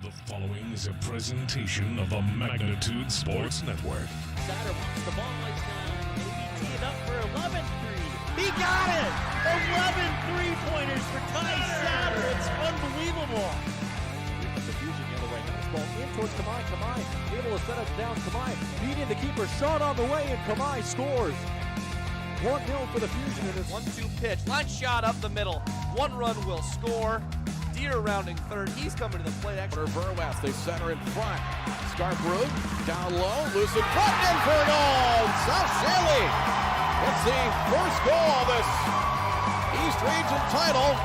The following is a presentation of the Magnitude Sports Network. Sider wants the ball. It's maybe teed up for 11-3. He got it! 11 three-pointers for Ty Satter. It's unbelievable. Here comes the Fusion the other way. Nice ball in towards Kamai. Kamai able to set it down. Kamai beating the keeper. Shot on the way, and Kamai scores. 1-0 for the Fusion. And it's 1-2 pitch. Line shot up the middle. One run will score. Deer rounding third. He's coming to the plate. Verwest, they center in front. Scarborough down low, loose in front, and for a goal. South Shaley. It's the first goal of this East Region title.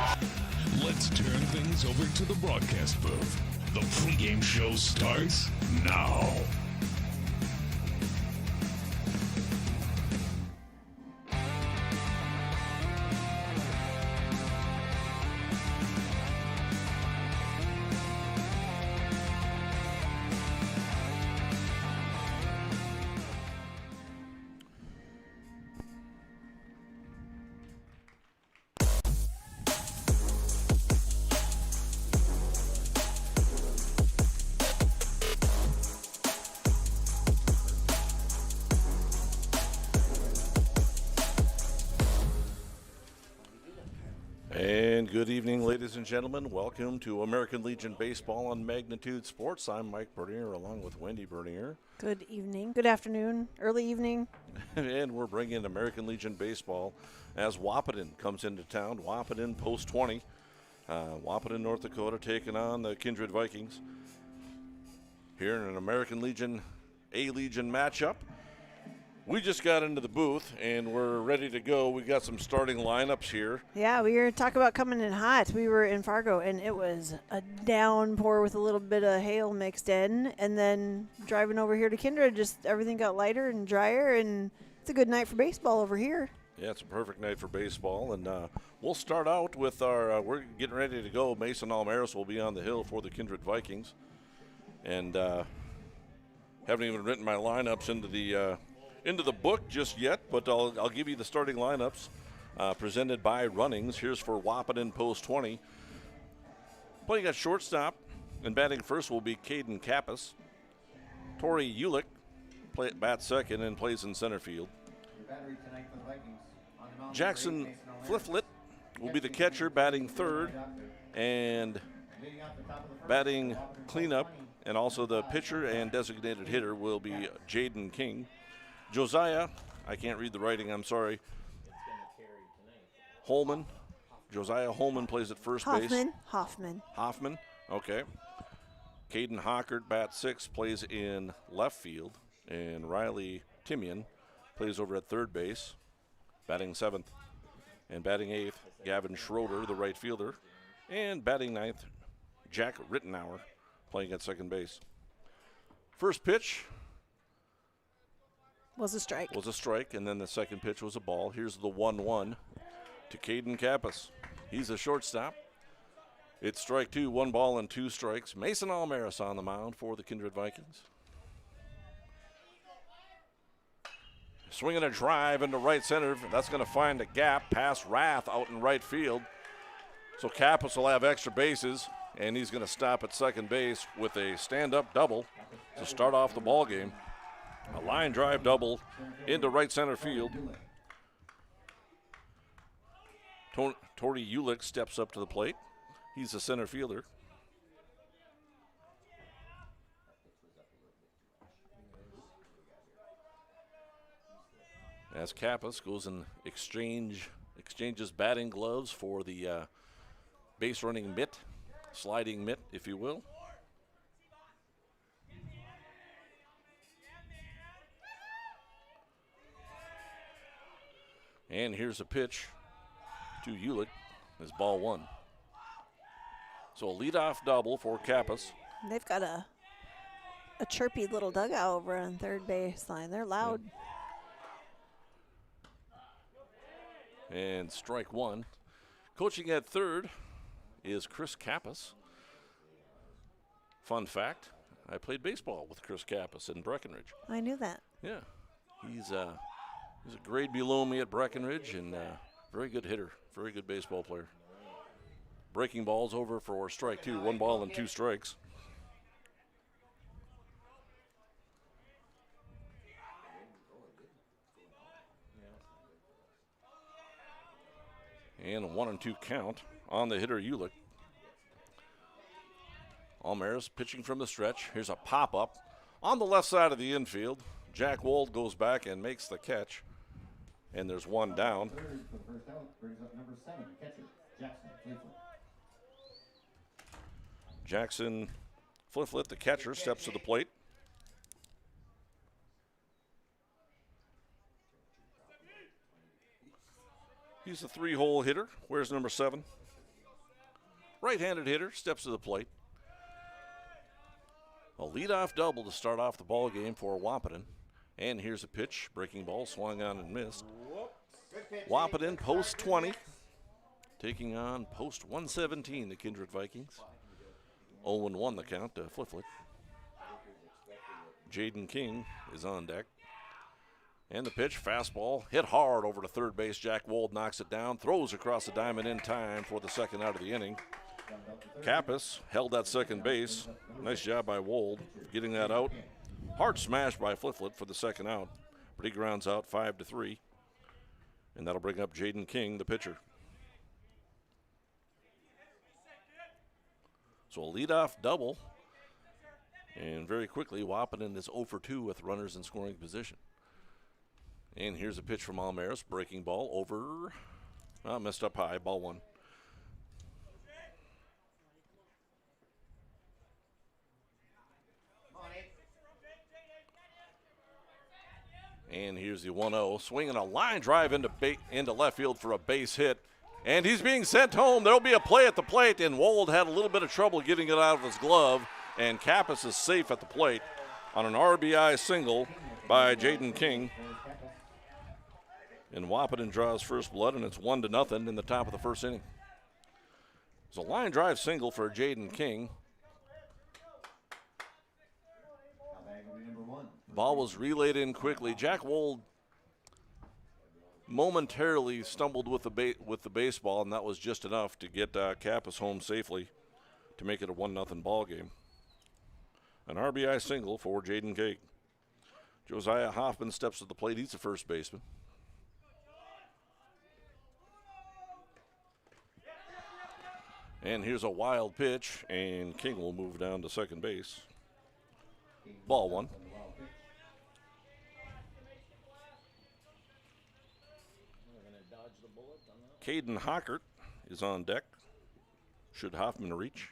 Let's turn things over to the broadcast booth. The pregame show starts now. And good evening, ladies and gentlemen. Welcome to American Legion Baseball on Magnitude Sports. I'm Mike Bernier along with Wendy Bernier. Good evening, good afternoon, early evening. And we're bringing American Legion Baseball as Wahpeton comes into town. Wahpeton post 20. Wahpeton, North Dakota taking on the Kindred Vikings. Here in an American Legion, A-Legion matchup. We just got into the booth, and we're ready to go. We got some starting lineups here. Yeah, we were talking about coming in hot. We were in Fargo, and it was a downpour with a little bit of hail mixed in. And then driving over here to Kindred, just everything got lighter and drier, and it's a good night for baseball over here. Yeah, it's a perfect night for baseball, and we'll start out with our we're getting ready to go. Mason Almaris will be on the hill for the Kindred Vikings. And haven't even written my lineups into the book just yet, but I'll give you the starting lineups presented by Runnings. Here's for Wahpeton post 20. Playing at shortstop and batting first will be Caden Kappas. Tori Ulick bats second and plays in center field. Jackson Flifflet will be the catcher, batting third and batting cleanup, and also the pitcher and designated hitter will be Jaden King. Josiah, I can't read the writing, I'm sorry. Holman. Josiah Holman plays at first base. Hoffman, okay. Caden Hockert, bat six, plays in left field. And Riley Timian plays over at third base, batting seventh. And batting eighth, Gavin Schroeder, the right fielder. And batting ninth, Jack Rittenauer, playing at second base. First pitch was a strike. And then the second pitch was a ball. Here's the 1-1 to Caden Kappas. He's a shortstop. It's strike two, 1 ball and 2 strikes. Mason Almaris on the mound for the Kindred Vikings. Swinging a drive into right center. That's going to find a gap past Rath out in right field. So Kappas will have extra bases, and he's going to stop at second base with a stand-up double to start off the ball game. A line drive double into right center field. Tori Ulick steps up to the plate. He's a center fielder. As Kappas goes and exchanges batting gloves for the base running mitt, sliding mitt, if you will. And here's a pitch to Ulick as ball one. So a leadoff double for Kappas. They've got a chirpy little dugout over on third baseline. They're loud. Yeah. And strike one. Coaching at third is Chris Kappas. Fun fact, I played baseball with Chris Kappas in Breckenridge. I knew that. Yeah. He's a grade below me at Breckenridge, and very good hitter, very good baseball player. Breaking balls over for strike two, 1 ball and 2 strikes. And a 1-2 count on the hitter, Ulick. Almaris pitching from the stretch. Here's a pop-up on the left side of the infield. Jack Wold goes back and makes the catch. And there's one down. Jackson Fliflet, the catcher, steps to the plate. He's a 3-hole hitter. Where's number 7? Right-handed hitter, steps to the plate. A leadoff double to start off the ball game for Wahpeton. And here's a pitch. Breaking ball swung on and missed. Wahpeton post 20. Taking on post 117, the Kindred Vikings. 0-1 the count to Fliflet. Jaden King is on deck. And the pitch, fastball, hit hard over to third base. Jack Wold knocks it down, throws across the diamond in time for the second out of the inning. Kappas held that second base. Nice job by Wold getting that out. Hard smash by Fliflet for the second out. But he grounds out 5-3. And that'll bring up Jaden King, the pitcher. So a leadoff double. And very quickly, Wahpeton is 0-2 with runners in scoring position. And here's a pitch from Almaris. Breaking ball over. Messed up high. Ball 1. And here's the 1-0. Swinging a line drive into left field for a base hit. And he's being sent home. There'll be a play at the plate. And Wold had a little bit of trouble getting it out of his glove. And Kappas is safe at the plate on an RBI single by Jaden King. And Wahpeton draws first blood, and it's 1-0 in the top of the first inning. It's a line drive single for Jaden King. Ball was relayed in quickly. Jack Wold momentarily stumbled with the baseball, and that was just enough to get Kappas home safely to make it a 1-0 ball game. An RBI single for Jaden King. Josiah Hoffman steps to the plate. He's the first baseman. And here's a wild pitch, and King will move down to second base. Ball 1. Caden Hockert is on deck. Should Hoffman reach.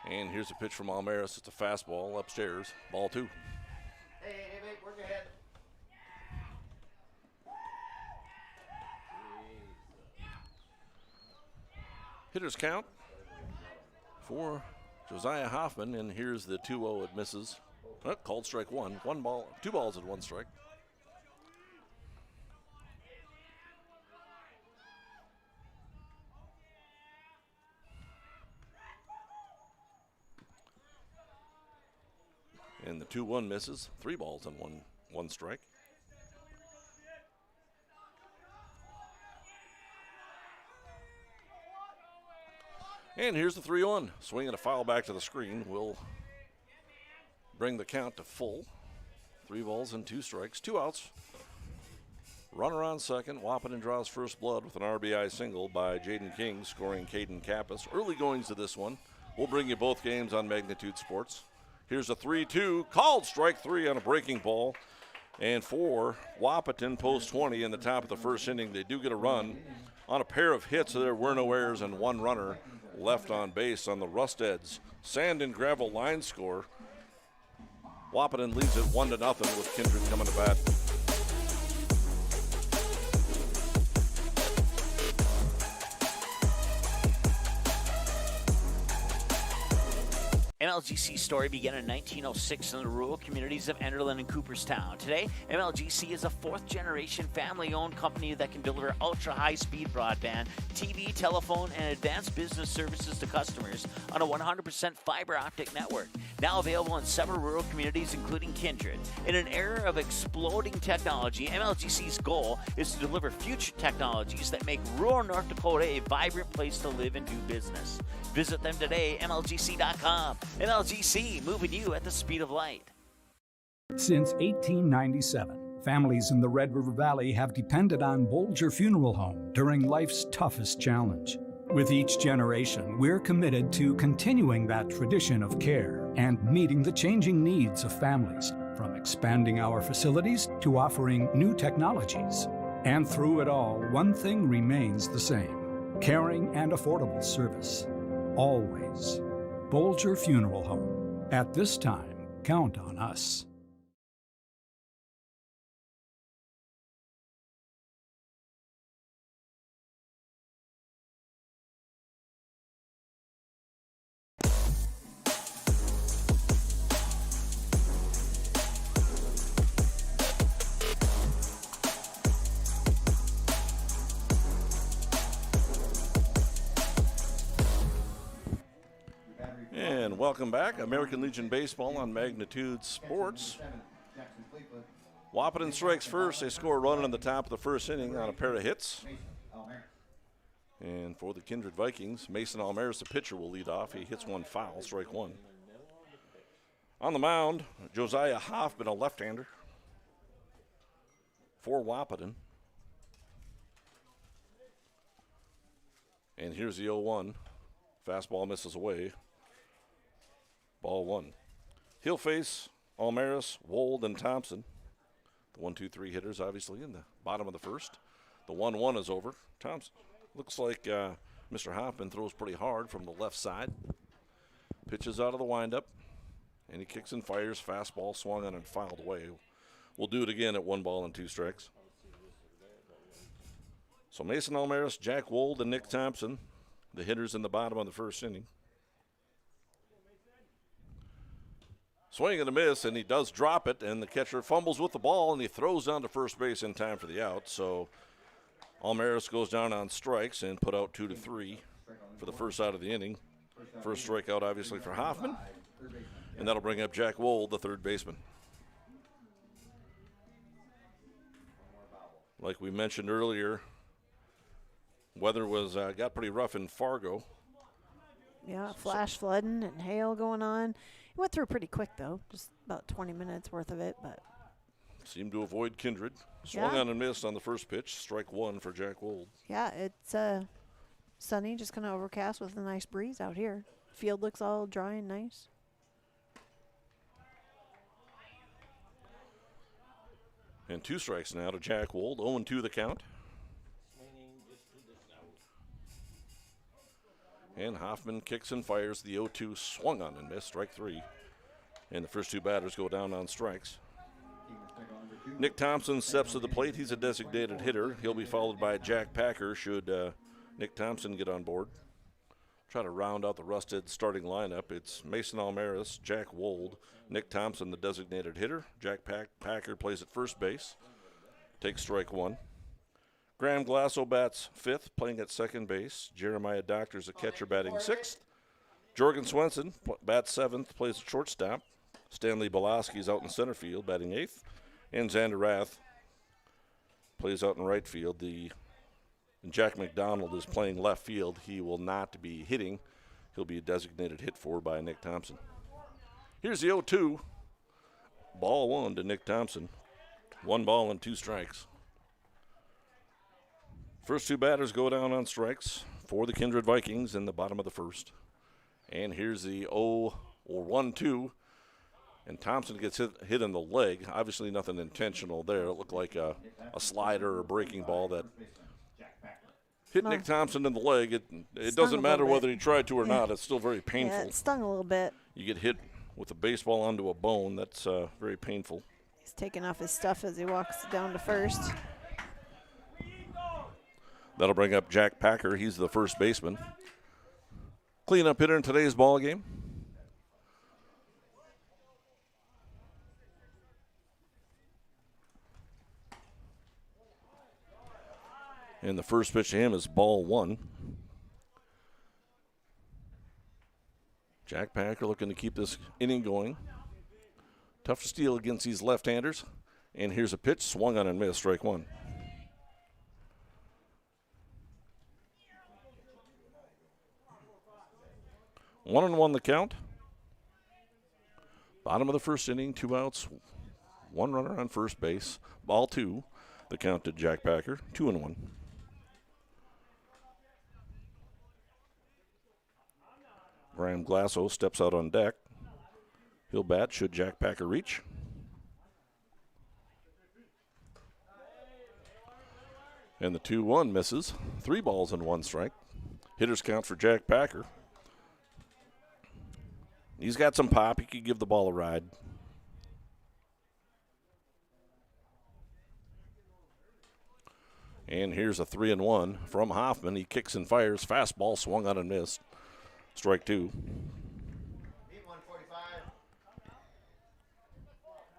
And here's a pitch from Almaris. It's a fastball upstairs. Ball 2. Hey, work ahead. Hitters count for Josiah Hoffman, and here's the 2-0. It misses. Called strike 1. 2 balls and 1 strike. And the 2-1 misses. 3 balls and 1 strike. And here's the 3-1. Swinging a foul back to the screen will bring the count to full. 3 balls and 2 strikes. 2 outs. Runner on second. Wahpeton draws first blood with an RBI single by Jaden King, scoring Caden Kappas. Early goings to this one. We'll bring you both games on Magnitude Sports. Here's a 3-2. Called strike 3 on a breaking ball. And for Wahpeton, post 20 in the top of the first inning, they do get a run on a pair of hits. There were no errors and 1 runner left on base on the Rusteds sand and gravel line score. Wahpeton leads it 1-0 with Kindred coming to bat. MLGC story began in 1906 in the rural communities of Enderlin and Cooperstown. Today, MLGC is a fourth-generation family-owned company that can deliver ultra-high-speed broadband, TV, telephone, and advanced business services to customers on a 100% fiber optic network. Now available in several rural communities, including Kindred. In an era of exploding technology, MLGC's goal is to deliver future technologies that make rural North Dakota a vibrant place to live and do business. Visit them today, MLGC.com. MLGC, moving you at the speed of light. Since 1897, Families in the Red River Valley have depended on Bolger Funeral Home during life's toughest challenge. With each generation, we're committed to continuing that tradition of care and meeting the changing needs of families, from expanding our facilities to offering new technologies. And through it all, one thing remains the same: caring and affordable service. Always. Bolger Funeral Home. At this time, count on us. And welcome back. American Legion Baseball on Magnitude Sports. Wahpeton strikes first. They score a run in the top of the first inning on a pair of hits. And for the Kindred Vikings, Mason Almaris, the pitcher, will lead off. He hits one foul, strike one. On the mound, Josiah Hoffman, a left-hander for Wahpeton. And here's the 0-1. Fastball misses away. Ball one. He'll face Almaris, Wold, and Thompson. The 1-2-3 hitters, obviously, in the bottom of the first. The 1-1 is over. Thompson looks like Mr. Hoffman throws pretty hard from the left side. Pitches out of the windup, and he kicks and fires. Fastball swung on and fouled away. We'll do it again at 1 ball and 2 strikes. So Mason Almaris, Jack Wold, and Nick Thompson, the hitters in the bottom of the first inning. Swing and a miss, and he does drop it, and the catcher fumbles with the ball, and he throws down to first base in time for the out. So Almaris goes down on strikes and put out 2-3 for the first out of the inning. First strikeout, obviously, for Hoffman, and that'll bring up Jack Wold, the third baseman. Like we mentioned earlier, weather was got pretty rough in Fargo. Yeah, flash flooding and hail going on. It went through pretty quick, though, just about 20 minutes worth of it. But seemed to avoid Kindred. Swung on and missed on the first pitch. Strike one for Jack Wold. Yeah, it's sunny, just kind of overcast with a nice breeze out here. Field looks all dry and nice. And 2 strikes now to Jack Wold. 0-2 the count. And Hoffman kicks and fires. The 0-2 swung on and missed, strike 3. And the first 2 batters go down on strikes. Nick Thompson steps to the plate. He's a designated hitter. He'll be followed by Jack Packer should Nick Thompson get on board. Try to round out the rusted starting lineup. It's Mason Almaris, Jack Wold, Nick Thompson, the designated hitter. Jack Packer plays at first base. Takes strike 1. Graham Glasso bats 5th, playing at second base. Jeremiah Doctor's a catcher, batting 6th. Jorgen Swenson bats 7th, plays at shortstop. Stanley Belaski's out in center field, batting 8th. And Xander Rath plays out in right field. And Jack McDonald is playing left field. He will not be hitting. He'll be a designated hit for by Nick Thompson. Here's the 0-2. Ball 1 to Nick Thompson. 1 ball and 2 strikes. First 2 batters go down on strikes for the Kindred Vikings in the bottom of the first. And here's the 1-2. And Thompson gets hit in the leg. Obviously nothing intentional there. It looked like a slider or a breaking ball that hit Nick Thompson in the leg. It doesn't matter whether he tried to or not. It's still very painful. Yeah, it stung a little bit. You get hit with a baseball onto a bone. That's very painful. He's taking off his stuff as he walks down to first. That'll bring up Jack Packer. He's the first baseman. Cleanup hitter in today's ball game. And the first pitch to him is ball 1. Jack Packer looking to keep this inning going. Tough to steal against these left-handers. And here's a pitch, swung on and missed, strike 1. One and one the count. Bottom of the first inning, 2 outs, One runner on first base. Ball 2. The count to Jack Packer. 2-1. Graham Glasso steps out on deck. He'll bat should Jack Packer reach. And the 2-1 misses. 3 balls and 1 strike. Hitters count for Jack Packer. He's got some pop. He could give the ball a ride. And here's a 3-1 from Hoffman. He kicks and fires. Fastball swung on and missed. Strike 2.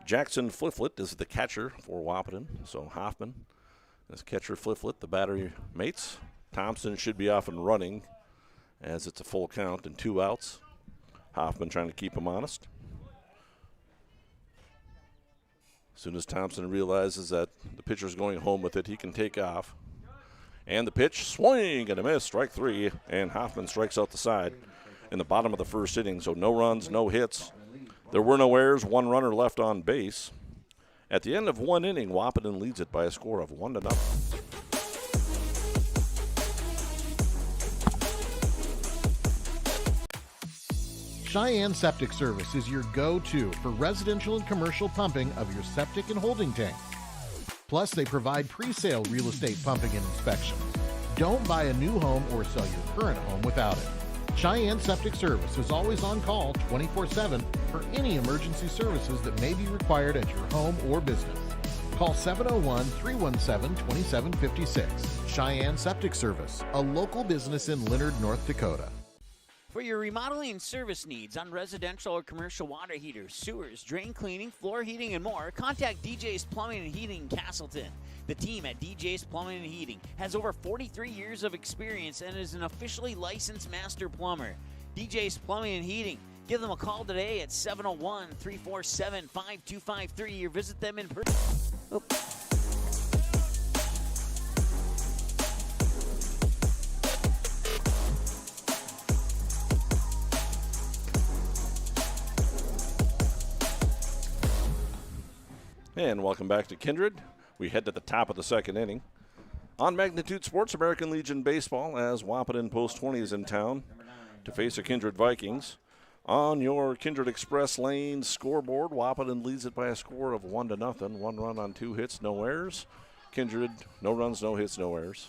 Jackson Fliflet is the catcher for Wahpeton. So Hoffman is catcher Fliflet, the batter mates. Thompson should be off and running as it's a full count and 2 outs. Hoffman trying to keep him honest. As soon as Thompson realizes that the pitcher's going home with it, he can take off. And the pitch, swing and a miss, strike 3, and Hoffman strikes out the side in the bottom of the first inning. So no runs, no hits. There were no errors, 1 runner left on base. At the end of 1 inning, Wahpeton leads it by a score of 1-0. Cheyenne Septic Service is your go-to for residential and commercial pumping of your septic and holding tank. Plus, they provide pre-sale real estate pumping and inspection. Don't buy a new home or sell your current home without it. Cheyenne Septic Service is always on call 24/7 for any emergency services that may be required at your home or business. Call 701-317-2756. Cheyenne Septic Service, a local business in Leonard, North Dakota. For your remodeling and service needs on residential or commercial water heaters, sewers, drain cleaning, floor heating, and more, contact DJ's Plumbing and Heating in Castleton. The team at DJ's Plumbing and Heating has over 43 years of experience and is an officially licensed master plumber. DJ's Plumbing and Heating. Give them a call today at 701-347-5253 or visit them in person. Oh. And welcome back to Kindred. We head to the top of the second inning. On Magnitude Sports, American Legion Baseball, as Wahpeton Post 20 is in town to face the Kindred Vikings. On your Kindred Express Lane scoreboard, Wahpeton leads it by a score of 1-0. 1 run on 2 hits, no errors. Kindred, no runs, no hits, no errors.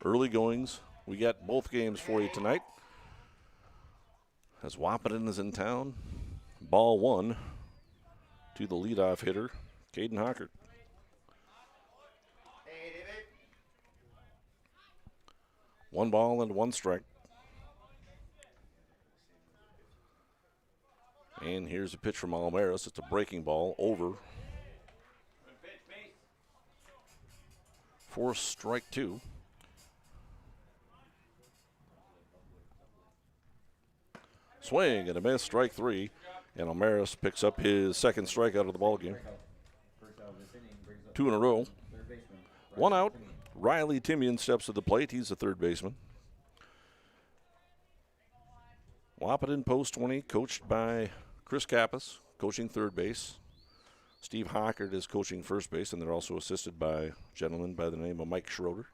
Early goings, we got both games for you tonight. As Wahpeton is in town, ball 1 to the leadoff hitter, Caden Hockert. Hey, David. 1 ball and 1 strike. And here's a pitch from Almaris. It's a breaking ball over. For strike 2. Swing and a miss, strike 3. And Almaris picks up his second strikeout of the ballgame. 2 in a row. 1 out. Riley Timian steps to the plate. He's the third baseman. Wahpeton Post 20, coached by Chris Kappas, coaching third base. Steve Hockert is coaching first base, and they're also assisted by a gentleman by the name of Mike Schroeder.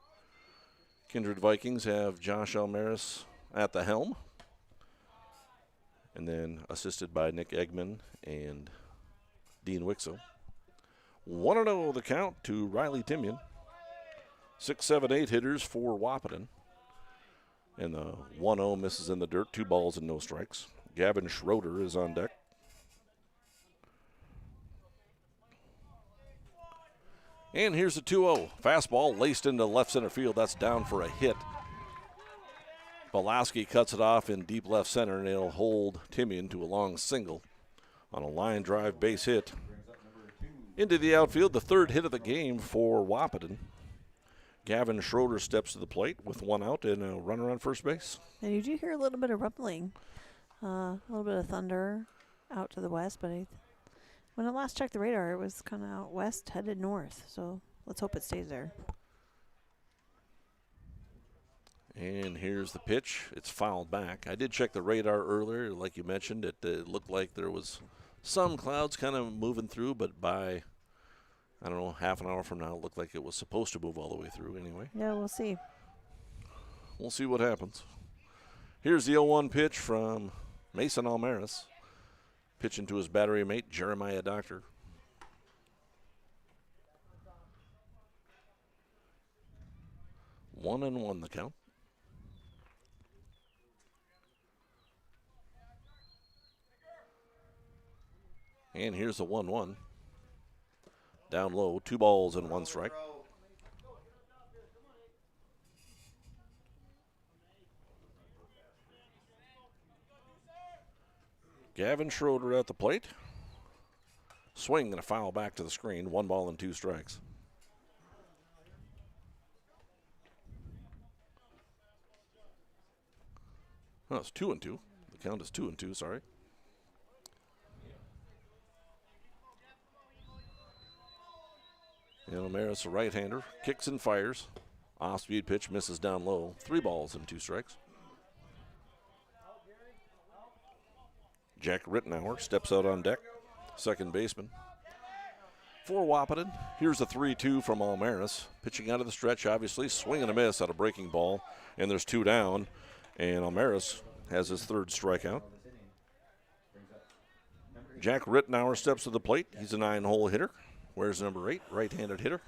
Kindred Vikings have Josh Almaris at the helm, and then assisted by Nick Eggman and Dean Wixel. 1-0 the count to Riley Timian. 6, 7, 8 hitters for Wahpeton. And the 1-0 misses in the dirt, 2 balls and no strikes. Gavin Schroeder is on deck. And here's the 2-0. Fastball laced into left center field. That's down for a hit. Pulaski cuts it off in deep left center, and it'll hold Timian to a long single on a line drive base hit. Into the outfield, the third hit of the game for Wahpeton. Gavin Schroeder steps to the plate with 1 out and a runner on first base. And you do hear a little bit of rumbling, a little bit of thunder out to the west, but when I last checked the radar, it was kind of out west, headed north. So let's hope it stays there. And here's the pitch. It's fouled back. I did check the radar earlier. Like you mentioned, it looked like there was Some clouds kind of moving through, but by, I don't know, half an hour from now, it looked like it was supposed to move all the way through anyway. Yeah, we'll see. We'll see what happens. Here's the 0-1 pitch from Mason Almaris. Pitching to his battery mate, Jeremiah Doctor. One and one the count. And here's the 1-1. Down low, 2 balls and 1 strike. Gavin Schroeder at the plate. Swing and a foul back to the screen. 1 ball and 2 strikes. Oh, it's 2-2. The count is 2-2, sorry. And Almaris, a right-hander, kicks and fires. Off-speed pitch misses down low. 3 balls and 2 strikes. Jack Rittenauer steps out on deck, second baseman. For Wahpeton, here's the 3-2 from Almaris. Pitching out of the stretch, obviously, swing and a miss at a breaking ball, and there's 2 down. And Almaris has his 3rd strikeout. Jack Rittenauer steps to the plate. He's a 9-hole hitter. Wears number 8, right-handed hitter.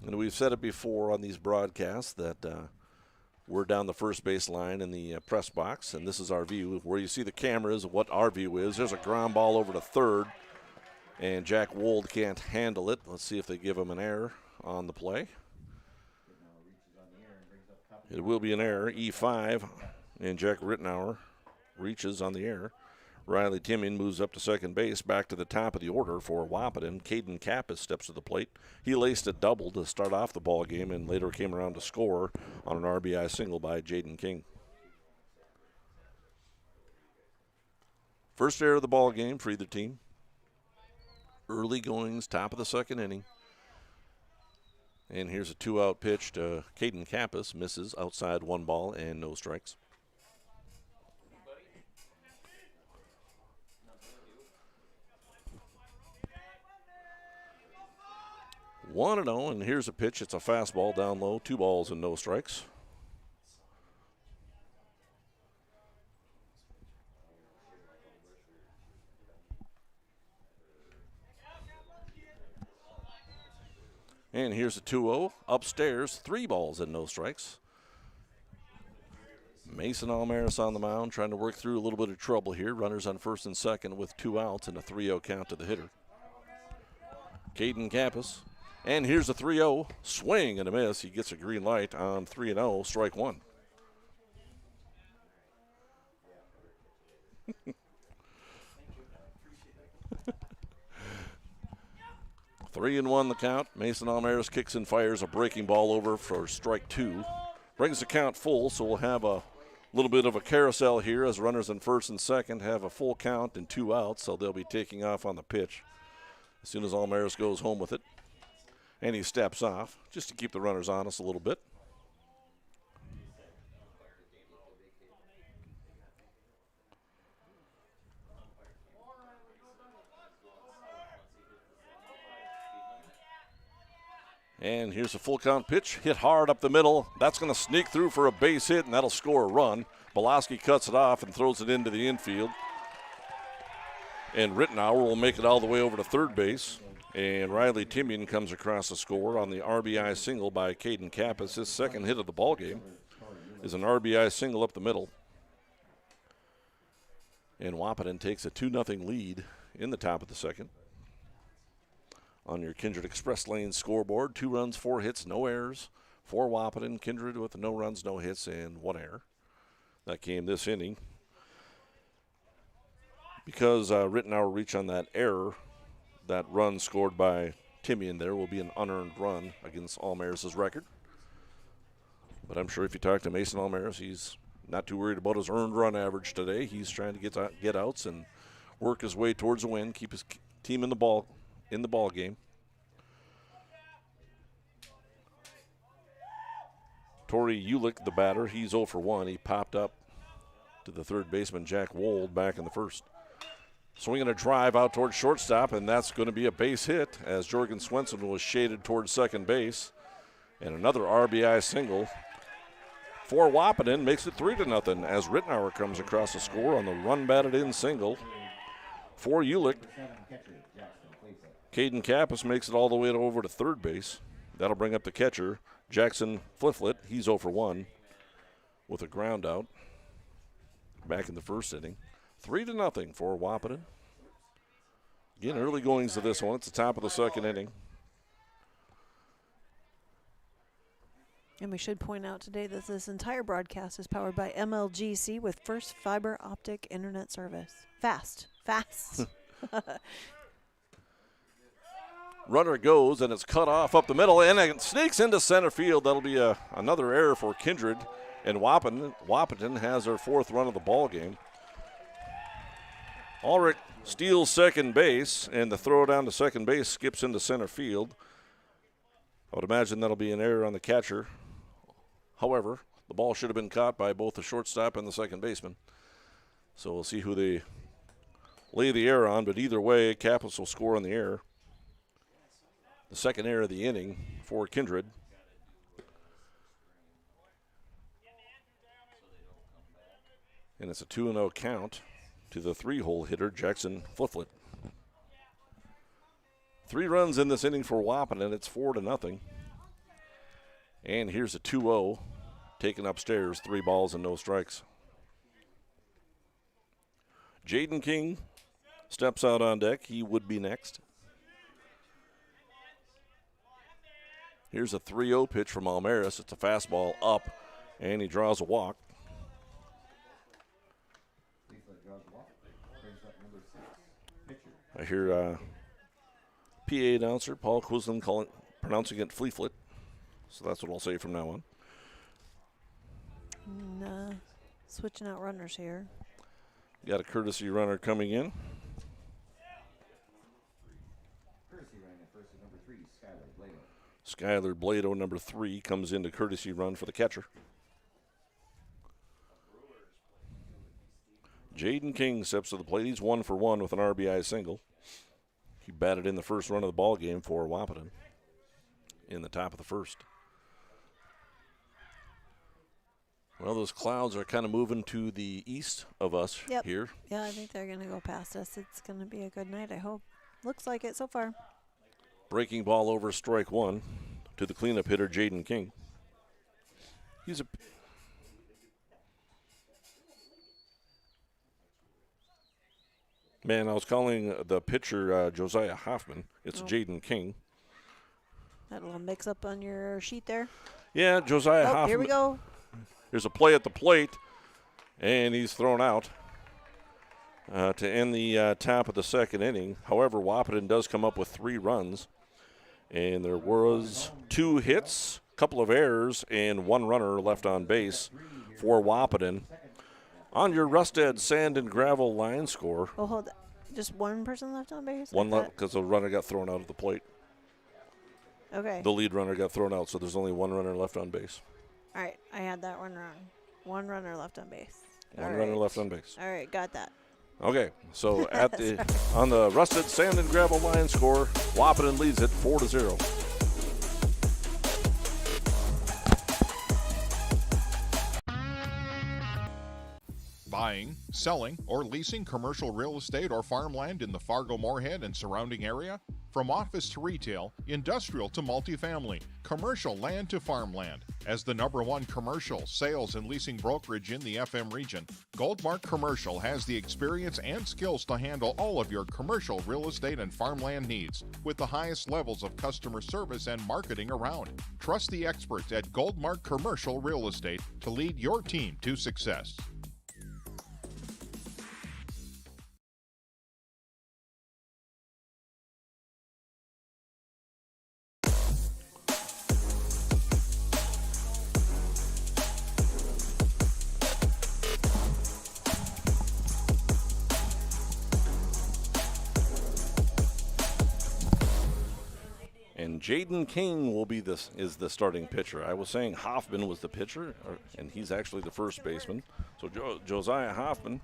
And we've said it before on these broadcasts that we're down the first base line in the press box, and this is our view. Where you see the cameras, what our view is. There's a ground ball over to third, and Jack Wold can't handle it. Let's see if they give him an error on the play. It will be an error, E5, and Jack Rittenauer reaches on the error. Riley Timian moves up to second base, back to the top of the order for Wahpeton. Caden Kappas steps to the plate. He laced a double to start off the ball game and later came around to score on an RBI single by Jaden King. First error of the ball game for either team. Early goings, top of the second inning. And here's a 2-out pitch to Caden Kappas. Misses outside, 1 ball and no strikes. 1-0, and here's a pitch. It's a fastball down low, 2 balls and no strikes. And here's a 2-0, upstairs, 3 balls and no strikes. Mason Almaris on the mound, trying to work through a little bit of trouble here. Runners on first and second with 2 outs and a 3-0 count to the hitter. Caden Kappas. And here's a 3-0, swing and a miss. He gets a green light on 3-0, strike 1. Three and 1 the count. Mason Almaris kicks and fires a breaking ball over for strike 2. Brings the count full, so we'll have a little bit of a carousel here as runners in first and second have a full count and 2 outs, so they'll be taking off on the pitch as soon as Almaris goes home with it. And he steps off just to keep the runners honest a little bit. And here's a full count pitch, hit hard up the middle. That's going to sneak through for a base hit, and that'll score a run. Belaski cuts it off and throws it into the infield. And Rittenauer will make it all the way over to third base. And Riley Timian comes across the score on the RBI single by Caden Kappas. His second hit of the ballgame is an RBI single up the middle. And Wahpeton takes a 2-0 lead in the top of the second. On your Kindred Express Lane scoreboard, 2 runs, 4 hits, no errors. For Wahpeton, Kindred with no runs, no hits, and 1 error. That came this inning. Because Rittenauer reached on that error, that run scored by Timian there will be an unearned run against Almaris' record. But I'm sure if you talk to Mason Almaris, he's not too worried about his earned run average today. He's trying to get outs and work his way towards a win, keep his team in the ball game. Torrey Ulick, the batter, he's 0 for 1. He popped up to the third baseman, Jack Wold, back in the first. Swinging a drive out towards shortstop, and that's going to be a base hit as Jorgen Swenson was shaded towards second base. And another RBI single for Wahpeton makes it 3-0 as Rittenauer comes across the score on the run batted in single for Ulick. Caden Kappas makes it all the way over to third base. That'll bring up the catcher, Jackson Fliflet. He's 0 for 1 with a ground out back in the first inning. 3-0 for Wahpeton. Again, early goings to this one. It's the top of the second inning. And we should point out today that this entire broadcast is powered by MLGC with First Fiber Optic Internet Service. Fast. Runner goes, and it's cut off up the middle, and it sneaks into center field. That'll be another error for Kindred, and Wahpeton has their fourth run of the ball game. Ulrich steals second base, and the throw down to second base skips into center field. I would imagine that'll be an error on the catcher. However, the ball should have been caught by both the shortstop and the second baseman. So we'll see who they lay the error on, but either way, Kappas will score on the error. The second error of the inning for Kindred. And it's a 2-0 count to the three-hole hitter, Jackson Fliflet. 3 runs in this inning for Wahpeton, and it's 4-0. And here's a 2-0 taken upstairs, 3 balls and no strikes. Jaden King steps out on deck. He would be next. Here's a 3-0 pitch from Almaris. It's a fastball up, and he draws a walk. I hear PA announcer Paul Quisling pronouncing it Fleeflet. So that's what I'll say from now on. And, switching out runners here. Got a courtesy runner coming in. Skylar Blado, number 3, comes in to courtesy run for the catcher. Jaden King steps to the plate. He's 1 for 1 with an RBI single. He batted in the first run of the ball game for Wahpeton in the top of the first. Well, those clouds are kind of moving to the east of us here. Yeah, I think they're going to go past us. It's going to be a good night, I hope. Looks like it so far. Breaking ball over strike 1 to the cleanup hitter, Jaden King. He's a... Man, I was calling the pitcher Josiah Hoffman. It's Jaden King. That little mix-up on your sheet there. Yeah, Josiah Hoffman. Here we go. There's a play at the plate, and he's thrown out to end the top of the second inning. However, Wahpeton does come up with 3 runs, and there was 2 hits, a couple of errors, and 1 runner left on base for Wahpeton. On your Rustad Sand and Gravel line score. Oh, hold on. Just one person left on base? One left because the runner got thrown out at the plate. Okay. The lead runner got thrown out, so there's only 1 runner left on base. All right, I had that one wrong. 1 runner left on base. One runner left on base. All right, got that. Okay, so on the Rusted Sand and Gravel line score, Wahpeton leads it 4-0. Buying, selling, or leasing commercial real estate or farmland in the Fargo-Moorhead and surrounding area? From office to retail, industrial to multifamily, commercial land to farmland. As the #1 commercial, sales, and leasing brokerage in the FM region, Goldmark Commercial has the experience and skills to handle all of your commercial real estate and farmland needs with the highest levels of customer service and marketing around. Trust the experts at Goldmark Commercial Real Estate to lead your team to success. Jaden King is the starting pitcher. I was saying Hoffman was the pitcher, and he's actually the first baseman. So Josiah Hoffman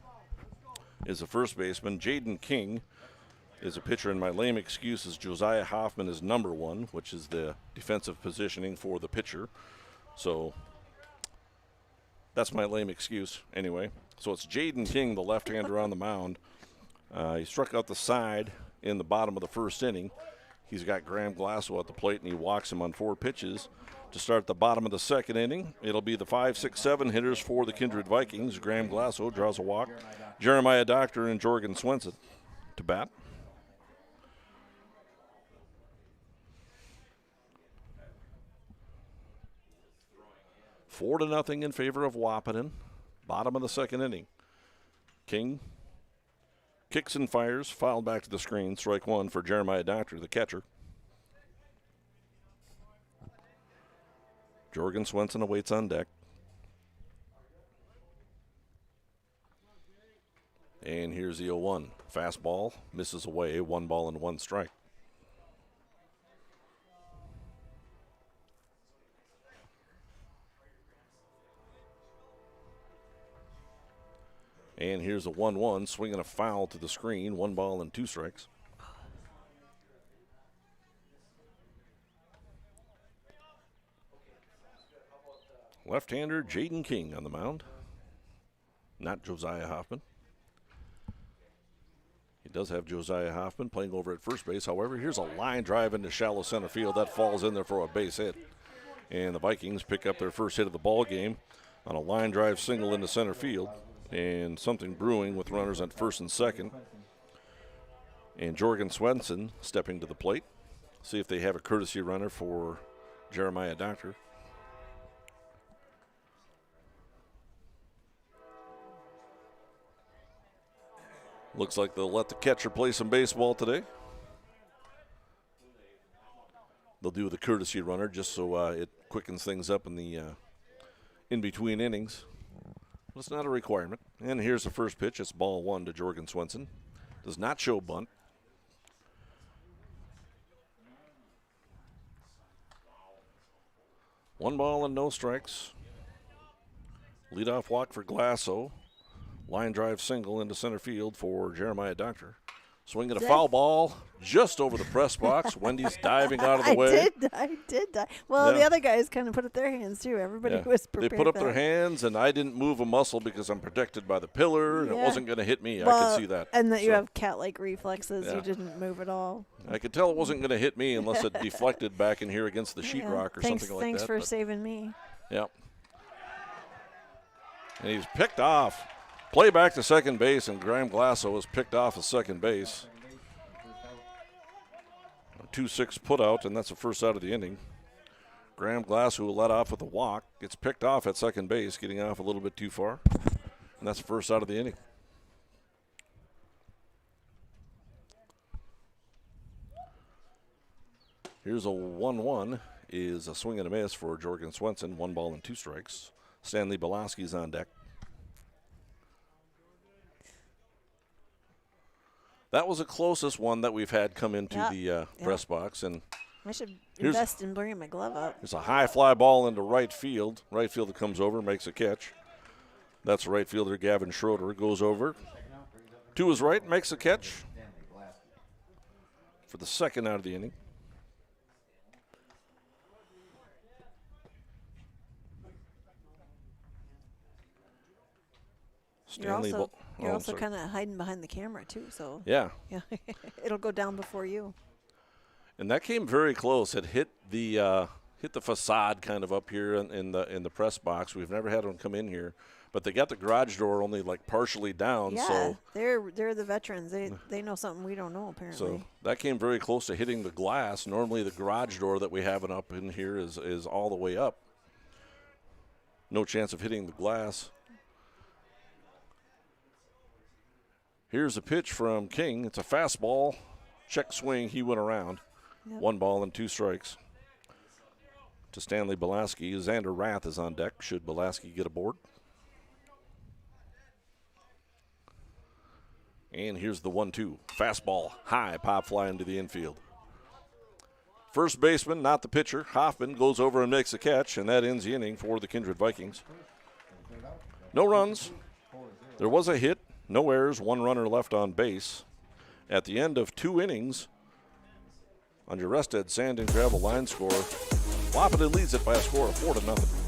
is the first baseman. Jaden King is a pitcher, and my lame excuse is Josiah Hoffman is number 1, which is the defensive positioning for the pitcher. So that's my lame excuse anyway. So it's Jaden King, the left-hander on the mound. He struck out the side in the bottom of the first inning. He's got Graham Glasso at the plate, and he walks him on 4 pitches. To start the bottom of the second inning, it'll be the 5, 6, 7 hitters for the Kindred Vikings. Graham Glasso draws a walk. Jeremiah Doctor and Jorgen Swenson to bat. Four to nothing in favor of Wahpeton. Bottom of the second inning. King kicks and fires, fouled back to the screen. Strike 1 for Jeremiah Doctor, the catcher. Jorgen Swenson awaits on deck. And here's the 0-1. Fastball misses away, 1 ball and 1 strike. And here's a 1-1, swinging a foul to the screen, 1 ball and 2 strikes. Left-hander Jaden King on the mound, not Josiah Hoffman. He does have Josiah Hoffman playing over at first base. However, here's a line drive into shallow center field. That falls in there for a base hit. And the Vikings pick up their first hit of the ball game on a line drive single into center field. And something brewing with runners at first and second. And Jorgen Swenson stepping to the plate. See if they have a courtesy runner for Jeremiah Doctor. Looks like they'll let the catcher play some baseball today. They'll do the courtesy runner just so it quickens things up in the in-between innings. But it's not a requirement. And here's the first pitch. It's ball 1 to Jorgen Swenson. Does not show bunt. One ball and no strikes. Leadoff walk for Glasso. Line drive single into center field for Jeremiah Doctor. Swinging a foul ball just over the press box. Wendy's diving out of the way. I did dive. Well, the other guys kind of put up their hands, too. Everybody was prepared. They put up their hands, and I didn't move a muscle because I'm protected by the pillar, and it wasn't going to hit me. Well, I could see that. And that you have cat-like reflexes. You didn't move at all. I could tell it wasn't going to hit me unless it deflected back in here against the sheetrock or something like that. Thanks for saving me. Yep. And he's picked off. Play back to second base, and Graham Glasso is picked off at second base. A 2-6 put out, and that's the first out of the inning. Graham Glasso, who led off with a walk, gets picked off at second base, getting off a little bit too far. And that's the first out of the inning. Here's a 1-1, is a swing and a miss for Jorgen Swenson, 1 ball and 2 strikes. Stanley Belaski's on deck. That was the closest one that we've had come into the press box. And I should invest in bringing my glove up. There's a high fly ball into right field. Right fielder comes over, makes a catch. That's right fielder Gavin Schroeder. Goes over to his right, makes a catch for the second out of the inning. You're also kind of hiding behind the camera, too. So yeah. It'll go down before you. And that came very close. It hit the facade kind of up here in the press box. We've never had one come in here, but they got the garage door only like partially down. Yeah, so they're the veterans. They know something we don't know apparently. So that came very close to hitting the glass. Normally the garage door that we have up in here is all the way up. No chance of hitting the glass. Here's a pitch from King. It's a fastball. Check swing. He went around. Yep. 1 ball and 2 strikes. To Stanley Belaski. Xander Rath is on deck. Should Belaski get aboard? And here's the 1-2. Fastball. High. Pop fly into the infield. First baseman, not the pitcher, Hoffman, goes over and makes a catch, and that ends the inning for the Kindred Vikings. No runs. There was a hit, no errors, one runner left on base. At the end of 2 innings, on your Rested Sand and Gravel line score, Wahpeton leads it by a score of 4-0.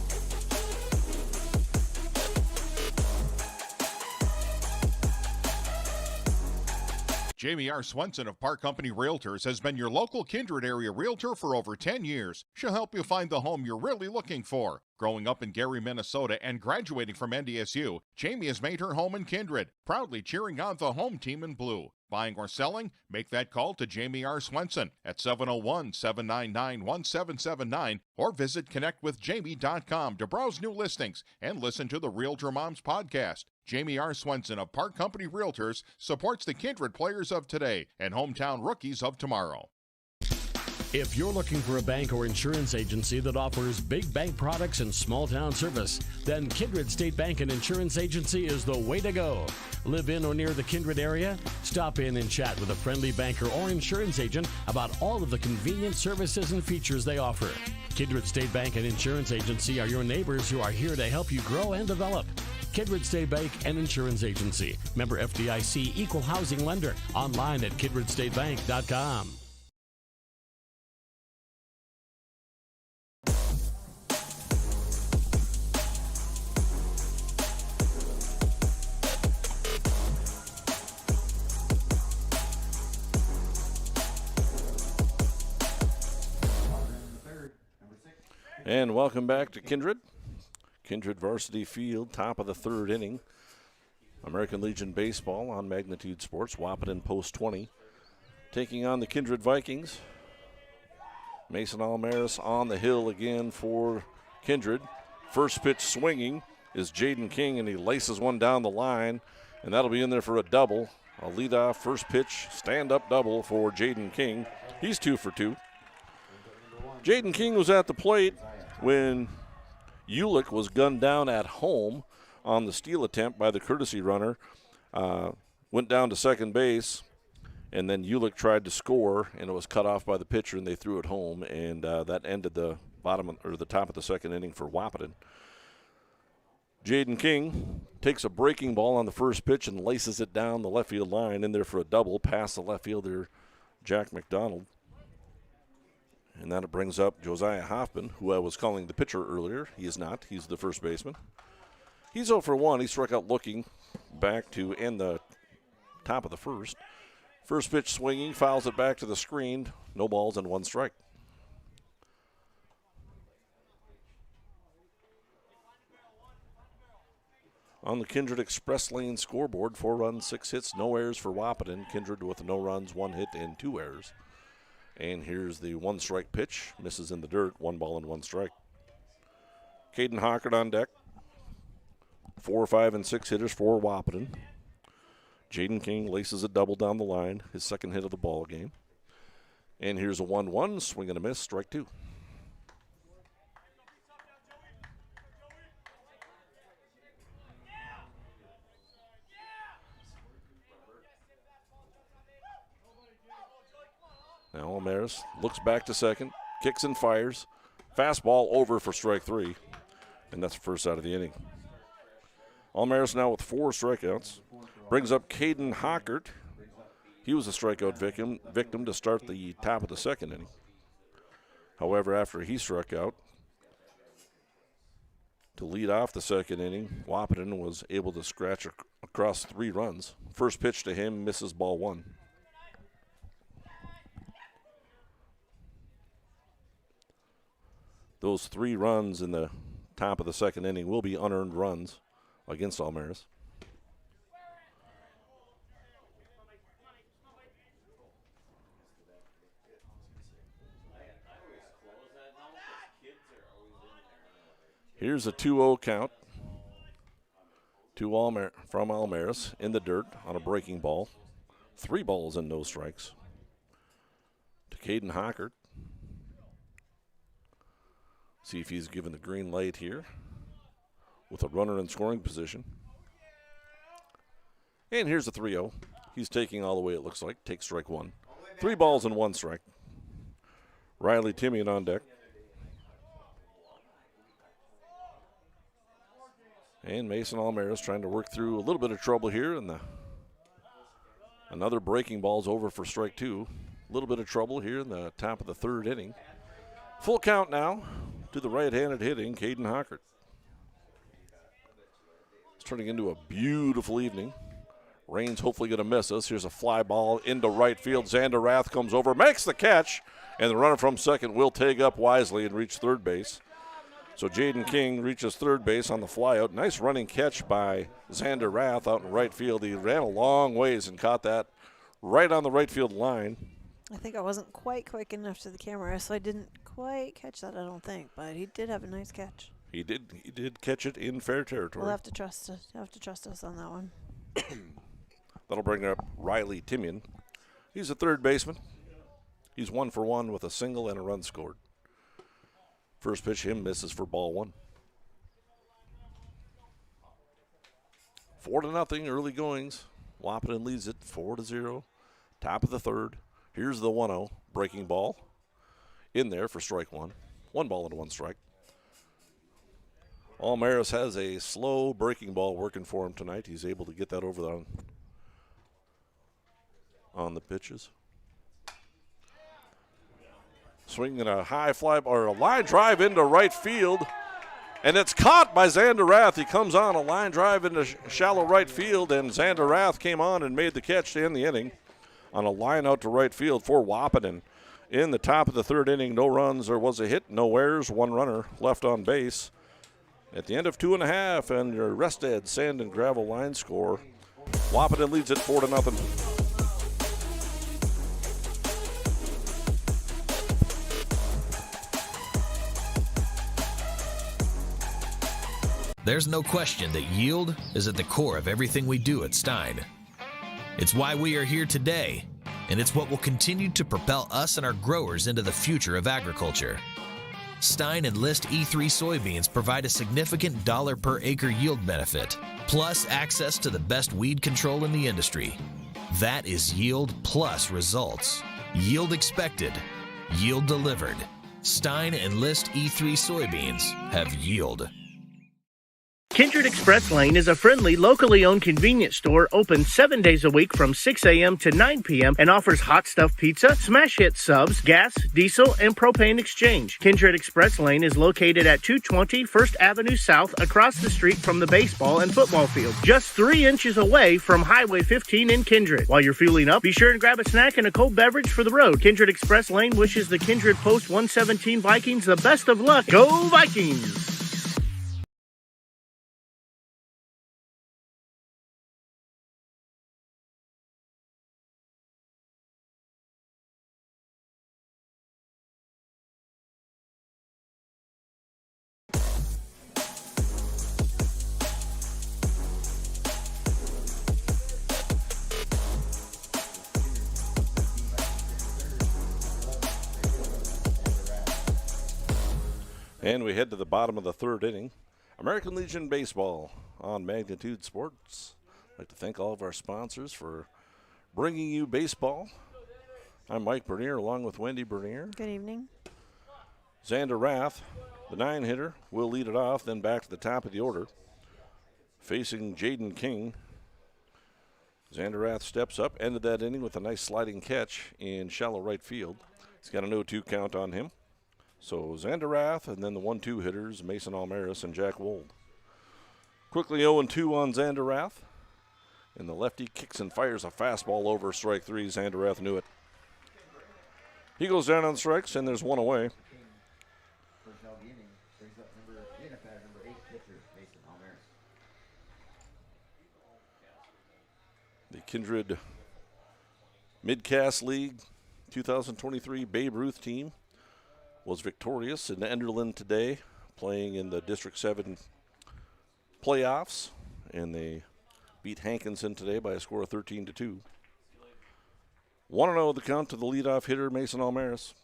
Jamie R. Swenson of Park Company Realtors has been your local Kindred area realtor for over 10 years. She'll help you find the home you're really looking for. Growing up in Gary, Minnesota and graduating from NDSU, Jamie has made her home in Kindred, proudly cheering on the home team in blue. Buying or selling? Make that call to Jamie R. Swenson at 701-799-1779 or visit connectwithjamie.com to browse new listings and listen to the Realtor Moms podcast. Jamie R. Swenson of Park Company Realtors supports the Kindred players of today and hometown rookies of tomorrow. If you're looking for a bank or insurance agency that offers big bank products and small town service, then Kindred State Bank and Insurance Agency is the way to go. Live in or near the Kindred area? Stop in and chat with a friendly banker or insurance agent about all of the convenient services and features they offer. Kindred State Bank and Insurance Agency are your neighbors who are here to help you grow and develop. Kindred State Bank and Insurance Agency. Member FDIC, equal housing lender. Online at kindredstatebank.com. And welcome back to Kindred. Kindred Varsity Field, top of the 3rd inning. American Legion Baseball on Magnitude Sports, Wahpeton Post 20. Taking on the Kindred Vikings. Mason Almaris on the hill again for Kindred. First pitch swinging is Jaden King, and he laces one down the line, and that'll be in there for a double. A leadoff first pitch, stand-up double for Jaden King. He's 2 for 2. Jaden King was at the plate when Ulick was gunned down at home on the steal attempt by the courtesy runner. Went down to second base, and then Ulick tried to score, and it was cut off by the pitcher, and they threw it home, and that ended the top of the 2nd inning for Wahpeton. Jaden King takes a breaking ball on the first pitch and laces it down the left field line in there for a double past the left fielder, Jack McDonald. And that brings up Josiah Hoffman, who I was calling the pitcher earlier. He is not. He's the first baseman. He's 0 for 1. He struck out looking back to end the top of the 1st. First pitch swinging, fouls it back to the screen. No balls and 1 strike. On the Kindred Express Lane scoreboard, 4 runs, 6 hits, no errors for Wahpeton. Kindred with no runs, 1 hit, and 2 errors. And here's the 1-strike pitch. Misses in the dirt. 1 ball and 1 strike. Caden Hockert on deck. 4, 5, and 6 hitters for Wahpeton. Jaden King laces a double down the line. His 2nd hit of the ball game. And here's a 1-1. Swing and a miss. Strike 2. Now Almaris looks back to second, kicks and fires. Fastball over for strike 3, and that's the first out of the inning. Almaris now with 4 strikeouts. Brings up Caden Hockert. He was a strikeout victim to start the top of the 2nd inning. However, after he struck out to lead off the 2nd inning, Wahpeton was able to scratch across 3 runs. First pitch to him, misses ball 1. Those 3 runs in the top of the 2nd inning will be unearned runs against Almaris. Here's a 2-0 count from Almaris in the dirt on a breaking ball. 3 balls and no strikes to Caden Hockert. See if he's given the green light here with a runner in scoring position. And here's a 3-0. He's taking all the way, it looks like. Takes strike 1. 3 balls and 1 strike. Riley Timian on deck. And Mason Almaris trying to work through a little bit of trouble here. And another breaking ball's over for strike two. A little bit of trouble here in the top of the third inning. Full count now to the right-handed hitting, Caden Hockert. It's turning into a beautiful evening. Rain's hopefully going to miss us. Here's a fly ball into right field. Xander Rath comes over, makes the catch, and the runner from second will take up wisely and reach third base. So Jaden King reaches third base on the flyout. Nice running catch by Xander Rath out in right field. He ran a long ways and caught that right on the right field line. I think I wasn't quite quick enough to the camera, so I didn't quite catch that, I don't think. But he did have a nice catch. He did catch it in fair territory. We'll have to trust us on that one. That'll bring up Riley Timian. He's a third baseman. He's 1 for 1 with a single and a run scored. First pitch, him misses for ball one. 4-0 early goings. Wahpeton leads it 4-0. Top of the third. Here's the 1-0 breaking ball. In there for strike one. 1 ball and 1 strike. Almaris has a slow breaking ball working for him tonight. He's able to get that over on the pitches. Swinging a high fly or a line drive into right field. And it's caught by Xander Rath. He comes on a line drive into shallow right field, and Xander Rath came on and made the catch to end the inning on a line out to right field for Wahpeton. In the top of the third inning, no runs. There was a hit, no errors, 1 runner left on base. At the end of 2.5, and your Restad sand and gravel line score, Wahpeton leads it 4-0. There's no question that yield is at the core of everything we do at Stein. It's why we are here today, and it's what will continue to propel us and our growers into the future of agriculture. Stein Enlist E3 soybeans provide a significant dollar per acre yield benefit, plus access to the best weed control in the industry. That is yield plus results. Yield expected, yield delivered. Stein Enlist E3 soybeans have yield. Kindred Express Lane is a friendly, locally owned convenience store open 7 days a week from 6 a.m. to 9 p.m. and offers hot stuff pizza, smash hit subs, gas, diesel, and propane exchange. Kindred Express Lane is located at 220 First Avenue South across the street from the baseball and football field, just 3 inches away from Highway 15 in Kindred. While you're fueling up, be sure and grab a snack and a cold beverage for the road. Kindred Express Lane wishes the Kindred Post 117 Vikings the best of luck. Go Vikings! And we head to the bottom of the third inning. American Legion Baseball on Magnitude Sports. I'd like to thank all of our sponsors for bringing you baseball. I'm Mike Bernier along with Wendy Bernier. Good evening. Xander Rath, the 9-hitter, will lead it off, then back to the top of the order. Facing Jaden King. Xander Rath steps up, ended that inning with a nice sliding catch in shallow right field. He's got a 0-2 count on him. So Xander Rath, and then the 1-2 hitters, Mason Almaris and Jack Wold. Quickly 0-2 on Xander Rath. And the lefty kicks and fires a fastball over strike 3. Xander Rath knew it. He goes down on strikes, and there's 1 away. The Kindred Midcast League 2023 Babe Ruth team was victorious in Enderlin today, playing in the District 7 playoffs, and they beat Hankinson today by a score of 13-2. 1-0 the count to the leadoff hitter, Mason Almaris.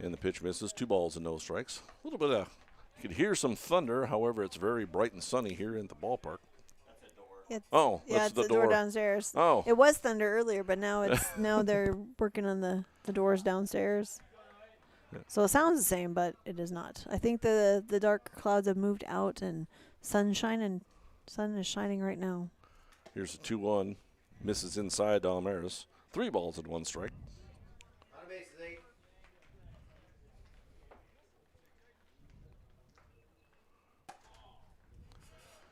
And the pitch misses, 2 balls and no strikes. A little bit of, you could hear some thunder, however, it's very bright and sunny here in the ballpark. Oh, yeah, that's it's the door downstairs. Oh. It was thunder earlier, but now now they're working on the doors downstairs. Yeah. So it sounds the same, but it is not. I think the dark clouds have moved out and sun is shining right now. Here's a 2-1. Misses inside to Almaris. 3 balls and 1 strike. On base is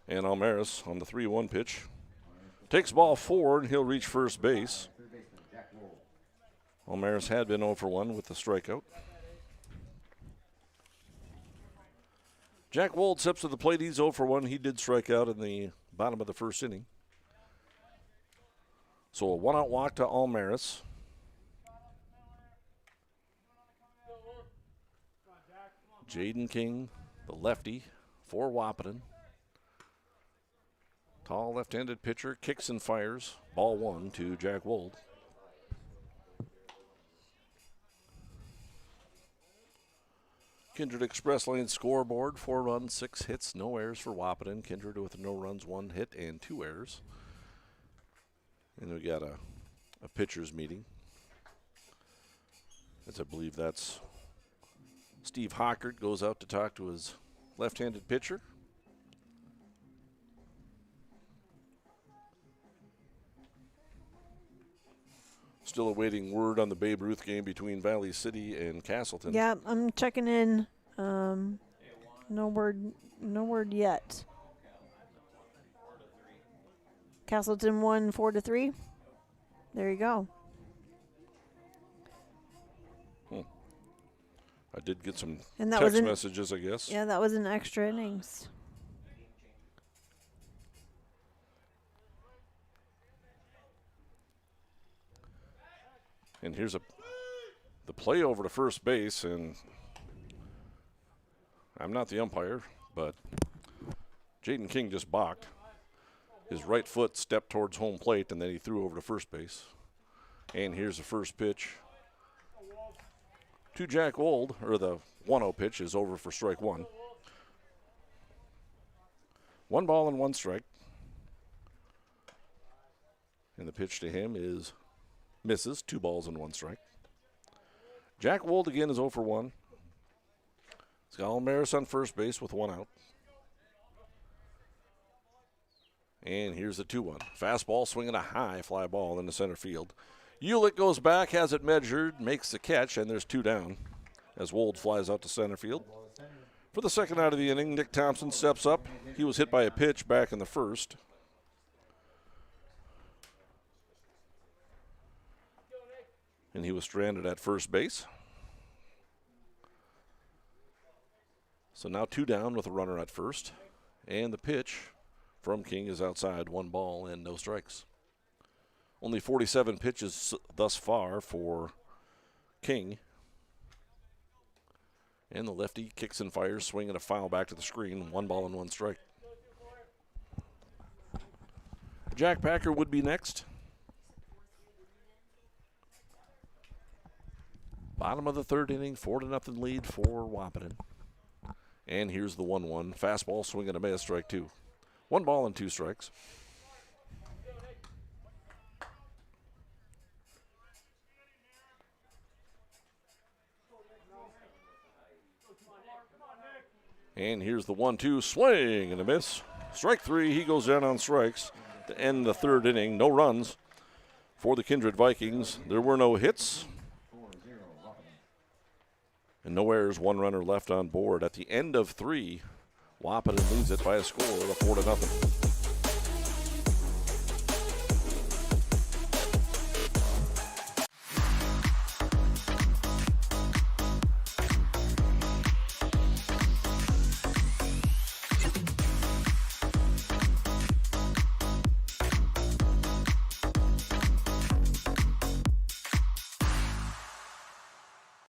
8. And Almaris on the 3-1 pitch. Takes ball forward. He'll reach first base. Almaris had been 0 for 1 with the strikeout. Jack Wold steps to the plate. He's 0 for 1. He did strike out in the bottom of the first inning. So a 1-out walk to Almaris. Jaden King, the lefty, for Wahpeton. Tall left-handed pitcher, kicks and fires. Ball 1 to Jack Wold. Kindred Express Lane scoreboard, 4 runs, 6 hits, no errors for Wahpeton. Kindred with no runs, 1 hit, and 2 errors. And we got a pitcher's meeting. As I believe that's Steve Hockert goes out to talk to his left-handed pitcher. Still awaiting word on the Babe Ruth game between Valley City and Castleton. Yeah, I'm checking in. No word yet. Castleton won 4-3. There you go. I did get some And that text messages, I guess. Yeah, that was in extra innings. And here's the play over to first base, and I'm not the umpire, but Jaden King just balked. His right foot stepped towards home plate, and then he threw over to first base. And here's the first pitch to Jack Wold, or the 1-0 pitch is over for strike 1. 1 ball and 1 strike. And the pitch to him is misses, 2 balls and 1 strike. Jack Wold again is 0 for 1. It's got Almaris on first base with 1 out. And here's the 2-1. Fastball swinging a high fly ball into center field. Hewlett goes back, has it measured, makes the catch, and there's 2 down as Wold flies out to center field. For the second out of the inning, Nick Thompson steps up. He was hit by a pitch back in the first. And he was stranded at first base. So now 2 down with a runner at first. And the pitch from King is outside, 1 ball and no strikes. Only 47 pitches thus far for King. And the lefty kicks and fires, swinging a foul back to the screen, 1 ball and 1 strike. Jack Packer would be next. Bottom of the 3rd inning, 4-0 lead for Wahpeton. And here's the 1-1. Fastball swinging a miss, strike 2. 1 ball and 2 strikes. And here's the 1-2, swing and a miss. Strike 3, he goes down on strikes to end the 3rd inning. No runs for the Kindred Vikings. There were no hits. And no errors, 1 runner left on board. At the end of 3, Wahpeton leads it by a score of 4-0.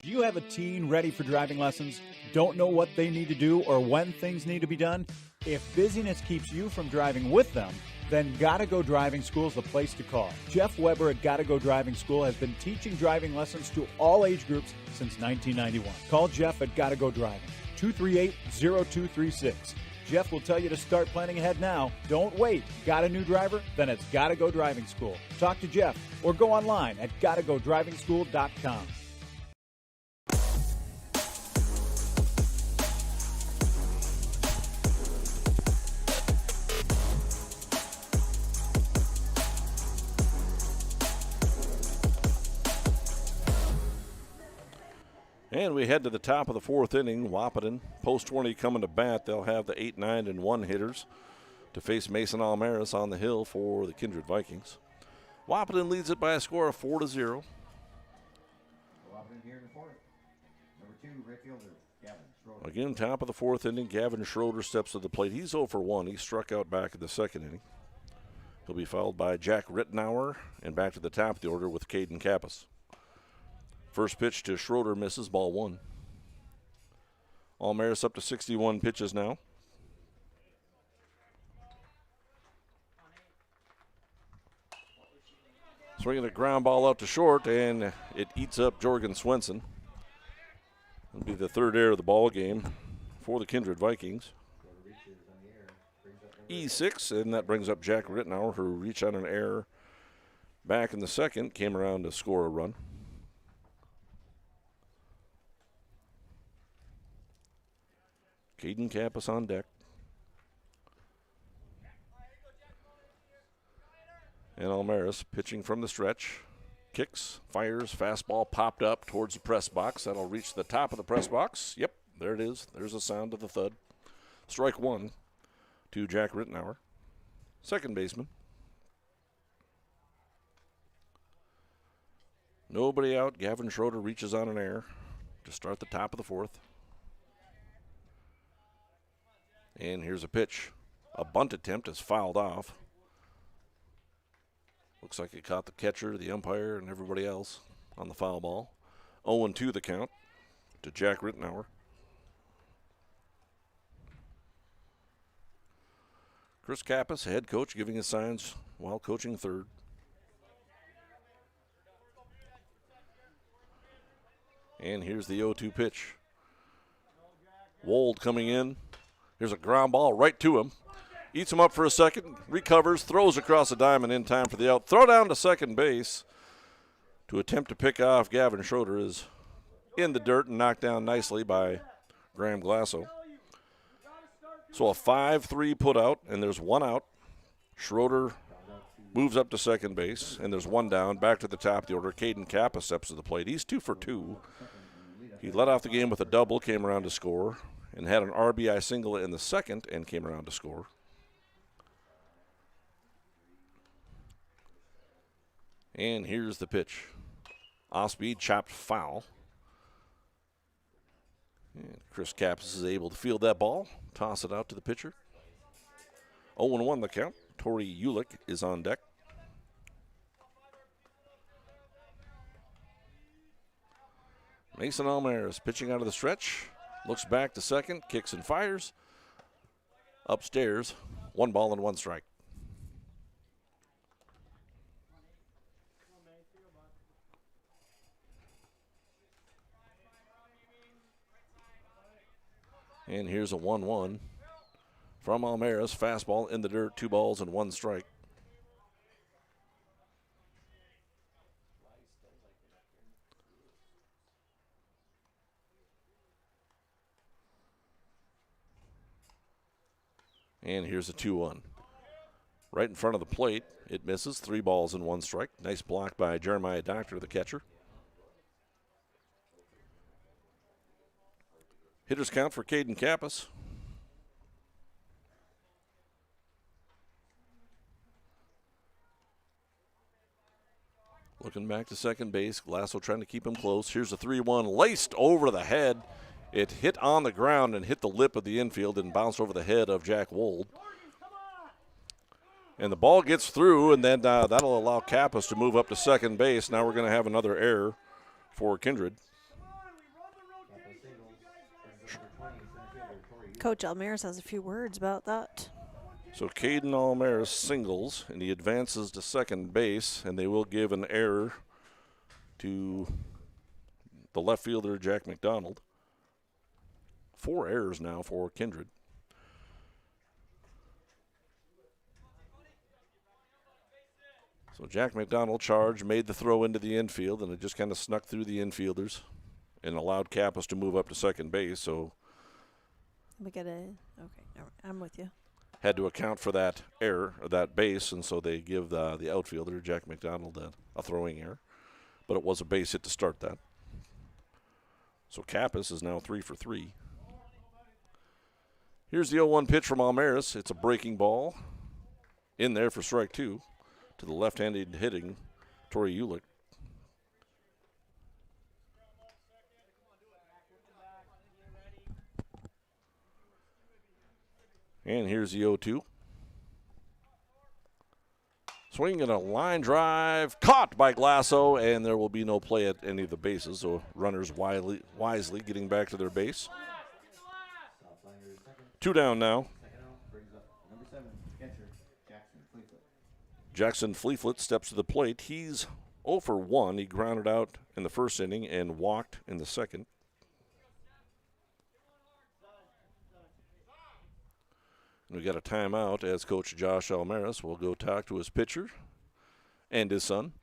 Do you have a teen ready for driving lessons? Don't know what they need to do or when things need to be done? If busyness keeps you from driving with them, then Gotta Go Driving School is the place to call. Jeff Weber at Gotta Go Driving School has been teaching driving lessons to all age groups since 1991. Call Jeff at Gotta Go Driving, 238-0236. Jeff will tell you to start planning ahead now. Don't wait. Got a new driver? Then it's Gotta Go Driving School. Talk to Jeff or go online at gottagodrivingschool.com. And we head to the top of the fourth inning. Wahpeton, post 20 coming to bat. They'll have the 8, 9, and 1 hitters to face Mason Almaris on the hill for the Kindred Vikings. Wahpeton leads it by a score of 4-0. Wahpeton here in the fourth. Number 2, right fielder, Gavin Schroeder. Again, top of the fourth inning, Gavin Schroeder steps to the plate. He's 0 for 1. He struck out back in the second inning. He'll be followed by Jack Rittenauer, and back to the top of the order with Caden Kappas. First pitch to Schroeder misses, ball 1. Almaris up to 61 pitches now. Swinging a ground ball out to short, and it eats up Jorgen Swenson. It'll be the third error of the ball game for the Kindred Vikings. E6, and that brings up Jack Rittenauer, who reached on an error back in the second, came around to score a run. Caden Kappas on deck. And Almaris pitching from the stretch. Kicks, fires, fastball popped up towards the press box. That'll reach the top of the press box. Yep, there it is. There's the sound of the thud. Strike 1 to Jack Rittenauer, second baseman. Nobody out. Gavin Schroeder reaches on an error to start the top of the fourth. And here's a pitch. A bunt attempt is fouled off. Looks like it caught the catcher, the umpire, and everybody else on the foul ball. 0-2 the count to Jack Rittenauer. Chris Kappas, head coach, giving his signs while coaching third. And here's the 0-2 pitch. Wold coming in. Here's a ground ball right to him. Eats him up for a second, recovers, throws across the diamond in time for the out. Throw down to second base to attempt to pick off Gavin Schroeder is in the dirt and knocked down nicely by Graham Glasso. So a 5-3 put out, and there's one out. Schroeder moves up to second base, and there's one down. Back to the top of the order. Caden Kappa steps to the plate. He's 2 for 2. He led off the game with a double, came around to score, and had an RBI single in the second and came around to score. And here's the pitch. Off-speed, chopped foul. And Chris Kappas is able to field that ball, toss it out to the pitcher. 0-1 the count. Tori Ulick is on deck. Mason Almaris pitching out of the stretch. Looks back to second, kicks and fires. Upstairs, 1 ball and 1 strike. And here's a 1-1 from Almaris. Fastball in the dirt, 2 balls and 1 strike. And here's a 2-1. Right in front of the plate, it misses. 3 balls and 1 strike. Nice block by Jeremiah Doctor, the catcher. Hitters count for Caden Kappas. Looking back to second base. Glasso trying to keep him close. Here's a 3-1 laced over the head. It hit on the ground and hit the lip of the infield and bounced over the head of Jack Wold. And the ball gets through, and then that'll allow Kappas to move up to second base. Now we're going to have another error for Kindred. Coach Almaris has a few words about that. So Caden Almaris singles, and he advances to second base, and they will give an error to the left fielder, Jack McDonald. 4 errors now for Kindred. So Jack McDonald charged, made the throw into the infield, and it just kind of snuck through the infielders and allowed Kappas to move up to second base. So We got okay, I'm with you. had to account for that error, or that base, and so they give the outfielder, Jack McDonald, a throwing error. But it was a base hit to start that. So Kappas is now 3 for 3. Here's the 0-1 pitch from Almaris. It's a breaking ball in there for strike 2 to the left-handed hitting Tori Ulick. And here's the 0-2. Swinging a line drive, caught by Glasso, and there will be no play at any of the bases, so runners wisely getting back to their base. 2 down now. Number 7, catcher, Jackson Fleetfoot. Jackson Fleetfoot steps to the plate. He's 0 for 1. He grounded out in the first inning and walked in the second. We got a timeout as Coach Josh Almaris will go talk to his pitcher and his son.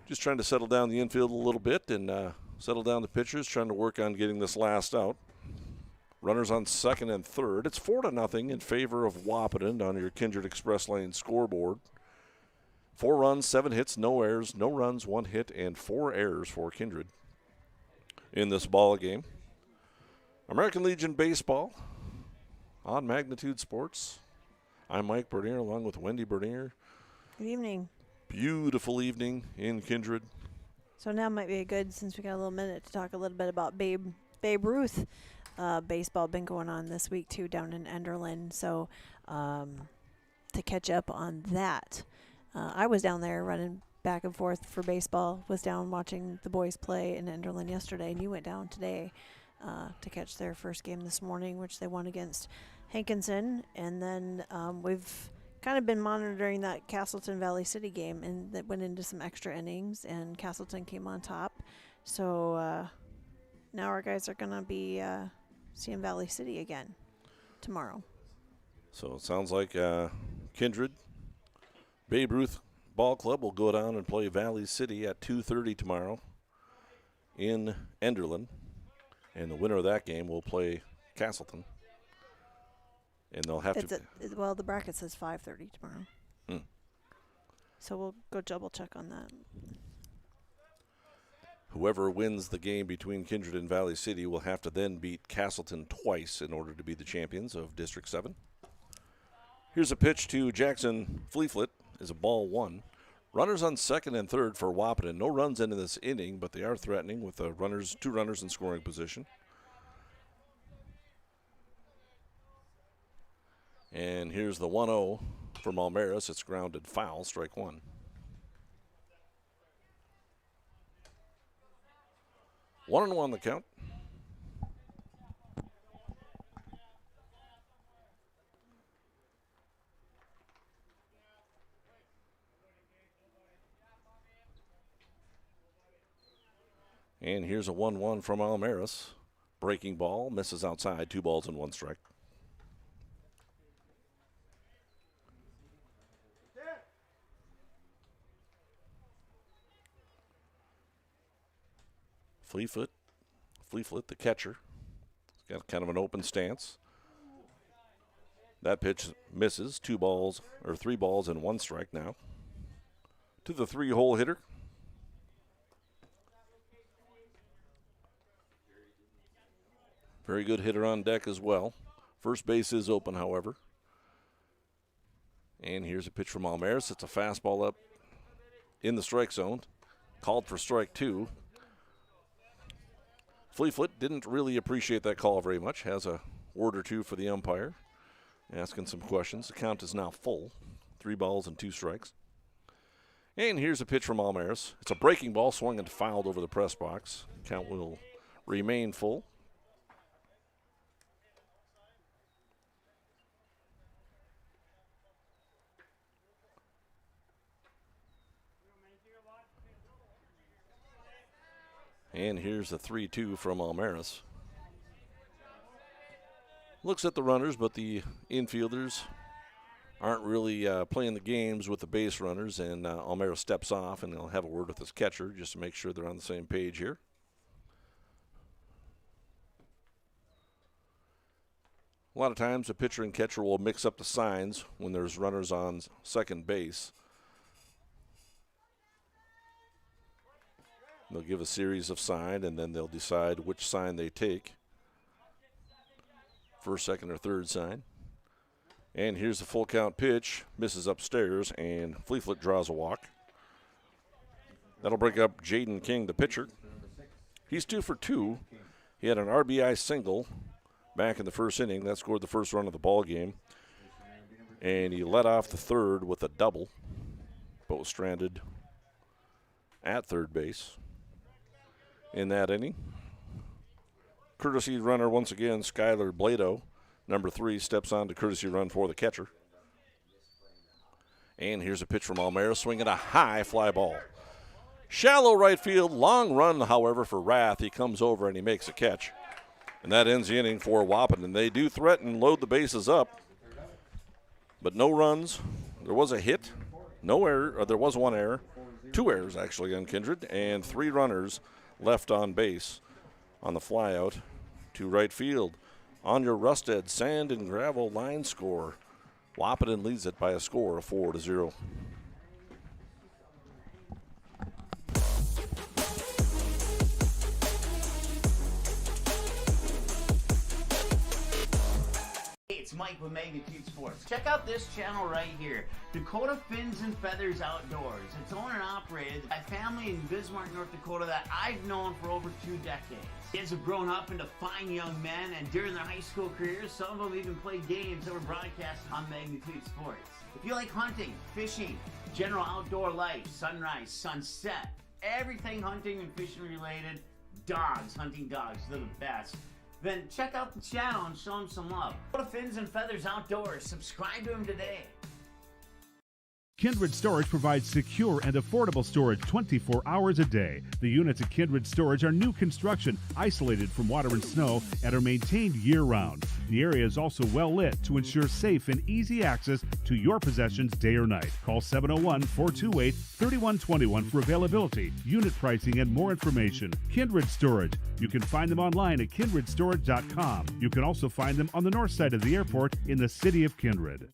Just trying to settle down the infield a little bit and settle down the pitchers, trying to work on getting this last out. Runners on second and third. It's 4-0 in favor of Wahpeton on your Kindred Express Lane scoreboard. 4 runs, 7 hits, no errors, no runs, 1 hit, and 4 errors for Kindred in this ball game. American Legion Baseball on Magnitude Sports. I'm Mike Bernier along with Wendy Bernier. Good evening. Beautiful evening in Kindred. So now might be good, since we got a little minute, to talk a little bit about Babe Ruth. Baseball been going on this week too down in Enderlin. So to catch up on that, I was down there running back and forth for baseball. Was down watching the boys play in Enderlin yesterday, and you went down today to catch their first game this morning, which they won against Hankinson. And then we've kind of been monitoring that Castleton Valley City game, and that went into some extra innings, and Castleton came on top. So now our guys are going to be seeing Valley City again tomorrow. So it sounds like Kindred Babe Ruth Ball Club will go down and play Valley City at 2:30 tomorrow in Enderlin. And the winner of that game will play Castleton. And they'll have well, the bracket says 5:30 tomorrow. So we'll go double check on that. Whoever wins the game between Kindred and Valley City will have to then beat Castleton twice in order to be the champions of District 7. Here's a pitch to Jackson Fleetfoot. Is a ball 1. Runners on second and third for Wahpeton. No runs into this inning, but they are threatening with 2 runners in scoring position. And here's the 1-0 from Almaris. It's grounded foul, strike 1. 1-1 the count. And here's a 1-1 from Almaris. Breaking ball, misses outside, 2 balls and 1 strike. Fleetfoot, the catcher. He's got kind of an open stance. That pitch misses, 3 balls and 1 strike now. To the 3-hole hitter. Very good hitter on deck as well. First base is open, however. And here's a pitch from Almaris. It's a fastball up in the strike zone. Called for strike 2. Fleetfoot didn't really appreciate that call very much. Has a word or two for the umpire. Asking some questions. The count is now full. 3 balls and 2 strikes. And here's a pitch from Almaris. It's a breaking ball, swung and fouled over the press box. Count will remain full. And here's the 3-2 from Almaris. Looks at the runners, but the infielders aren't really playing the games with the base runners, and Almero steps off, and they'll have a word with his catcher just to make sure they're on the same page here. A lot of times the pitcher and catcher will mix up the signs when there's runners on second base. They'll give a series of signs, and then they'll decide which sign they take. First, second, or third sign. And here's the full count pitch. Misses upstairs, and Fleeflet draws a walk. That'll bring up Jaden King, the pitcher. He's 2 for 2. He had an RBI single back in the first inning. That scored the first run of the ball game. And he led off the third with a double, but was stranded at third base in that inning. Courtesy runner once again, Skylar Blado, number 3, steps on to courtesy run for the catcher. And here's a pitch from Almero, swinging a high fly ball. Shallow right field, long run, however, for Rath. He comes over and he makes a catch. And that ends the inning for Wahpeton. They do threaten, load the bases up, but no runs. There was a hit, no error, or there was 1 error, 2 errors actually on Kindred, and 3 runners left on base on the flyout to right field. On your Rusted Sand and Gravel line score, Wahpeton leads it by a score of 4-0. It's Mike with Magnitude Sports. Check out this channel right here, Dakota Fins and Feathers Outdoors. It's owned and operated by a family in Bismarck, North Dakota that I've known for over 2 decades. Kids have grown up into fine young men, and during their high school careers, some of them even played games that were broadcast on Magnitude Sports. If you like hunting, fishing, general outdoor life, sunrise, sunset, everything hunting and fishing related, dogs, hunting dogs, they're the best. Then check out the channel and show them some love. Go to Fins and Feathers Outdoors. Subscribe to them today. Kindred Storage provides secure and affordable storage 24 hours a day. The units at Kindred Storage are new construction, isolated from water and snow, and are maintained year-round. The area is also well lit to ensure safe and easy access to your possessions day or night. Call 701-428-3121 for availability, unit pricing, and more information. Kindred Storage. You can find them online at kindredstorage.com. You can also find them on the north side of the airport in the city of Kindred.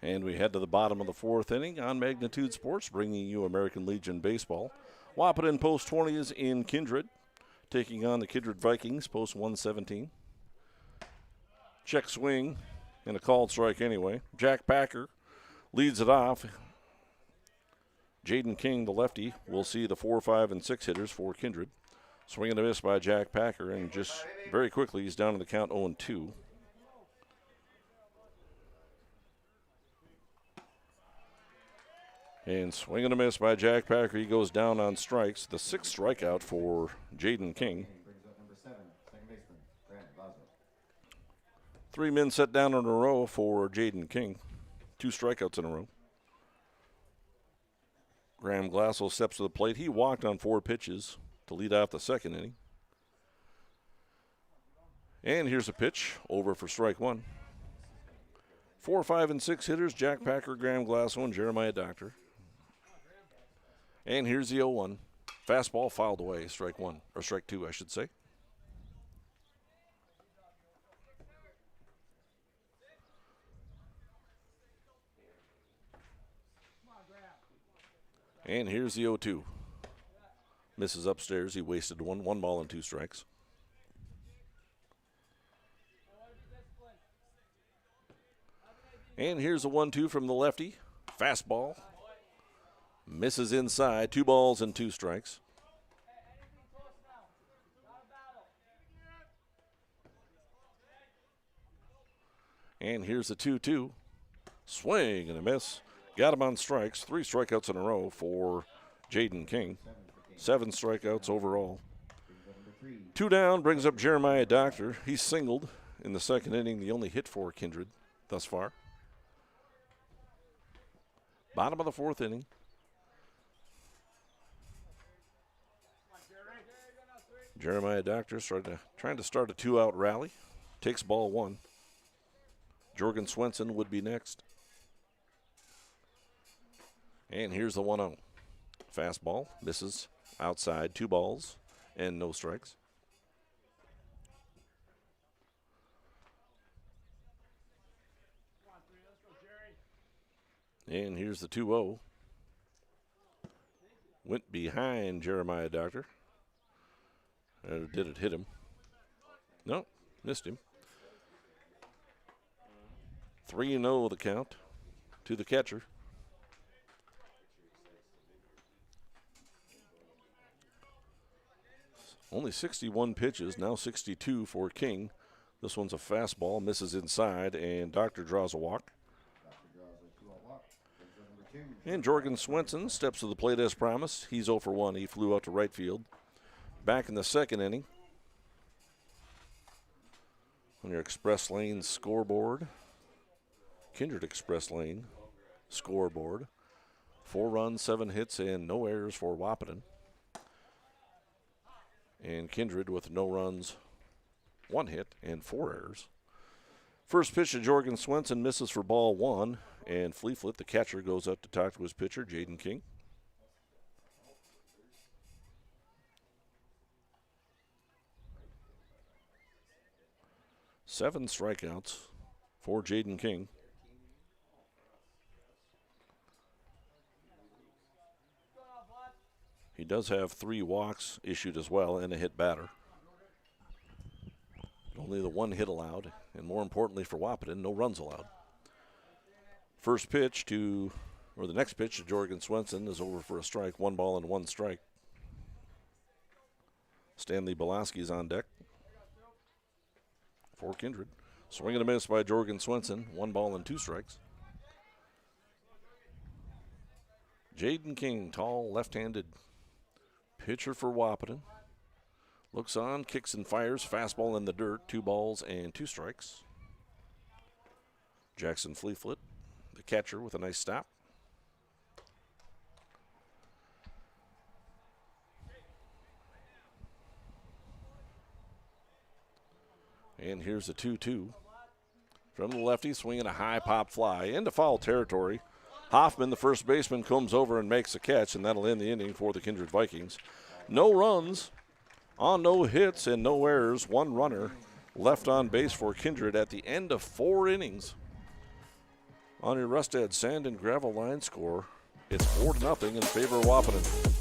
And we head to the bottom of the 4th inning on Magnitude Sports, bringing you American Legion Baseball. Wahpeton post 20 is in Kindred, taking on the Kindred Vikings, post 117. Check swing and a called strike anyway. Jack Packer leads it off. Jaden King, the lefty, will see the 4, 5, and 6 hitters for Kindred. Swing and a miss by Jack Packer, and just very quickly he's down to the count 0-2. And swing and a miss by Jack Packer. He goes down on strikes. The 6th strikeout for Jaden King. 3 men set down in a row for Jaden King. 2 strikeouts in a row. Graham Glassell steps to the plate. He walked on 4 pitches to lead off the 2nd inning. And here's a pitch over for strike 1. 4, 5, and 6 hitters, Jack Packer, Graham Glassell, and Jeremiah Doctor. And here's the 0-1. Fastball fouled away, strike 1, or strike 2, I should say. And here's the 0-2. Misses upstairs. He wasted 1 ball and 2 strikes. And here's the 1-2 from the lefty. Fastball. Misses inside. 2 balls and 2 strikes. And here's the 2-2. Swing and a miss. Got him on strikes. 3 strikeouts in a row for Jaden King. 7 strikeouts overall. 2 down brings up Jeremiah Doctor. He's singled in the second inning, the only hit for Kindred thus far. Bottom of the 4th inning. Jeremiah Doctor trying to start a 2-out rally. Takes ball 1. Jorgen Swenson would be next. And here's the 1-0. Fastball misses outside. 2 balls and no strikes. And here's the 2-0. Went behind Jeremiah Doctor. Did it hit him? No, missed him. 3-0 the count to the catcher. Only 61 pitches, now 62 for King. This one's a fastball, misses inside, and Doctor draws a walk. And Jorgen Swenson steps to the plate as promised. He's 0 for 1. He flew out to right field. Back in the second inning. On your Express Lane scoreboard. Kindred Express Lane scoreboard. 4 runs, 7 hits, and no errors for Wahpeton. And Kindred with no runs, 1 hit, and 4 errors. First pitch to Jorgen Swenson misses for ball 1, and Fleetfoot, the catcher, goes up to talk to his pitcher, Jaden King. Seven strikeouts for Jaden King. He does have 3 walks issued as well and a hit batter. Only the 1 hit allowed, and more importantly for Wahpeton, no runs allowed. The next pitch to Jorgen Swenson is over for a strike, 1 ball and 1 strike. Stanley Belaski's on deck for Kindred. Swing and a miss by Jorgen Swenson, 1 ball and 2 strikes. Jaden King, tall, left-handed pitcher for Wahpeton. Looks on, kicks and fires, fastball in the dirt, 2 balls and 2 strikes. Jackson Fleetfoot, the catcher, with a nice stop. And here's the 2-2. From the lefty, swinging a high pop fly into foul territory. Hoffman, the first baseman, comes over and makes a catch, and that'll end the inning for the Kindred Vikings. No runs on no hits and no errors. 1 runner left on base for Kindred at the end of 4 innings. On your Rustad Sand and Gravel line score, it's 4-0 in favor of Wahpeton.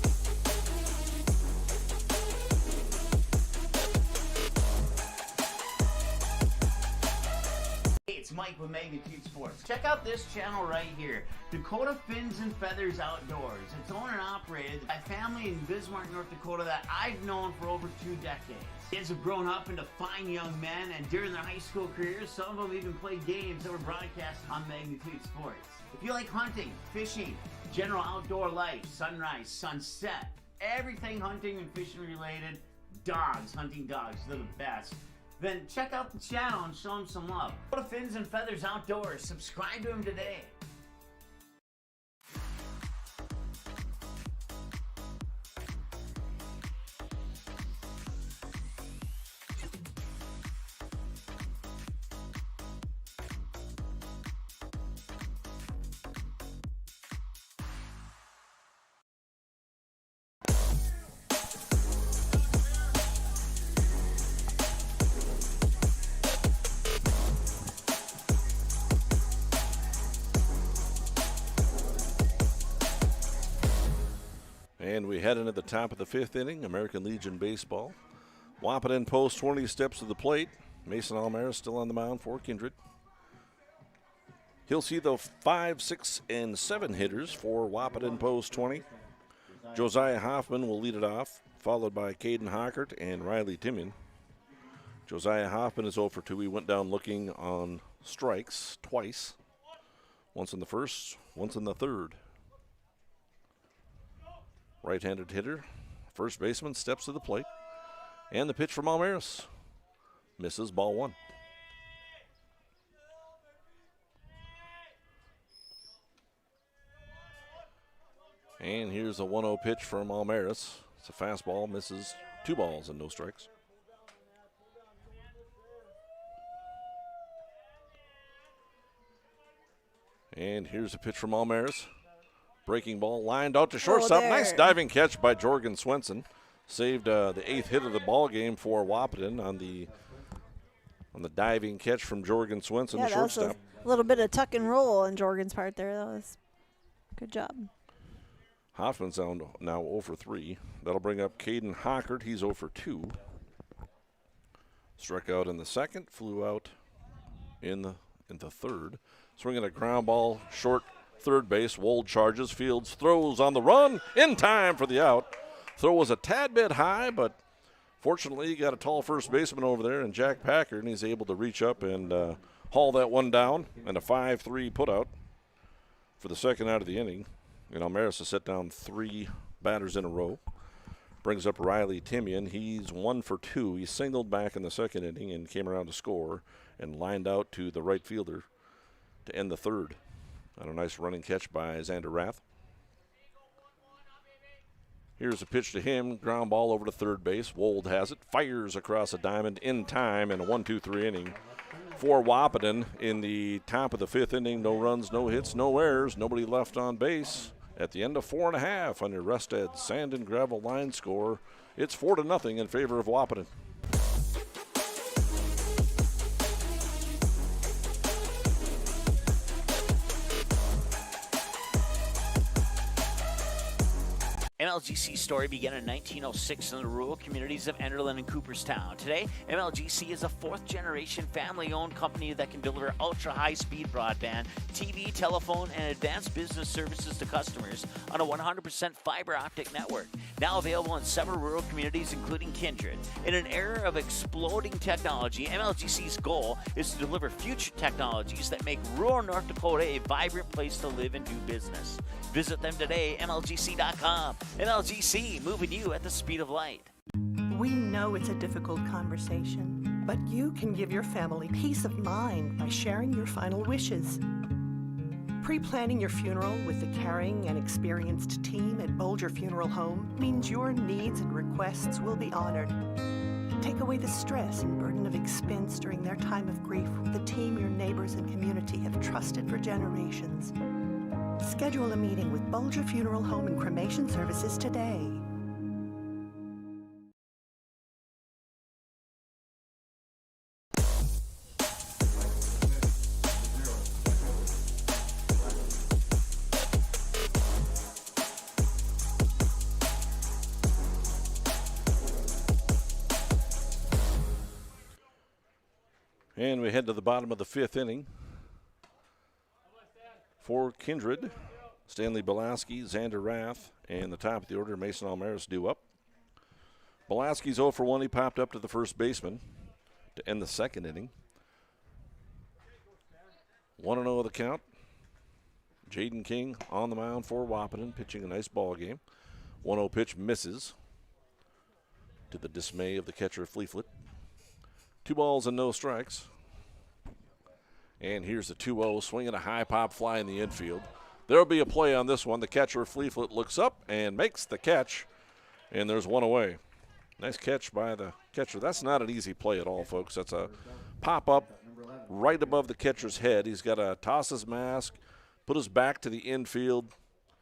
It's Mike with Magnitude Sports. Check out this channel right here, Dakota Fins and Feathers Outdoors. It's owned and operated by a family in Bismarck, North Dakota that I've known for over 2 decades. Kids have grown up into fine young men, and during their high school careers, some of them even played games that were broadcasted on Magnitude Sports. If you like hunting, fishing, general outdoor life, sunrise, sunset, everything hunting and fishing related, dogs, hunting dogs, they're the best. Then check out the channel and show them some love. Go to Fins and Feathers Outdoors. Subscribe to him today. And we head into the top of the 5th inning, American Legion baseball. Wahpeton post 20 steps to the plate. Mason Almera still on the mound for Kindred. He'll see the 5, 6, and 7 hitters for Wahpeton post 20. Josiah Hoffman will lead it off, followed by Caden Hockert and Riley Timian. Josiah Hoffman is 0 for 2. He went down looking on strikes twice. Once in the first, once in the third. right-handed hitter. First baseman steps to the plate. And the pitch from Almaris. Misses, ball one. And here's a 1-0 pitch from Almaris. It's a fastball, misses, 2 balls and no strikes. And here's a pitch from Almaris. Breaking ball lined out to shortstop. Nice diving catch by Jorgen Swenson. Saved the 8th hit of the ball game for Wahpeton on the diving catch from Jorgen Swenson, the shortstop. That was a little bit of tuck and roll on Jorgen's part there. That was good job. Hoffman's now 0 for 3. That'll bring up Caden Hockert. He's 0 for 2. Struck out in the second, flew out in the third. Swinging a ground ball, short third base. Wold charges, Fields throws on the run, in time for the out. Throw was a tad bit high, but fortunately he got a tall first baseman over there, and Jack Packard, and he's able to reach up and haul that one down, and a 5-3 putout for the second out of the inning. And Almaris has set down 3 batters in a row. Brings up Riley Timian. He's 1 for 2. He singled back in the second inning and came around to score and lined out to the right fielder to end the third. And a nice running catch by Xander Rath. Here's a pitch to him. Ground ball over to third base. Wold has it. Fires across a diamond in time in a 1-2-3 inning for Wahpeton in the top of the 5th inning. No runs, no hits, no errors. Nobody left on base. At the end of 4.5 on your Restad Sand and Gravel line score, it's 4-0 in favor of Wahpeton. MLGC's story began in 1906 in the rural communities of Enderlin and Cooperstown. Today, MLGC is a 4th-generation family-owned company that can deliver ultra-high-speed broadband, TV, telephone, and advanced business services to customers on a 100% fiber optic network. Now available in several rural communities, including Kindred. In an era of exploding technology, MLGC's goal is to deliver future technologies that make rural North Dakota a vibrant place to live and do business. Visit them today, MLGC.com. MLGC, moving you at the speed of light. We know it's a difficult conversation, but you can give your family peace of mind by sharing your final wishes. Pre-planning your funeral with the caring and experienced team at Bolger Funeral Home means your needs and requests will be honored. Take away the stress and burden of expense during their time of grief with the team your neighbors and community have trusted for generations. Schedule a meeting with Bolger Funeral Home and Cremation Services today. And we head to the bottom of the 5th inning. For Kindred, Stanley Belaski, Xander Rath, and the top of the order, Mason Almaris due up. Belaski's 0 for 1. He popped up to the first baseman to end the second inning. 1-0 the count. Jaden King on the mound for Wahpeton, pitching a nice ball game. 1-0 pitch misses to the dismay of the catcher, Fleeflet. 2 balls and no strikes. And here's the 2-0, swinging a high pop fly in the infield. There'll be a play on this one. The catcher, Fleeflet, looks up and makes the catch, and there's one away. Nice catch by the catcher. That's not an easy play at all, folks. That's a pop-up right above the catcher's head. He's got to toss his mask, put his back to the infield,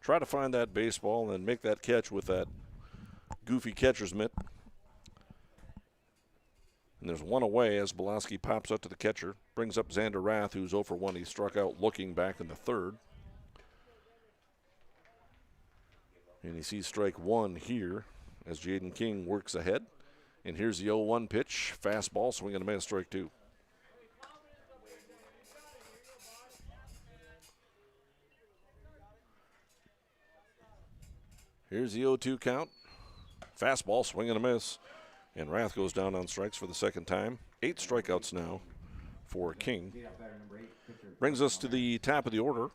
try to find that baseball, and make that catch with that goofy catcher's mitt. And there's one away as Belaski pops up to the catcher. Brings up Xander Rath, who's 0 for 1. He struck out looking back in the third. And he sees strike 1 here as Jaden King works ahead. And here's the 0-1 pitch. Fastball, swinging a man, strike 2. Here's the 0-2 count. Fastball, swing and a miss. And Rath goes down on strikes for the second time. 8 strikeouts now for King. Brings us to the top of the order.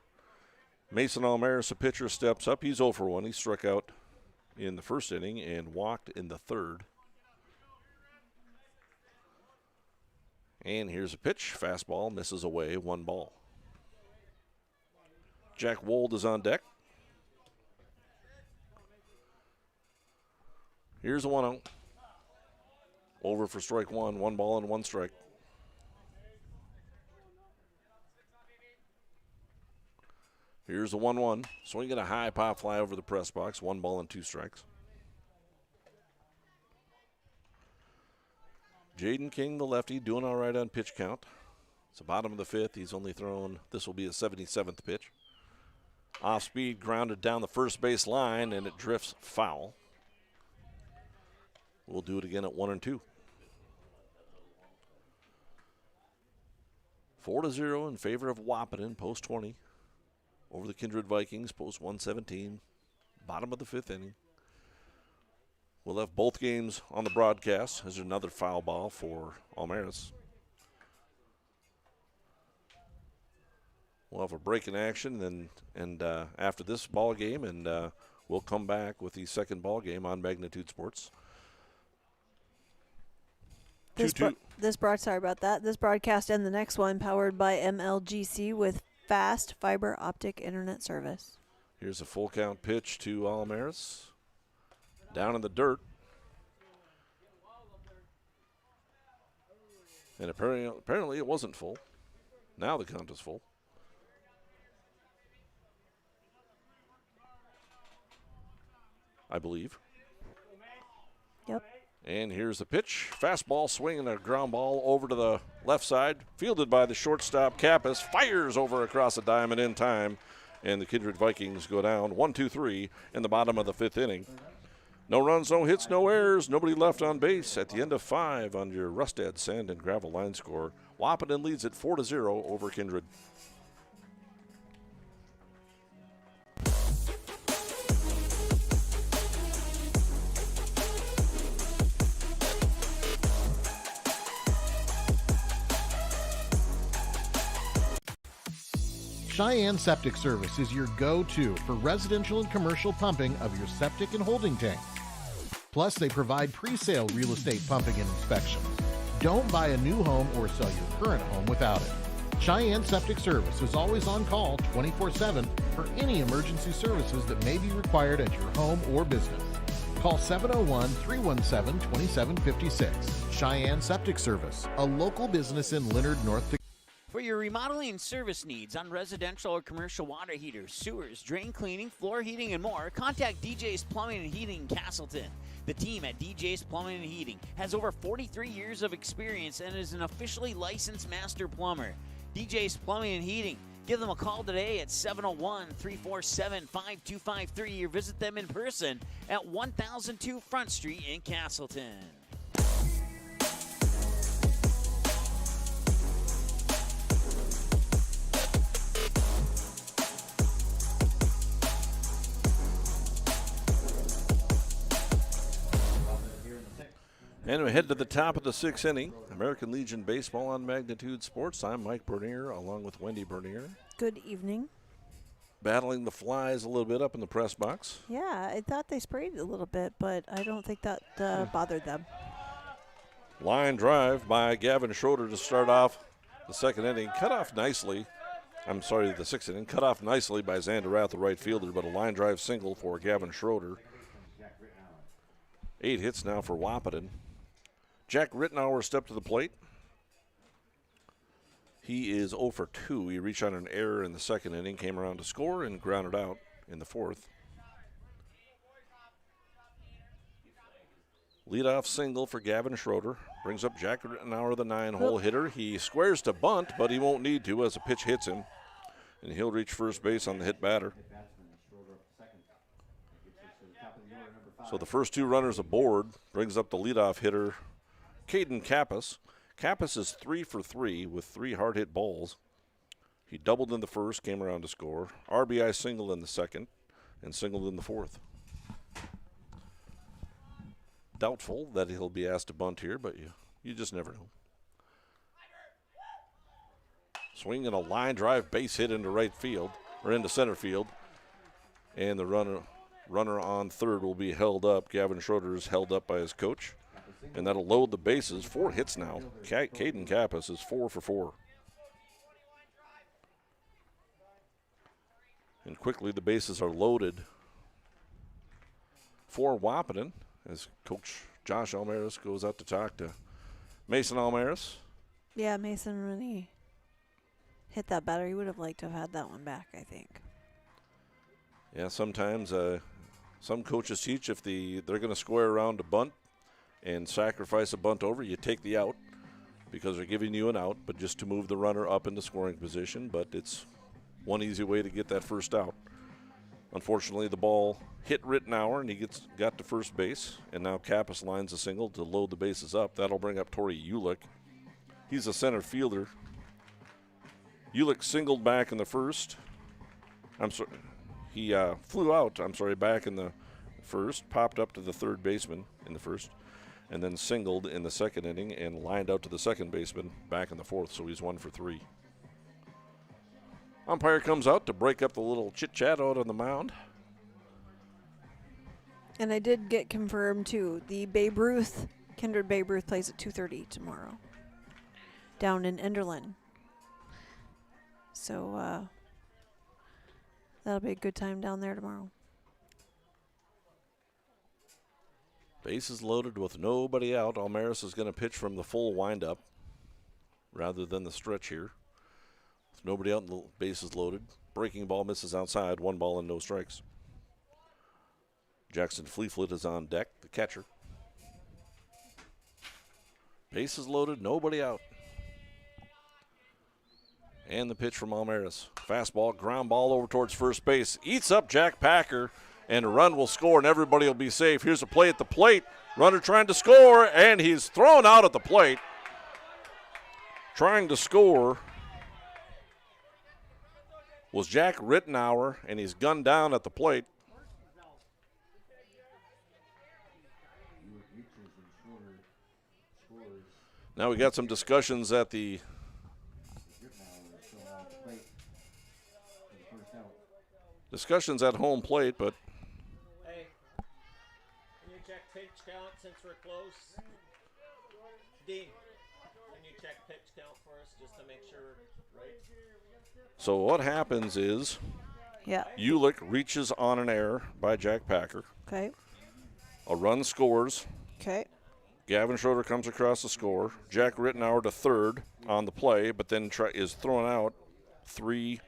Mason Almaris, a pitcher, steps up. He's 0 for 1. He struck out in the first inning and walked in the third. And here's a pitch. Fastball misses away, 1 ball. Jack Wold is on deck. Here's a 1-0. Over for strike 1, 1 ball and 1 strike. Here's a 1-1. Swinging a high pop fly over the press box, 1 ball and 2 strikes. Jaden King, the lefty, doing all right on pitch count. It's the bottom of the 5th. He's only thrown, this will be his 77th pitch. Off speed, grounded down the first base line, and it drifts foul. We'll do it again at 1-2. 4-0 in favor of Wahpeton, post 20. Over the Kindred Vikings, post 117. Bottom of the 5th inning. We'll have both games on the broadcast. There's another foul ball for Almaris. We'll have a break in action and after this ball game, and we'll come back with the second ball game on Magnitude Sports. This broadcast and the next one powered by MLGC with fast fiber optic internet service. Here's a full count pitch to Almaris. Down in the dirt. And apparently it wasn't full. Now the count is full. I believe. Yep. And here's the pitch. Fastball swinging a ground ball over to the left side. Fielded by the shortstop, Kappas. Fires over across the diamond in time. And the Kindred Vikings go down 1-2-3 in the bottom of the 5th inning. No runs, no hits, no errors. Nobody left on base at the end of 5 on your Rustad Sand and Gravel line score. Wahpeton leads it 4-0 over Kindred. Cheyenne Septic Service is your go-to for residential and commercial pumping of your septic and holding tank. Plus, they provide pre-sale real estate pumping and inspection. Don't buy a new home or sell your current home without it. Cheyenne Septic Service is always on call 24/7 for any emergency services that may be required at your home or business. Call 701-317-2756. Cheyenne Septic Service, a local business in Leonard, North Dakota. For your remodeling and service needs on residential or commercial water heaters, sewers, drain cleaning, floor heating, and more, contact DJ's Plumbing and Heating in Castleton. The team at DJ's Plumbing and Heating has over 43 years of experience and is an officially licensed master plumber. DJ's Plumbing and Heating. Give them a call today at 701-347-5253 or visit them in person at 1002 Front Street in Castleton. And we head to the top of the 6th inning. American Legion Baseball on Magnitude Sports. I'm Mike Bernier along with Wendy Bernier. Good evening. Battling the flies a little bit up in the press box. Yeah, I thought they sprayed a little bit, but I don't think that bothered them. Line drive by Gavin Schroeder to start off the 2nd inning. Cut off nicely. The 6th inning. Cut off nicely by Xander the right fielder, but a line drive single for Gavin Schroeder. 8 hits now for Wahpeton. Jack Rittenauer stepped to the plate. He is 0 for 2. He reached on an error in the 2nd inning, came around to score, and grounded out in the 4th. Leadoff single for Gavin Schroeder. Brings up Jack Rittenauer, the 9-hole hitter. He squares to bunt, but he won't need to as a pitch hits him. And he'll reach first base on the hit batter. So the first 2 runners aboard. Brings up the leadoff hitter, Caden Kappas. Kappas is 3 for 3 with 3 hard hit balls. He doubled in the 1st, came around to score. RBI single in the 2nd, and singled in the 4th. Doubtful that he'll be asked to bunt here, but you just never know. Swinging a line drive base hit into right field, or into center field. And the runner runner on third will be held up. Gavin Schroeder is held up by his coach, and that'll load the bases. 4 hits now. Caden Kappas is 4 for 4. And quickly the bases are loaded for Wahpeton as Coach Josh Almaris goes out to talk to Mason Almaris. Yeah, Mason, when he hit that better, he would have liked to have had that one back, I think. Yeah, sometimes some coaches teach if they're going to square around a bunt and sacrifice a bunt over, you take the out because they're giving you an out, but just to move the runner up into scoring position. But it's one easy way to get that first out. Unfortunately, the ball hit Rittenauer, and he got to first base, and now Kappas lines a single to load the bases up. That'll bring up Tori Ulick. He's a center fielder. Ulick singled back in the first. He flew out, back in the first, popped up to the third baseman in the first, and then singled in the second inning and lined out to the second baseman back in the fourth, so he's 1 for 3. Umpire comes out to break up the little chit-chat out on the mound. And I did get confirmed, too. The Kindred Babe Ruth plays at 2:30 tomorrow down in Enderlin. So that'll be a good time down there tomorrow. Bases loaded with nobody out. Almaris is going to pitch from the full windup rather than the stretch here. With nobody out and the bases loaded. Breaking ball misses outside. 1 ball and no strikes. Jackson Fleeflet is on deck, the catcher. Bases loaded, nobody out. And the pitch from Almaris. Fastball, ground ball over towards first base. Eats up Jack Packer, and a run will score, and everybody will be safe. Here's a play at the plate. Runner trying to score, and he's thrown out at the plate. Trying to score was Jack Rittenauer, and he's gunned down at the plate. Now we got some discussions at the home plate, but hey, can you check pitch count since we're close? Dean, can you check pitch count for us just to make sure we're right? So what happens is Ulick reaches on an error by Jack Packer. Okay. A run scores. Okay. Gavin Schroeder comes across the score. Jack Rittenauer to third on the play, but then is thrown out 3-2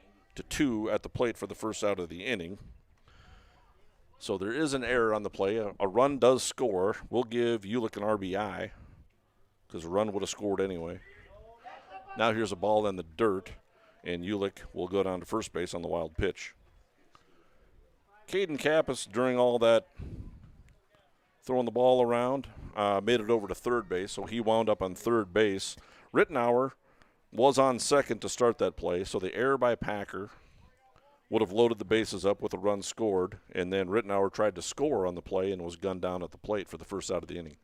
at the plate for the first out of the inning. So there is an error on the play. A run does score. We'll give Ulick an RBI because a run would have scored anyway. Now here's a ball in the dirt, and Ulick will go down to first base on the wild pitch. Caden Kappas, during all that throwing the ball around, made it over to third base, so he wound up on third base. Rittenauer was on second to start that play, so the error by Packer would have loaded the bases up with a run scored, and then Rittenauer tried to score on the play and was gunned down at the plate for the first out of the inning.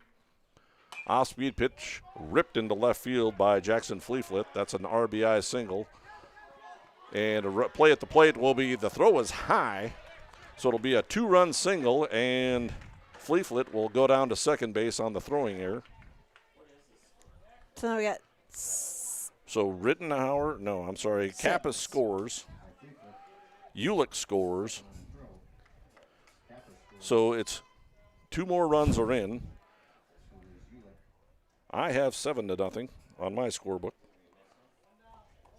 Off-speed pitch ripped into left field by Jackson Fleeflet. That's an RBI single. And a play at the plate will be, the throw is high, so it'll be a 2-run single, and Fleeflet will go down to second base on the throwing error. So now we got. So Kappas scores. Ulick scores. So it's 2 more runs are in. I have 7-0 on my scorebook.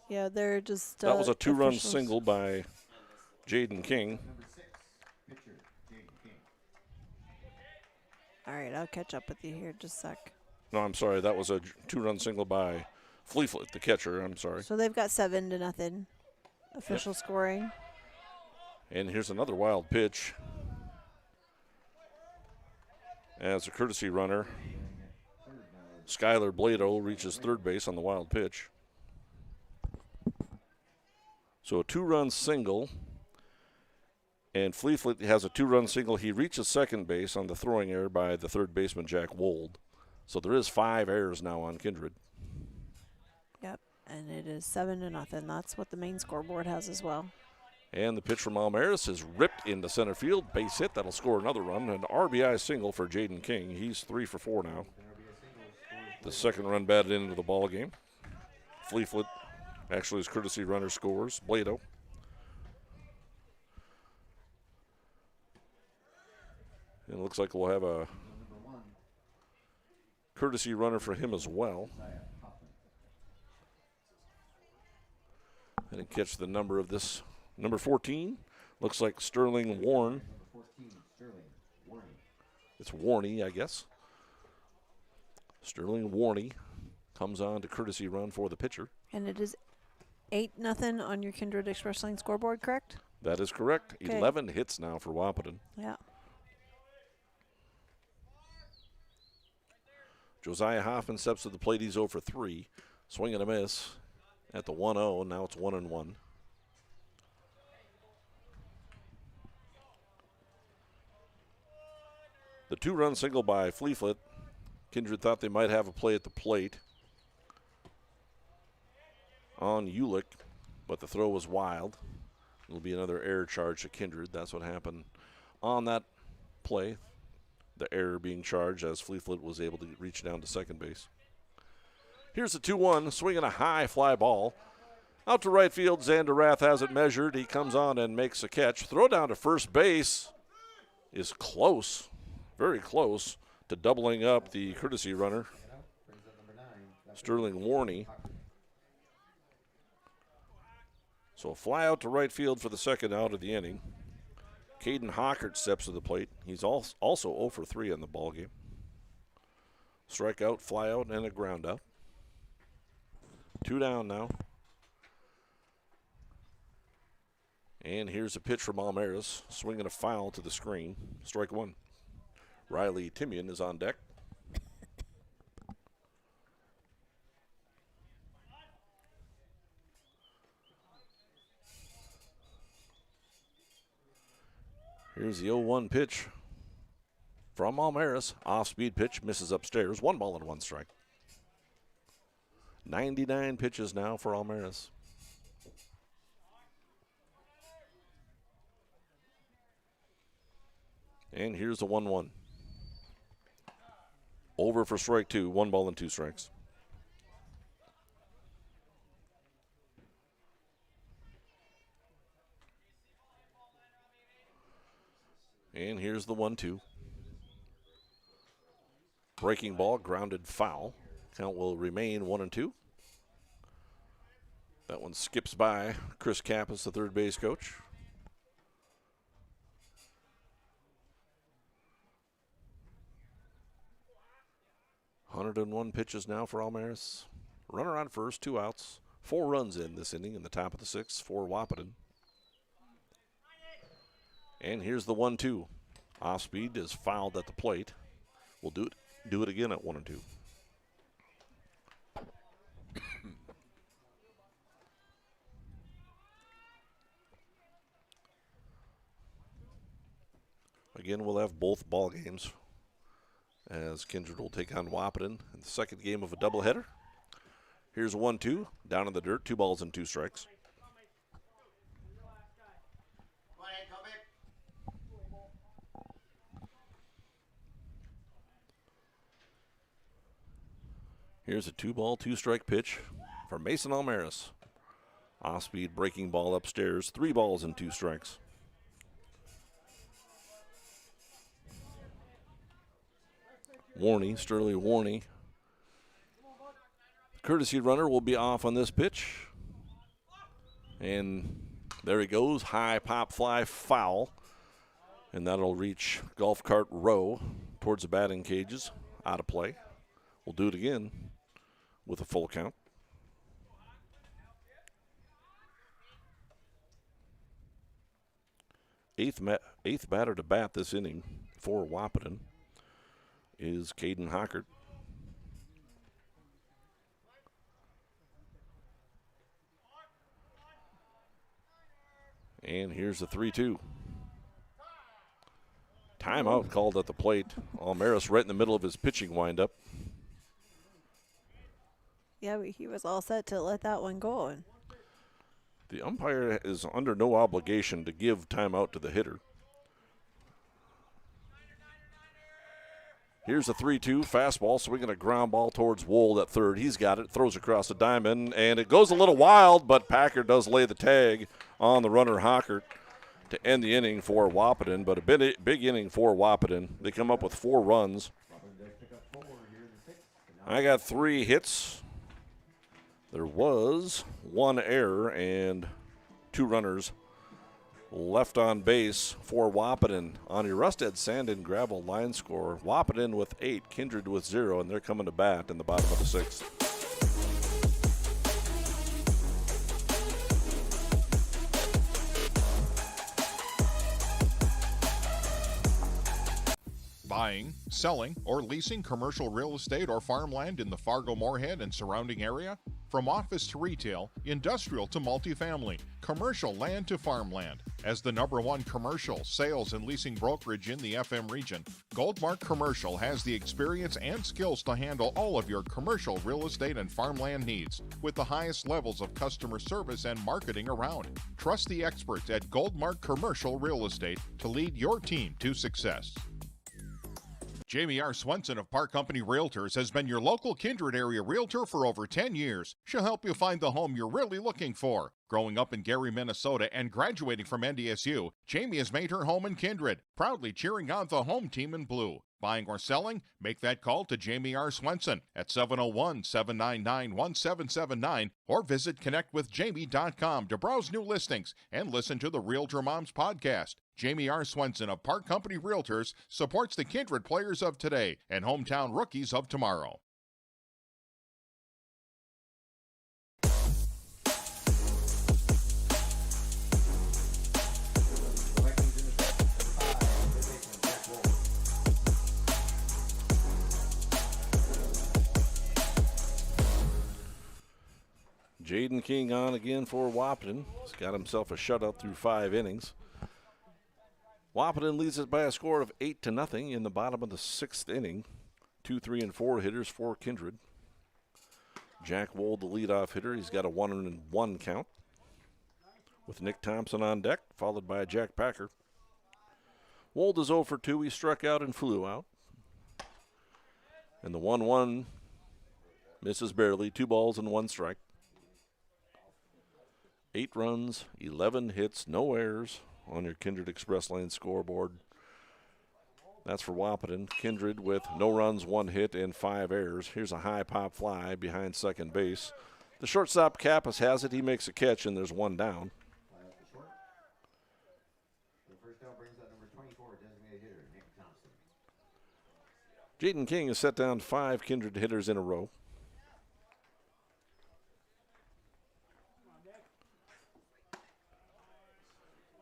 Yeah, they're just. That was a 2-run single by Jaden King. All right, I'll catch up with you here just a sec. No, I'm sorry. That was a 2-run single by Fleeflet, the catcher. I'm sorry. So they've got 7-0 official scoring. And here's another wild pitch. As a courtesy runner, Skylar Blado reaches third base on the wild pitch. So a 2-run single. And Fleeflet has a 2-run single. He reaches second base on the throwing error by the third baseman, Jack Wold. So there is 5 errors now on Kindred. Yep, and it is 7-0. That's what the main scoreboard has as well. And the pitch from Almaris is ripped into center field. Base hit. That'll score another run. An RBI single for Jaden King. He's 3 for 4 now. The second run batted into the ball game. Fleetfoot, actually his courtesy runner, scores. Blado. And it looks like we'll have a courtesy runner for him as well. I didn't catch the number of this. Number 14 looks like Sterling Warren. It's Warney, I guess. Sterling Warney comes on to courtesy run for the pitcher. And it is 8-0 on your Kindred Express Lane scoreboard, correct? That is correct. Okay. 11 hits now for Wahpeton. Yeah. Josiah Hoffman steps to the plate. He's 0 for 3. Swing and a miss at the 1-0. Now it's 1-1. The 2-run single by Fleetfoot. Kindred thought they might have a play at the plate on Ulick, but the throw was wild. It'll be another error charge to Kindred. That's what happened on that play. The error being charged as Fleetfoot was able to reach down to second base. Here's the 2-1, swinging a high fly ball. Out to right field, Xander Rath has it measured. He comes on and makes a catch. Throw down to first base is close, very close to doubling up the courtesy runner, Sterling Warney. So a fly out to right field for the second out of the inning. Caden Hockert steps to the plate. He's also 0 for 3 on the ballgame. Strikeout, fly out, and a ground out. 2 down now. And here's a pitch from Almaris, swinging a foul to the screen. Strike 1. Riley Timian is on deck. Here's the 0-1 pitch from Almaris. Off-speed pitch, misses upstairs. 1 ball and 1 strike. 99 pitches now for Almaris. And here's the 1-1. Over for strike 2, 1 ball and 2 strikes. And here's the 1-2. Breaking ball, grounded foul. Count will remain 1-2. That one skips by Chris Kappas, the third base coach. (101 pitches now for Almaris. Runner on first, 2 outs. 4 runs in this inning in the top of the 6th for Wahpeton. And here's the 1-2. Off speed is fouled at the plate. We'll do it again at 1-2. Again, we'll have both ball games as Kindred will take on Wahpeton in the second game of a doubleheader. Here's a 1-2, down in the dirt, 2 balls and 2 strikes. Here's a 2-ball, 2-strike pitch from Mason Almaris. Off-speed breaking ball upstairs, 3 balls and 2 strikes. Warney, Sterling Warney. Courtesy runner will be off on this pitch. And there he goes, high pop fly foul. And that'll reach golf cart row towards the batting cages, out of play. We'll do it again with a full count. Eighth batter to bat this inning for Wahpeton is Caden Hockert. And here's the 3-2. Timeout called at the plate. Almaris right in the middle of his pitching windup. Yeah, but he was all set to let that one go. The umpire is under no obligation to give timeout to the hitter. Here's a 3-2 fastball, swinging a ground ball towards Wold at third. He's got it, throws across the diamond, and it goes a little wild, but Packer does lay the tag on the runner Hockert to end the inning for Wahpeton, but a big inning for Wahpeton. They come up with 4 runs. I got 3 hits. There was 1 error and 2 runners left on base for Wahpeton. On your Rusted Sand and Gravel line score, Wahpeton with 8, Kindred with 0, and they're coming to bat in the bottom of the 6th. Buying, selling, or leasing commercial real estate or farmland in the Fargo-Moorhead and surrounding area? From office to retail, industrial to multifamily, commercial land to farmland. As the #1 commercial, sales, and leasing brokerage in the FM region, Goldmark Commercial has the experience and skills to handle all of your commercial real estate and farmland needs with the highest levels of customer service and marketing around. Trust the experts at Goldmark Commercial Real Estate to lead your team to success. Jamie R. Swenson of Park Company Realtors has been your local Kindred area realtor for over 10 years. She'll help you find the home you're really looking for. Growing up in Gary, Minnesota, and graduating from NDSU, Jamie has made her home in Kindred, proudly cheering on the home team in blue. Buying or selling? Make that call to Jamie R. Swenson at 701-799-1779 or visit connectwithjamie.com to browse new listings and listen to the Realtor Moms podcast. Jamie R. Swenson of Park Company Realtors supports the Kindred players of today and hometown rookies of tomorrow. Jaden King on again for Wahpeton. He's got himself a shutout through 5 innings. Wahpeton leads it by a score of 8-0 in the bottom of the 6th inning. 2, 3, and 4 hitters for Kindred. Jack Wold, the leadoff hitter. He's got a 1-1 count. With Nick Thompson on deck, followed by Jack Packer. Wold is 0 for 2. He struck out and flew out. And the 1-1 misses barely. 2 balls and 1 strike. 8 runs, 11 hits, no errors on your Kindred Express Lane scoreboard. That's for Wahpeton. Kindred with no runs, 1 hit, and 5 errors. Here's a high pop fly behind second base. The shortstop Kappas has it. He makes a catch, and there's 1 down. Jaden King has set down 5 Kindred hitters in a row.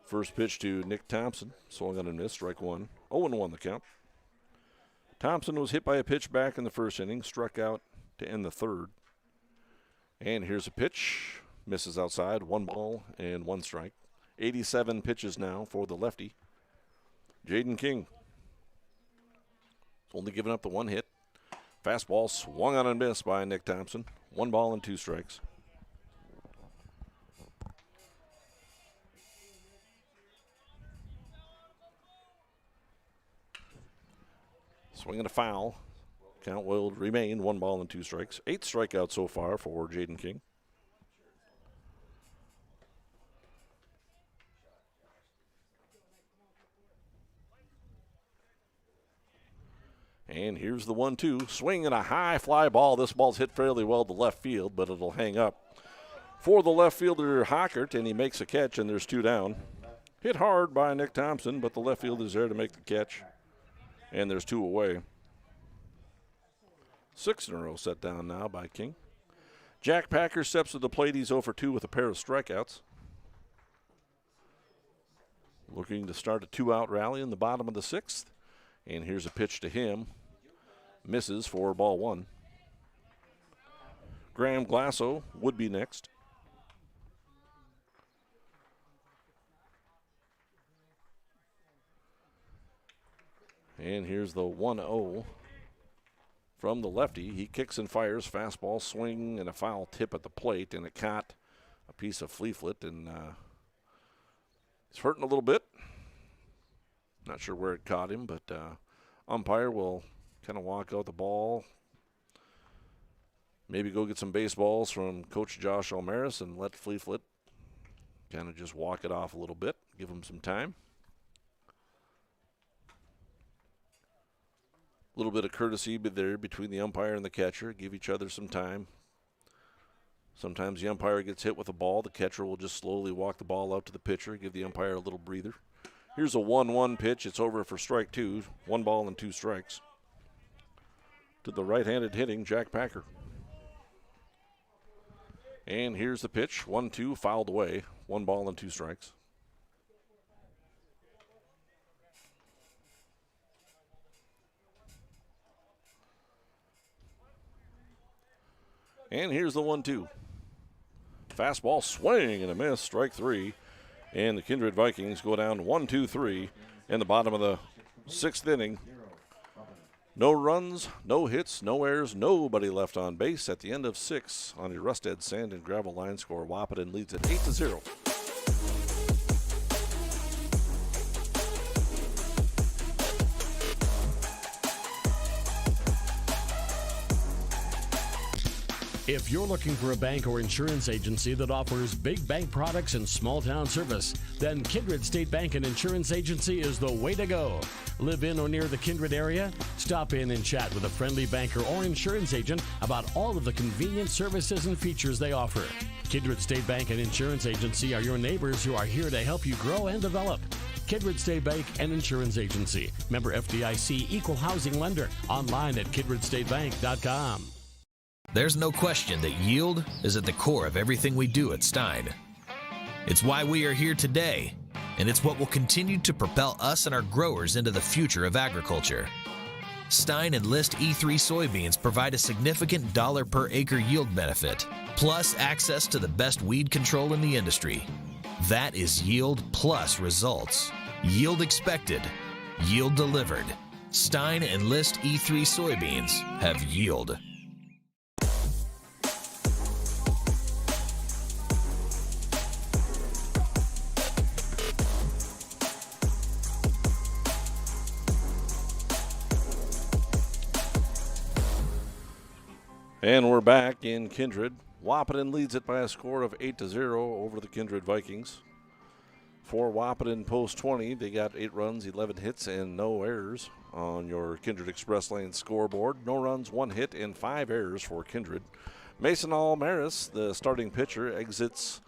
First pitch to Nick Thompson. Swung on and missed. Strike 1. 0-1 the count. Thompson was hit by a pitch back in the first inning. Struck out to end the 3rd. And here's a pitch. Misses outside. 1 ball and 1 strike. 87 pitches now for the lefty. Jaden King. Only giving up the 1 hit. Fastball swung on and missed by Nick Thompson. 1 ball and 2 strikes. Swinging a foul. Count will remain 1 ball and 2 strikes. 8 strikeouts so far for Jaden King. And here's the 1-2. Swing and a high fly ball. This ball's hit fairly well to left field, but it'll hang up for the left fielder Hockert, and he makes a catch, and there's 2 down. Hit hard by Nick Thompson, but the left fielder's there to make the catch. And there's 2 away. 6 in a row set down now by King. Jack Packer steps to the plate. He's 0 for 2 with a pair of strikeouts. Looking to start a 2-out rally in the bottom of the 6th. And here's a pitch to him. Misses for ball 1. Graham Glasso would be next. And here's the 1-0 from the lefty. He kicks and fires. Fastball swing and a foul tip at the plate, and it caught a piece of Fleeflet, and he's hurting a little bit. Not sure where it caught him, but umpire will kind of walk out the ball. Maybe go get some baseballs from Coach Josh Almaris and let Fleeflet kind of just walk it off a little bit, give him some time. A little bit of courtesy there between the umpire and the catcher. Give each other some time. Sometimes the umpire gets hit with a ball. The catcher will just slowly walk the ball out to the pitcher, give the umpire a little breather. Here's a 1-1 pitch. It's over for strike 2. 1 ball and 2 strikes. To the right-handed hitting Jack Packer. And here's the pitch. 1-2, fouled away. 1 ball and 2 strikes. And here's the 1-2. Fastball swing and a miss, strike 3. And the Kindred Vikings go down 1-2-3 in the bottom of the 6th inning. No runs, no hits, no errors, nobody left on base at the end of 6 on your Rusted Sand and Gravel line score. Wahpeton leads at 8-0. If you're looking for a bank or insurance agency that offers big bank products and small town service, then Kindred State Bank and Insurance Agency is the way to go. Live in or near the Kindred area? Stop in and chat with a friendly banker or insurance agent about all of the convenient services and features they offer. Kindred State Bank and Insurance Agency are your neighbors who are here to help you grow and develop. Kindred State Bank and Insurance Agency. Member FDIC, equal housing lender. Online at kindredstatebank.com. There's no question that yield is at the core of everything we do at Stein. It's why we are here today, and it's what will continue to propel us and our growers into the future of agriculture. Stein Enlist E3 soybeans provide a significant dollar per acre yield benefit, plus access to the best weed control in the industry. That is yield plus results. Yield expected, yield delivered. Stein Enlist E3 soybeans have yield. And we're back in Kindred. Wahpeton leads it by a score of 8-0 over the Kindred Vikings. For Wahpeton post 20, they got 8 runs, 11 hits, and no errors on your Kindred Express Lane scoreboard. No runs, 1 hit, and 5 errors for Kindred. Mason Almaris, the starting pitcher, exits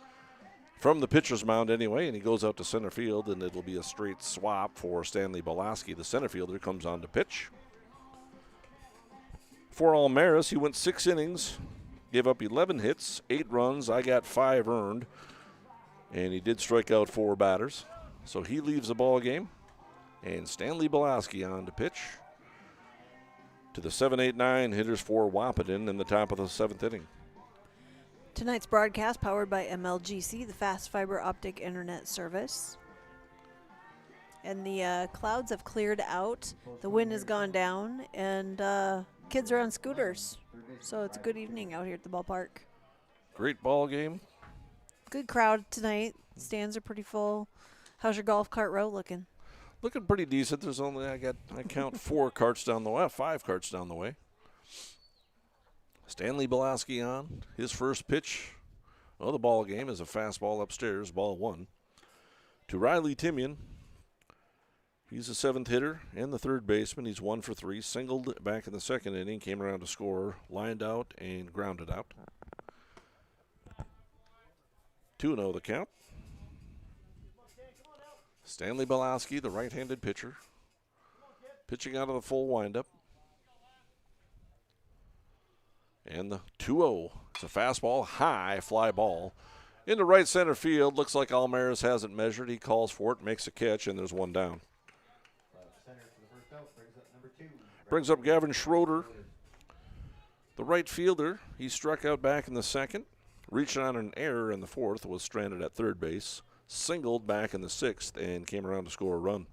from the pitcher's mound anyway, and he goes out to center field, and it'll be a straight swap for Stanley Bolaski. The center fielder comes on to pitch. For Almaris, he went 6 innings, gave up 11 hits, 8 runs. I got 5 earned, and he did strike out 4 batters. So he leaves the ball game, and Stanley Bolaski on to pitch to the 7-8-9 hitters for Wahpeton in the top of the 7th inning. Tonight's broadcast powered by MLGC, the fast fiber optic internet service. And the clouds have cleared out. The wind has gone down, and kids are on scooters. So it's a good evening out here at the ballpark. Great ball game. Good crowd tonight. Stands are pretty full. How's your golf cart row looking? Looking pretty decent. There's only, I count 4 carts down the way, 5 carts down the way. Stanley Bolaski on. His first pitch of the ball game is a fastball upstairs, ball 1. To Riley Timian. He's the 7th hitter and the 3rd baseman. He's 1 for 3. Singled back in the 2nd inning. Came around to score. Lined out and grounded out. 2-0 the count. Stanley Bolaski, the right-handed pitcher. Pitching out of the full windup. And the 2-0. It's a fastball, high fly ball. Into right center field. Looks like Almaris hasn't measured. He calls for it, makes a catch, and there's 1 down. Brings up Gavin Schroeder, the right fielder. He struck out back in the 2nd. Reached on an error in the 4th. Was stranded at 3rd base. Singled back in the 6th and came around to score a run.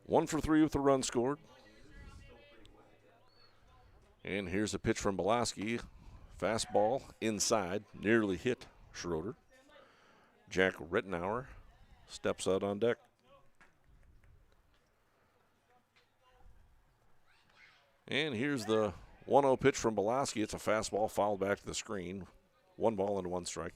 1 for 3 with the run scored. And here's a pitch from Bolaski. Fastball inside, nearly hit Schroeder. Jack Rittenauer steps out on deck. And here's the 1-0 pitch from Belaski. It's a fastball fouled back to the screen. 1 ball and 1 strike.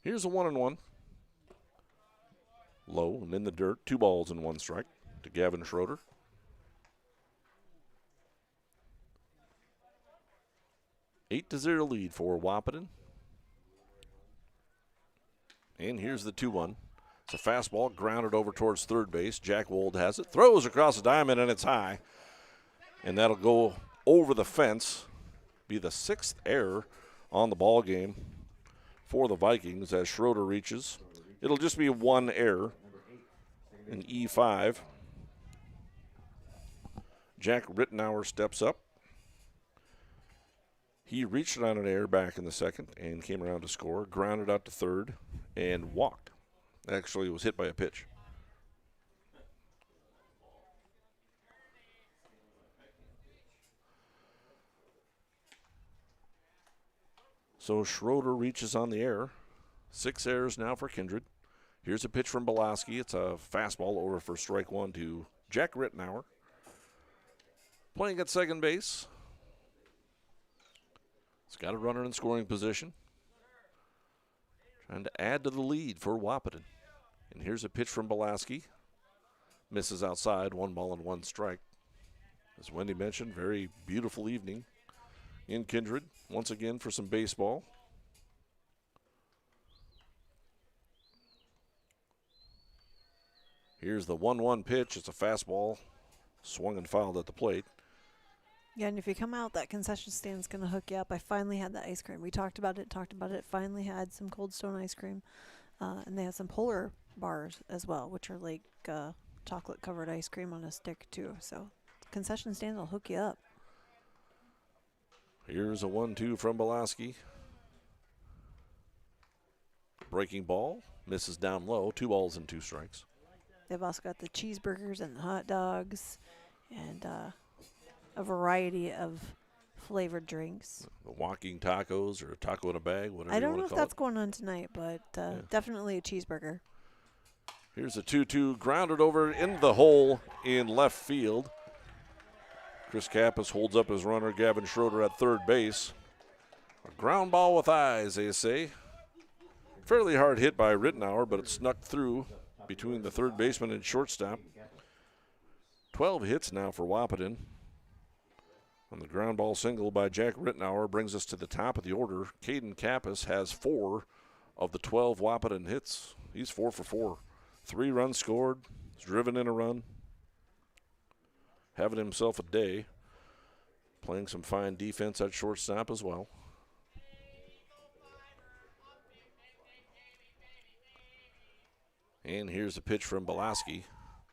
Here's a 1-1. Low and in the dirt. 2 balls and 1 strike to Gavin Schroeder. Eight to 0 lead for Wahpeton. And here's the 2-1. It's a fastball grounded over towards third base. Jack Wold has it. Throws across the diamond and it's high. And that'll go over the fence. Be the 6th error on the ball game for the Vikings as Schroeder reaches. It'll just be 1 error in E5. Jack Rittenauer steps up. He reached on an error back in the 2nd and came around to score, grounded out to 3rd, and walked. Actually, was hit by a pitch. So Schroeder reaches on the error. 6 errors now for Kindred. Here's a pitch from Belaski. It's a fastball over for strike 1 to Jack Rittenauer. Playing at second base. It's got a runner in scoring position. Trying to add to the lead for Wahpeton. And here's a pitch from Belaski. Misses outside, 1 ball and 1 strike. As Wendy mentioned, very beautiful evening in Kindred. Once again for some baseball. Here's the 1-1 pitch. It's a fastball. Swung and fouled at the plate. Yeah, and if you come out, that concession stand's going to hook you up. I finally had the ice cream. We talked about it. Finally had some Cold Stone ice cream. And they had some Polar bars as well, which are like chocolate-covered ice cream on a stick, too. So concession stand will hook you up. Here's a 1-2 from Belaski. Breaking ball. Misses down low. 2 balls and 2 strikes. They've also got the cheeseburgers and the hot dogs and a variety of flavored drinks. The walking tacos or a taco in a bag, whatever I don't you know want if to call that's going on tonight, but definitely a cheeseburger. Here's a 2-2 grounded over in the hole in left field. Chris Kappas holds up his runner, Gavin Schroeder, at third base. A ground ball with eyes, they say. Fairly hard hit by Rittenauer, but it snuck through between the third baseman and shortstop. 12 hits now for Wahpeton. And the ground ball single by Jack Rittenauer brings us to the top of the order. Caden Kappas has 4 of the 12 Wahpeton hits. He's 4 for 4. 3 runs scored. He's driven in a run. Having himself a day. Playing some fine defense at shortstop as well. And here's a pitch from Belaski.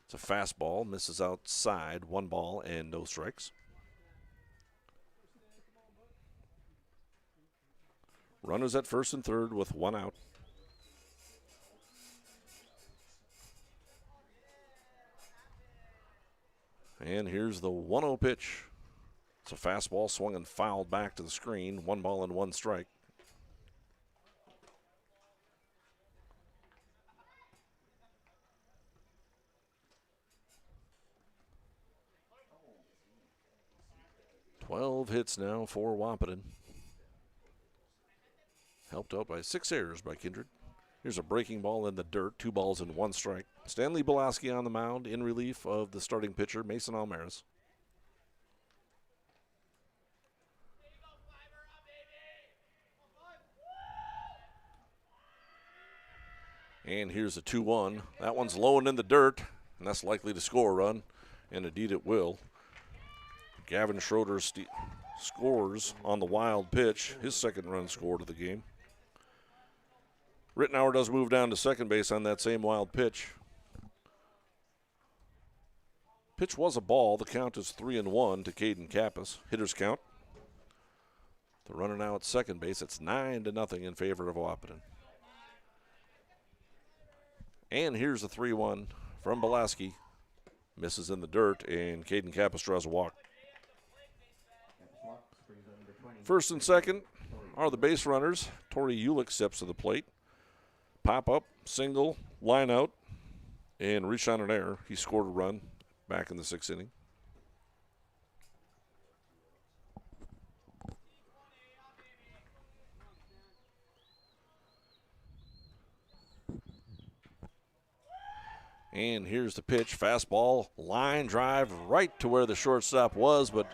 It's a fastball. Misses outside. 1 ball and no strikes. Runners at first and third with 1 out. And here's the 1-0 pitch. It's a fastball swung and fouled back to the screen. 1 ball and 1 strike. Twelve hits now for Wahpeton. Helped out by 6 errors by Kindred. Here's a breaking ball in the dirt. 2 balls and 1 strike. Stanley Belaski on the mound in relief of the starting pitcher, Mason Almaris. And here's a 2-1. That one's low and in the dirt, and that's likely to score a run, and indeed it will. Gavin Schroeder scores on the wild pitch, his 2nd run scored of the game. Rittenauer does move down to second base on that same wild pitch. Pitch was a ball. The count is 3-1 to Caden Kappas. Hitter's count. The runner now at second base. It's 9-0 in favor of Wahpeton. And here's the 3-1 from Belaski. Misses in the dirt, and Caden Kappas draws a walk. First and second are the base runners. Tori Ulick steps to the plate. Pop up, single, line out, and reach on an error. He scored a run back in the 6th inning. And here's the pitch, fastball, line drive right to where the shortstop was, but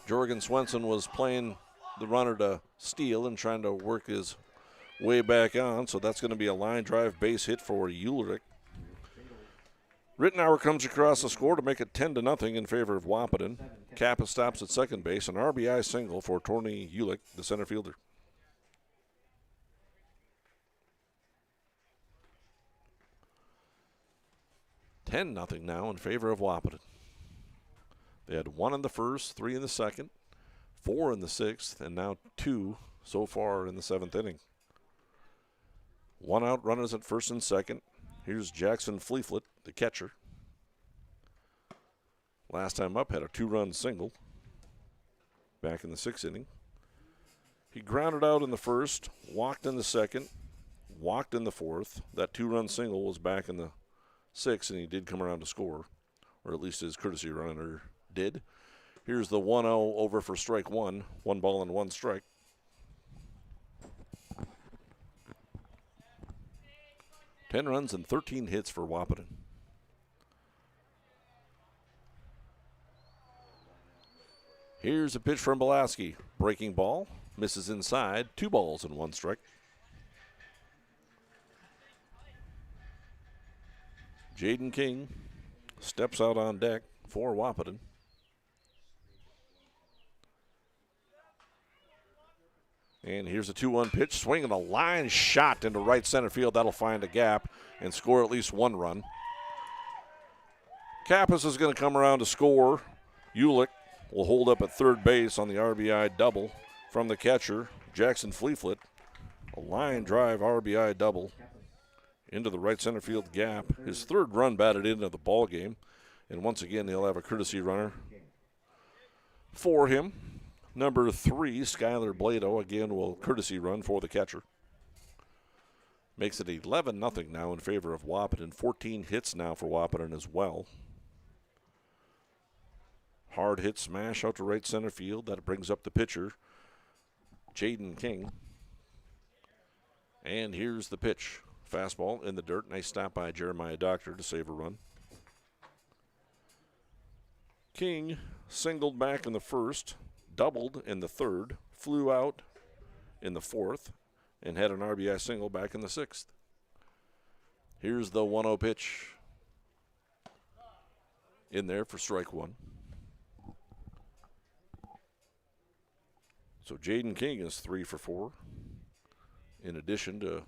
Jorgen Swenson was playing the runner to steal and trying to work his way back on, so that's going to be a line drive base hit for Ulrich. Rittenauer comes across the score to make it 10-0 in favor of Wahpeton. Kappa stops at second base, an RBI single for Torney Ulick, the center fielder. $10-0 now in favor of Wahpeton. They had 1 in the first, 3 in the second, 4 in the 6th, and now 2 so far in the 7th inning. 1 out runners at first and second. Here's Jackson Fleeflet, the catcher. Last time up had a 2-run single back in the 6th inning. He grounded out in the first, walked in the second, walked in the 4th. That 2-run single was back in the 6th, and he did come around to score, or at least his courtesy runner did. Here's the 1-0 over for strike 1. 1 ball and 1 strike. Ten runs and 13 hits for Wahpeton. Here's a pitch from Belaski. Breaking ball. Misses inside. 2 balls and 1 strike. Jaden King steps out on deck for Wahpeton. And here's a 2-1 pitch, swinging a line shot into right center field. That'll find a gap and score at least 1 run. Kappas is going to come around to score. Ulick will hold up at third base on the RBI double from the catcher, Jackson Fleeflet. A line drive RBI double into the right center field gap. His 3rd run batted into the ball game. And once again, he'll have a courtesy runner for him. Number 3, Skylar Blado, again will courtesy run for the catcher. Makes it 11-0 now in favor of Wahpeton. 14 hits now for Wahpeton as well. Hard hit smash out to right center field. That brings up the pitcher, Jaden King. And here's the pitch. Fastball in the dirt. Nice stop by Jeremiah Doctor to save a run. King singled back in the first, doubled in the 3rd, flew out in the 4th, and had an RBI single back in the 6th. Here's the 1-0 pitch in there for strike 1. So Jaden King is 3 for 4, in addition to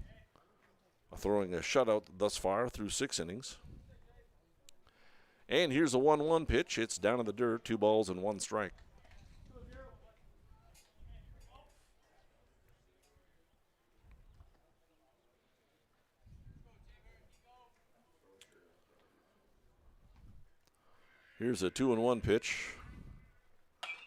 throwing a shutout thus far through 6 innings. And here's a 1-1 pitch. It's down in the dirt, 2 balls and 1 strike. Here's a 2-1 pitch.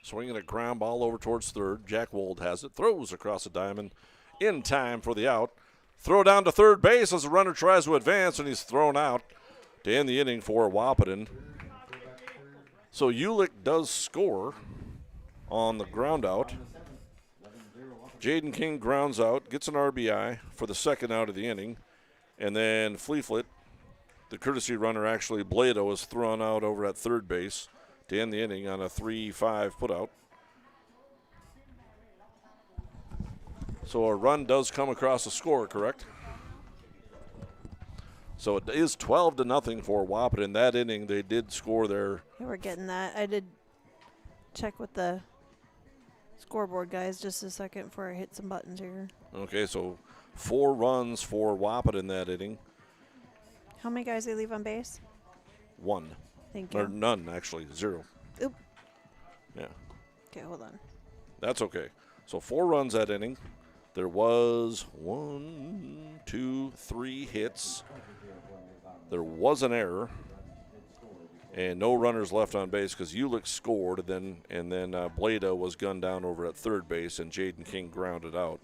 Swinging a ground ball over towards third. Jack Wold has it. Throws across the diamond in time for the out. Throw down to third base as the runner tries to advance, and he's thrown out to end the inning for Wahpeton. So Ulick does score on the ground out. Jaden King grounds out, gets an RBI for the 2nd out of the inning, and then Fleeflet, the courtesy runner, actually Blado, is thrown out over at third base to end the inning on a 3-5 putout. So a run does come across the score, correct? So it is 12-0 for Wahpeton. In that inning, they did score their. Yeah, we're getting that. I did check with the scoreboard guys just a second before I hit some buttons here. Okay, so 4 runs for Wahpeton in that inning. How many guys they leave on base? 1. Thank you. Or none, actually. 0. Oop. Yeah. Okay, hold on. That's okay. So 4 runs that inning. There was 1, 2, 3 hits. There was an error. And no runners left on base because Ulick scored, and then Blada was gunned down over at third base, and Jaden King grounded out.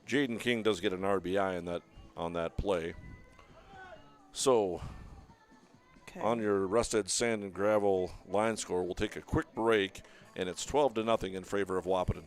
Jaden King does get an RBI on that play. So, on your Rusted Sand and Gravel line score, we'll take a quick break, and it's 12-0 in favor of Wahpeton.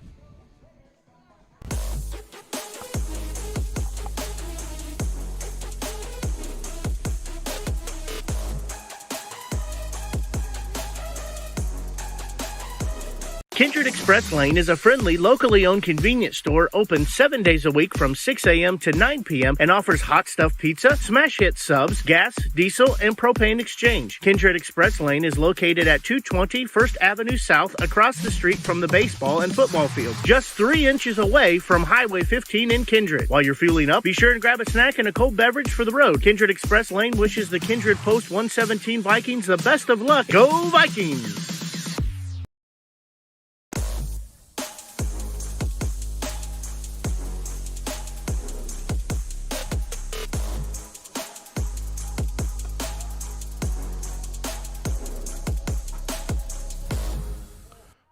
Kindred Express Lane is a friendly, locally owned convenience store open 7 days a week from 6 a.m. to 9 p.m. and offers hot stuffed pizza, smash hit subs, gas, diesel, and propane exchange. Kindred Express Lane is located at 220 First Avenue South across the street from the baseball and football field, just 3 inches away from Highway 15 in Kindred. While you're fueling up, be sure and grab a snack and a cold beverage for the road. Kindred Express Lane wishes the Kindred Post 117 Vikings the best of luck. Go Vikings!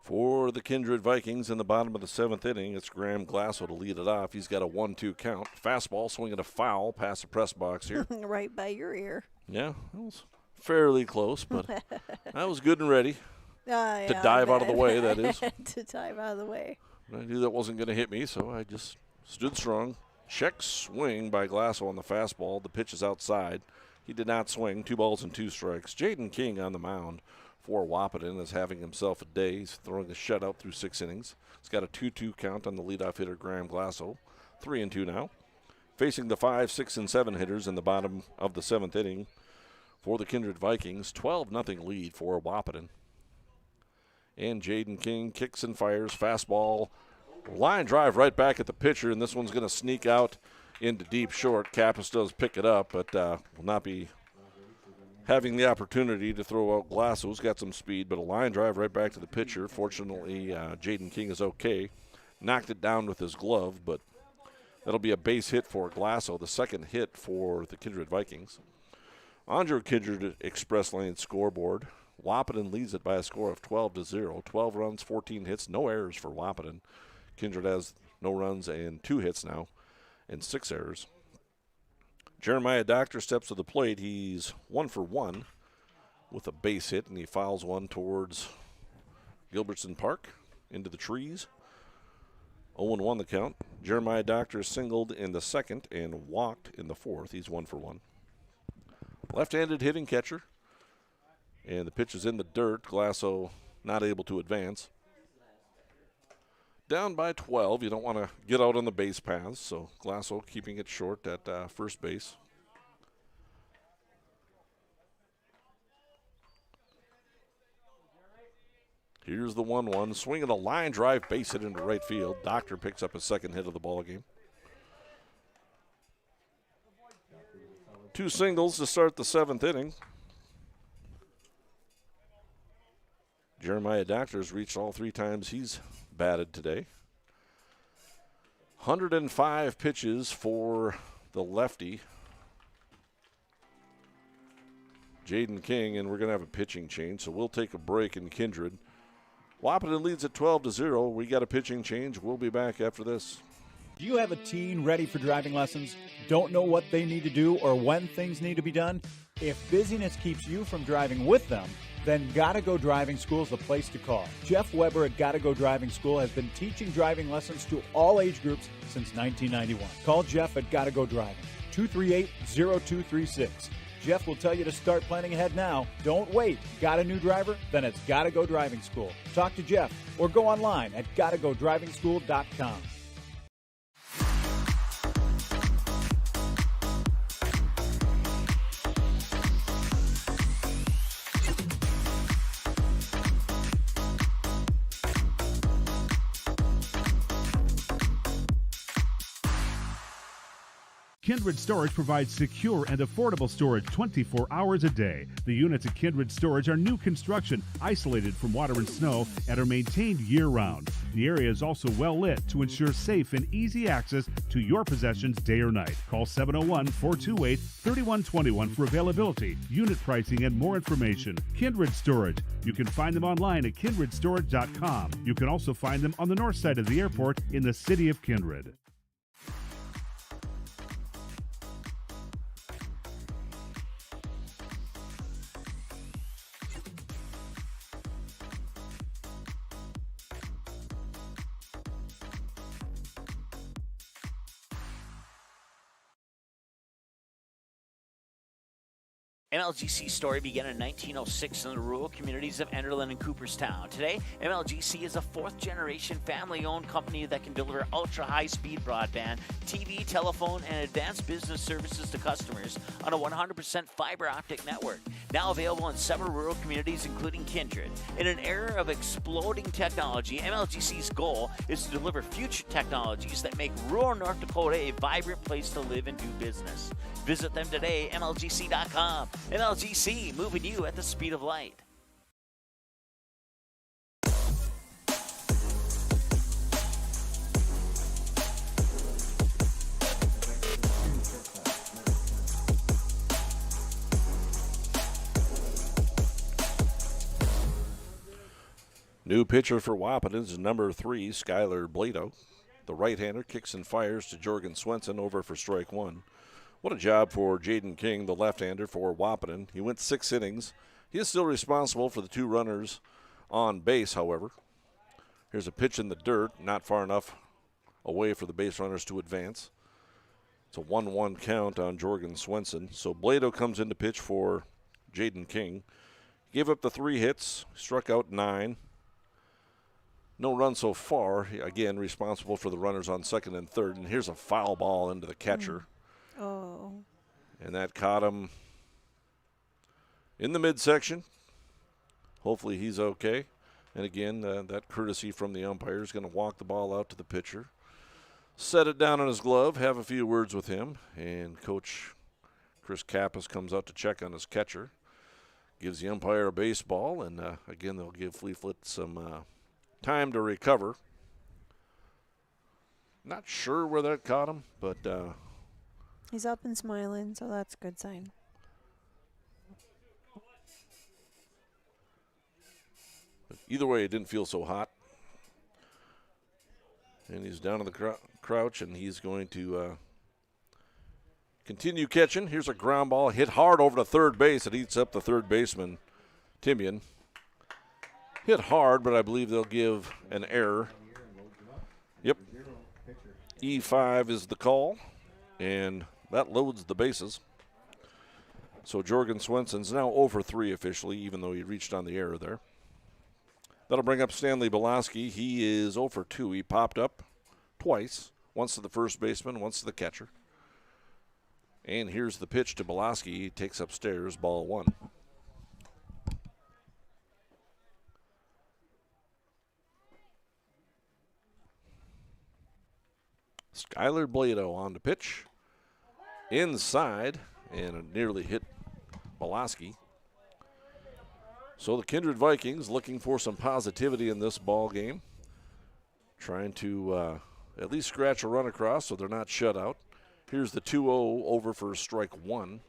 For the Kindred Vikings in the bottom of the 7th inning, it's Graham Glasso to lead it off. He's got a 1-2 count. Fastball swinging a foul past the press box here. Right by your ear. Yeah, it was fairly close, but I was good and ready to dive out of the way, that is. To dive out of the way. I knew that wasn't going to hit me, so I just stood strong. Check swing by Glasso on the fastball. The pitch is outside. He did not swing. 2 balls and 2 strikes. Jaden King on the mound for Wahpeton is having himself a day. He's throwing a shutout through 6 innings. He's got a 2-2 count on the leadoff hitter, Graham Glasso. 3-2 now. Facing the 5, 6, and 7 hitters in the bottom of the 7th inning for the Kindred Vikings. 12-0 lead for Wahpeton. And Jaden King kicks and fires. Fastball. Line drive right back at the pitcher, and this one's going to sneak out into deep short. Kappas does pick it up, but will not be having the opportunity to throw out Glasso's got some speed, but a line drive right back to the pitcher. Fortunately, Jaden King is okay. Knocked it down with his glove, but that'll be a base hit for Glasso, the second hit for the Kindred Vikings. On your Kindred Express Lane scoreboard, Wahpeton leads it by a score of 12-0. 12 runs, 14 hits, no errors for Wahpeton. Kindred has no runs and 2 hits now and 6 errors. Jeremiah Doctor steps to the plate. He's 1 for 1 with a base hit, and he fouls one towards Gilbertson Park into the trees. 0-1 the count. Jeremiah Doctor singled in the 2nd and walked in the 4th. He's 1 for 1. Left-handed hitting catcher, and the pitch is in the dirt. Glasso not able to advance. Down by 12. You don't want to get out on the base paths, so Glasso keeping it short at first base. Here's the 1-1. Swinging a line drive, base hit into right field. Doctor picks up his 2nd hit of the ball game. 2 singles to start the 7th inning. Jeremiah Doctor's reached all 3 times he's batted today. 105 pitches for the lefty, Jaden King, and we're going to have a pitching change, so we'll take a break in Kindred. Wahpeton leads at 12-0. We got a pitching change. We'll be back after this. Do you have a teen ready for driving lessons? Don't know what they need to do or when things need to be done? If busyness keeps you from driving with them, then Gotta Go Driving School is the place to call. Jeff Weber at Gotta Go Driving School has been teaching driving lessons to all age groups since 1991. Call Jeff at Gotta Go Driving, 238-0236. Jeff will tell you to start planning ahead now. Don't wait. Got a new driver? Then it's Gotta Go Driving School. Talk to Jeff or go online at gottagodrivingschool.com. Kindred Storage provides secure and affordable storage 24 hours a day. The units at Kindred Storage are new construction, isolated from water and snow, and are maintained year-round. The area is also well lit to ensure safe and easy access to your possessions day or night. Call 701-428-3121 for availability, unit pricing, and more information. Kindred Storage. You can find them online at kindredstorage.com. You can also find them on the north side of the airport in the city of Kindred. MLGC's story began in 1906 in the rural communities of Enderlin and Cooperstown. Today, MLGC is a fourth-generation family-owned company that can deliver ultra-high-speed broadband, TV, telephone, and advanced business services to customers on a 100% fiber optic network. Now available in several rural communities, including Kindred. In an era of exploding technology, MLGC's goal is to deliver future technologies that make rural North Dakota a vibrant place to live and do business. Visit them today, MLGC.com. MLGC, moving you at the speed of light. New pitcher for Wahpeton is number 3, Skylar Blado. The right-hander kicks and fires to Jorgen Swenson over for strike 1. What a job for Jaden King, the left-hander for Wahpeton. He went 6 innings. He is still responsible for the 2 runners on base, however. Here's a pitch in the dirt, not far enough away for the base runners to advance. It's a 1-1 count on Jorgen Swenson. So Blado comes in to pitch for Jaden King. Gave up the 3 hits, struck out 9. No run so far. Again, responsible for the runners on second and third. And here's a foul ball into the catcher. Oh. And that caught him in the midsection. Hopefully he's okay. And again, that courtesy from the umpire is going to walk the ball out to the pitcher. Set it down on his glove, have a few words with him. And Coach Chris Kappas comes out to check on his catcher. Gives the umpire a baseball. And again, they'll give Fleetfoot some time to recover. Not sure where that caught him, but he's up and smiling, so that's a good sign. But either way, it didn't feel so hot. And he's down in the crouch, and he's going to continue catching. Here's a ground ball hit hard over to third base. It eats up the third baseman, Timian. Hit hard, but I believe they'll give an error. Yep. E5 is the call, and that loads the bases. So Jorgen Swenson's now 0 for 3 officially, even though he reached on the error there. That'll bring up Stanley Belaski. He is 0 for 2. He popped up twice, once to the first baseman, once to the catcher. And here's the pitch to Belaski. He takes upstairs, ball 1. Skylar Blado on the pitch. Inside, and it nearly hit Belaski. So the Kindred Vikings looking for some positivity in this ball game. Trying to at least scratch a run across so they're not shut out. Here's the 2-0 over for strike 1.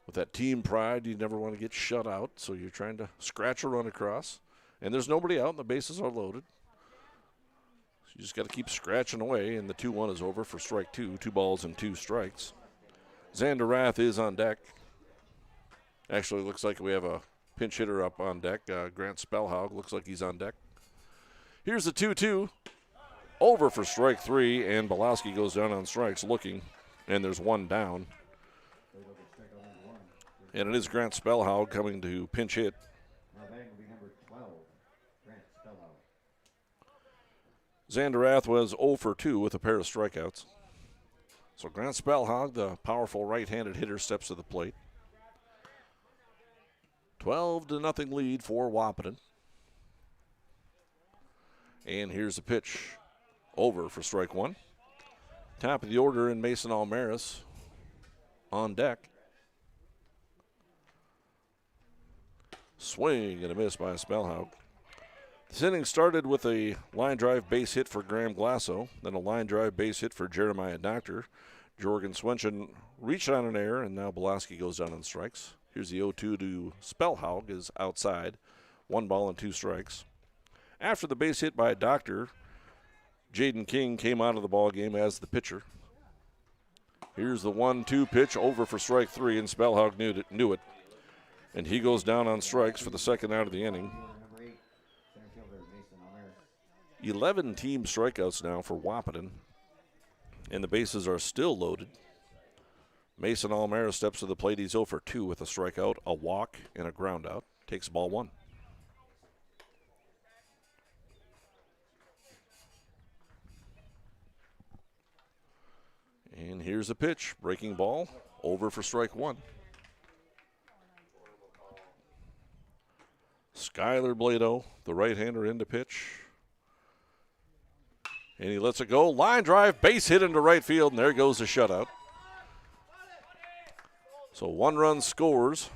With that team pride, you never want to get shut out, so you're trying to scratch a run across. And there's nobody out, and the bases are loaded. So you just got to keep scratching away, and the 2-1 is over for strike 2. 2 balls and 2 strikes. Xander Rath is on deck. Actually, looks like we have a pinch hitter up on deck. Grant Spellhaug looks like he's on deck. Here's the 2-2. Over for strike 3, and Belaski goes down on strikes looking, and there's 1 down. And it is Grant Spellhaug coming to pinch hit. Xander Rath was 0 for 2 with a pair of strikeouts. So Grant Spellhaug, the powerful right-handed hitter, steps to the plate. 12-0 lead for Wahpeton. And here's the pitch. Over for strike 1. Top of the order in Mason Almaris on deck. Swing and a miss by Spellhaug. This inning started with a line drive base hit for Graham Glasso, then a line drive base hit for Jeremiah Doctor. Jorgen Swenson reached on an error, and now Belaski goes down on strikes. Here's the 0-2 to Spellhaug, is outside. 1 ball and 2 strikes. After the base hit by Doctor, Jaden King came out of the ball game as the pitcher. Here's the 1-2 pitch over for strike 3, and Spellhaug knew it. And he goes down on strikes for the second out of the inning. 11 team strikeouts now for Wahpeton, and the bases are still loaded. Mason Almaris steps to the plate. He's 0 for 2 with a strikeout, a walk, and a ground out. Takes ball 1. And here's a pitch. Breaking ball. Over for strike 1. Skylar Blado, the right-hander, into pitch. And he lets it go. Line drive, base hit into right field, and there goes the shutout. So 1 run scores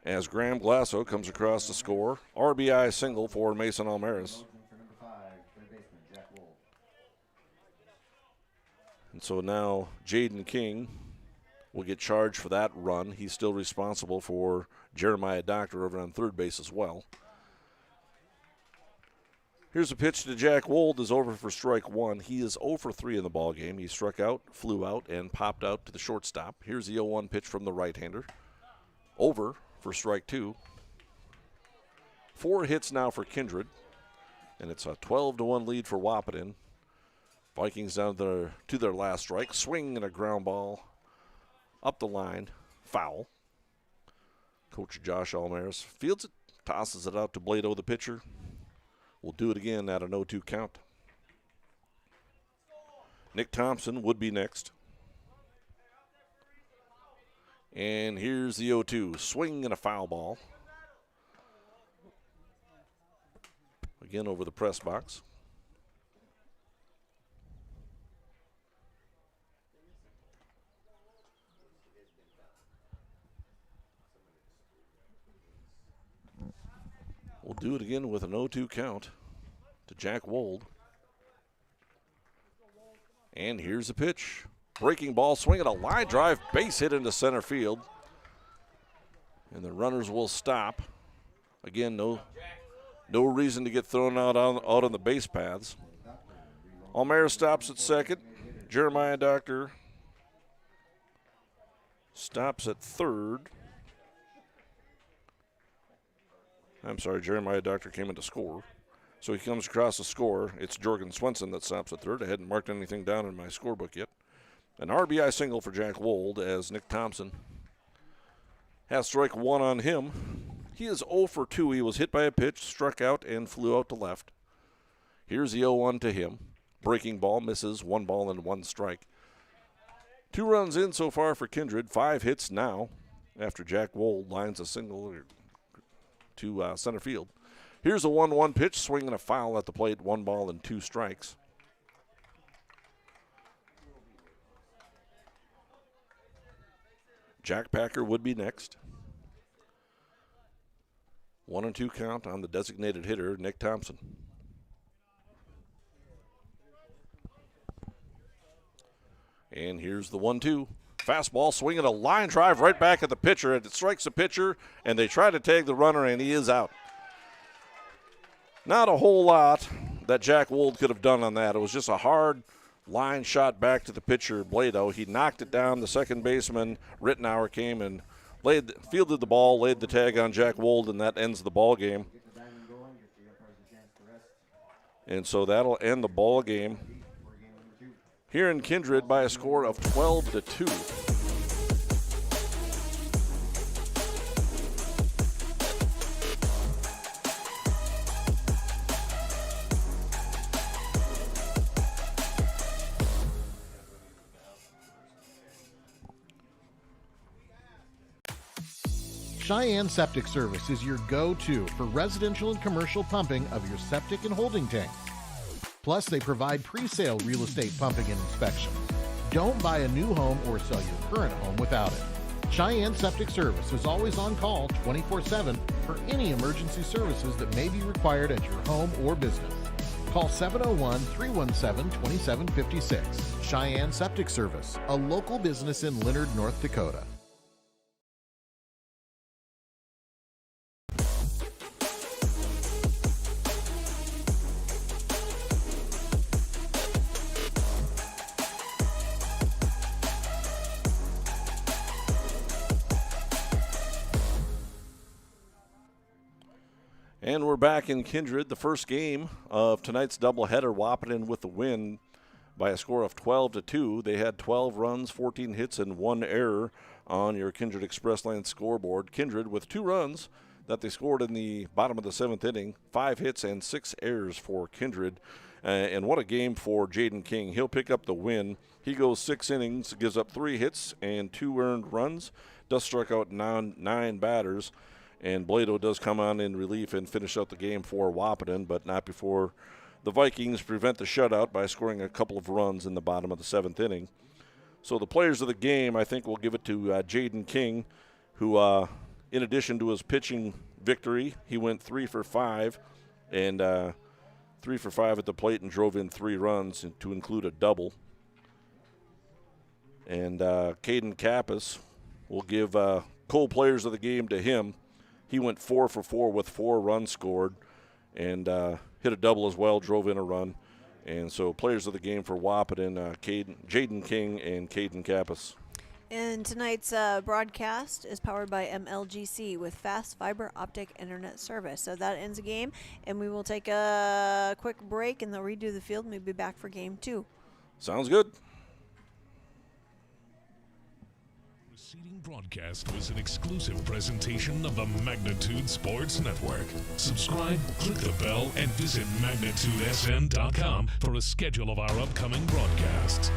as Graham Glasso comes across to score. RBI single for Mason Almaris. And so now Jaden King will get charged for that run. He's still responsible for Jeremiah Doctor over on third base as well. Here's a pitch to Jack Wold, is over for strike 1. He is 0 for 3 in the ball game. He struck out, flew out, and popped out to the shortstop. Here's the 0-1 pitch from the right-hander. Over for strike 2. 4 hits now for Kindred, and it's a 12-1 lead for Wahpeton. Vikings down to their last strike. Swing and a ground ball up the line. Foul. Coach Josh Almaris fields it, tosses it out to Blado, the pitcher. We'll do it again at an 0-2 count. Nick Thompson would be next. And here's the 0-2. Swing and a foul ball. Again over the press box. We'll do it again with an 0-2 count to Jack Wold. And here's the pitch. Breaking ball, swinging a line drive, base hit into center field. And the runners will stop. Again, no reason to get thrown out on the base paths. Almaris stops at second. Jeremiah Doctor stops at third. I'm sorry, Jeremiah Doctor came in to score. So he comes across the score. It's Jorgen Swenson that stops at third. I hadn't marked anything down in my scorebook yet. An RBI single for Jack Wold as Nick Thompson has strike 1 on him. He is 0 for 2. He was hit by a pitch, struck out, and flew out to left. Here's the 0-1 to him. Breaking ball, misses, 1 ball and 1 strike. 2 runs in so far for Kindred. 5 hits now after Jack Wold lines a single to center field. Here's a 1-1 pitch, swinging a foul at the plate, 1 ball and 2 strikes. Jack Packer would be next. 1-2 count on the designated hitter, Nick Thompson. And here's the 1-2. Fastball, swinging a line drive right back at the pitcher, and it strikes the pitcher, and they try to tag the runner, and he is out. Not a whole lot that Jack Wold could have done on that. It was just a hard line shot back to the pitcher, Blado. He knocked it down. The second baseman, Rittenauer, came and fielded the ball, laid the tag on Jack Wold, and that ends the ball game. And so that'll end the ball game here in Kindred by a score of 12-2. Cheyenne Septic Service is your go-to for residential and commercial pumping of your septic and holding tank. Plus, they provide pre-sale real estate pumping and inspection. Don't buy a new home or sell your current home without it. Cheyenne Septic Service is always on call 24/7 for any emergency services that may be required at your home or business. Call 701-317-2756. Cheyenne Septic Service, a local business in Leonard, North Dakota. And we're back in Kindred, the first game of tonight's doubleheader. Wahpeton with the win by a score of 12-2. They had 12 runs, 14 hits, and 1 error on your Kindred Express Lane scoreboard. Kindred with 2 runs that they scored in the bottom of the 7th inning, 5 hits and 6 errors for Kindred. And what a game for Jaden King. He'll pick up the win. He goes 6 innings, gives up 3 hits and 2 earned runs, does strike out 9 batters. And Blado does come on in relief and finish out the game for Wahpeton, but not before the Vikings prevent the shutout by scoring a couple of runs in the bottom of the 7th inning. So the players of the game, I think we'll give it to Jaden King, who, in addition to his pitching victory, he went 3 for 5 and 3 for 5 at the plate and drove in 3 runs to include a double. And Caden Kappas will give co-players of the game to him. He went 4 for 4 with 4 runs scored and hit a double as well, drove in a run. And so players of the game for Wahpeton, Jaden King and Caden Kappas. And tonight's broadcast is powered by MLGC with fast fiber optic internet service. So that ends the game, and we will take a quick break, and they'll redo the field, and we'll be back for game 2. Sounds good. Preceding broadcast was an exclusive presentation of the Magnitude Sports Network. Subscribe, click the bell, and visit magnitudesn.com for a schedule of our upcoming broadcasts.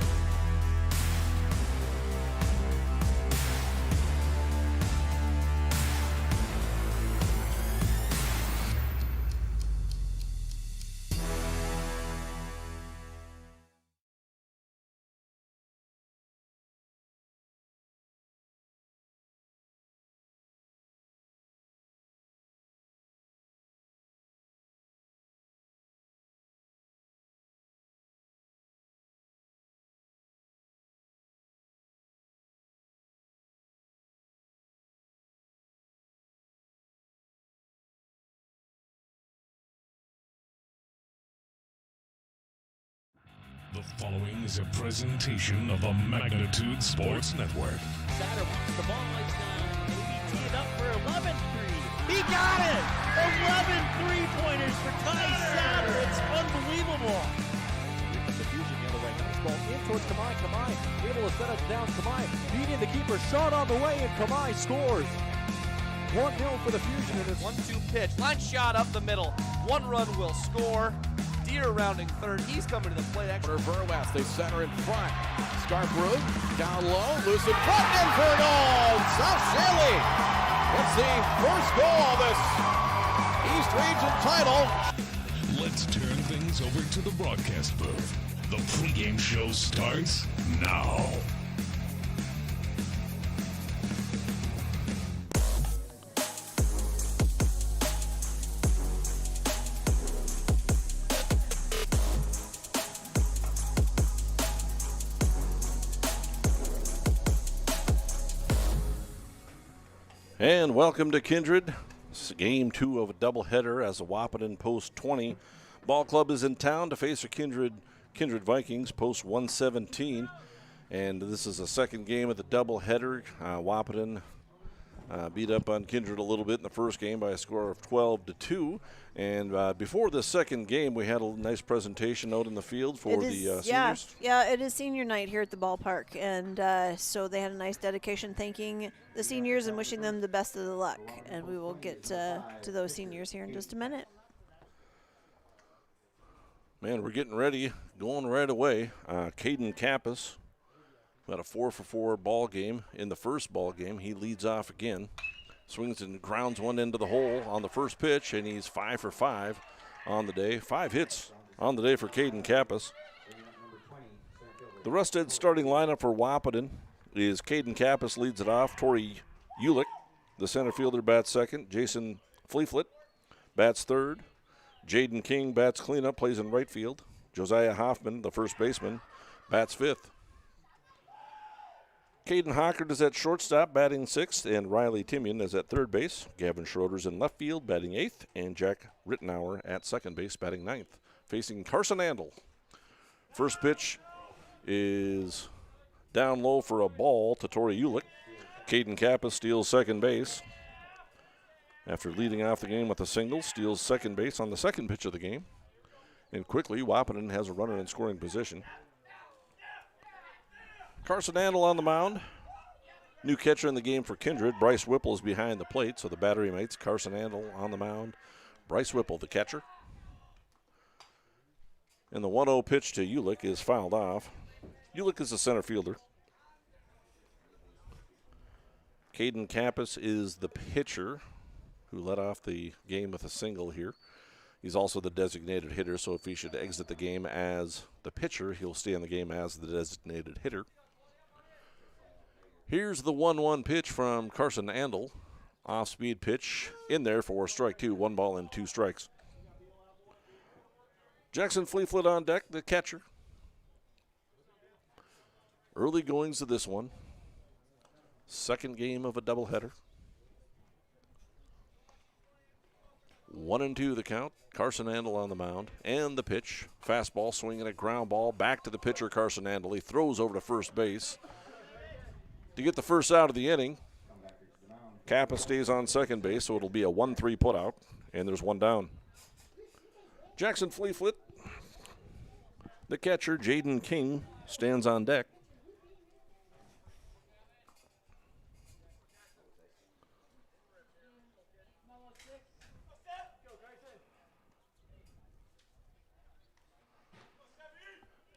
The following is a presentation of the Magnitude Sports Network. Satter wants the ball, it's maybe teed up for 11-3. He got it! 11 3-pointers for Ty Satter. It's unbelievable. The fusion the other way. Nice ball in towards Kamai. Kamai able to set it down. Kamai beating the keeper. Shot on the way, and Kamai scores. 1-0 for the Fusion. And it's 1-2 pitch. Line shot up the middle. 1 run will score. Deer rounding third. He's coming to the plate. Verwest, they center in front. Scarborough down low. Loose in front and for a goal. South Shaley. It's the first goal of this East Region title. Let's turn things over to the broadcast booth. The pregame show starts now. And welcome to Kindred. This is game 2 of a doubleheader as the Wahpeton Post 20 ball club is in town to face the Kindred Vikings Post 117. And this is the second game of the doubleheader. Wahpeton beat up on Kindred a little bit in the first game by a score of 12-2. And before the second game, we had a nice presentation out in the field for the seniors. Yeah, it is senior night here at the ballpark, and so they had a nice dedication thanking the seniors and wishing them the best of the luck. And we will get to those seniors here in just a minute. Man, we're getting ready, going right away. Caden Kappas got a 4-for-4 ball game in the first ball game. He leads off again. Swings and grounds one into the hole on the first pitch, and he's 5 for 5 on the day. 5 hits on the day for Caden Kappas. The rested starting lineup for Wahpeton is Caden Kappas leads it off. Tori Ulick, the center fielder, bats second. Jason Fleeflet bats third. Jaden King bats cleanup, plays in right field. Josiah Hoffman, the first baseman, bats fifth. Caden Hockert is at shortstop, batting sixth, and Riley Timian is at third base. Gavin Schroeder's in left field, batting eighth, and Jack Rittenauer at second base, batting ninth. Facing Carson Andel. First pitch is down low for a ball to Tori Ulick. Caden Kappas steals second base. After leading off the game with a single, steals second base on the second pitch of the game. And quickly, Wahpeton has a runner in scoring position. Carson Andel on the mound. New catcher in the game for Kindred. Bryce Whipple is behind the plate, so the battery mates, Carson Andel on the mound. Bryce Whipple, the catcher. And the 1-0 pitch to Ulick is fouled off. Ulick is the center fielder. Caden Kappas is the pitcher who led off the game with a single here. He's also the designated hitter, so if he should exit the game as the pitcher, he'll stay in the game as the designated hitter. Here's the 1-1 pitch from Carson Andel. Off-speed pitch in there for strike two. 1 ball and 2 strikes. Jackson Fleeflet on deck, the catcher. Early goings of this one. Second game of a doubleheader. 1-2 the count. Carson Andel on the mound. And the pitch. Fastball swinging a ground ball. Back to the pitcher, Carson Andel. He throws over to first base to get the first out of the inning. Kappa stays on second base, so it'll be a 1-3 putout. And there's one down. Jackson Fleeflet, the catcher, Jaden King, stands on deck.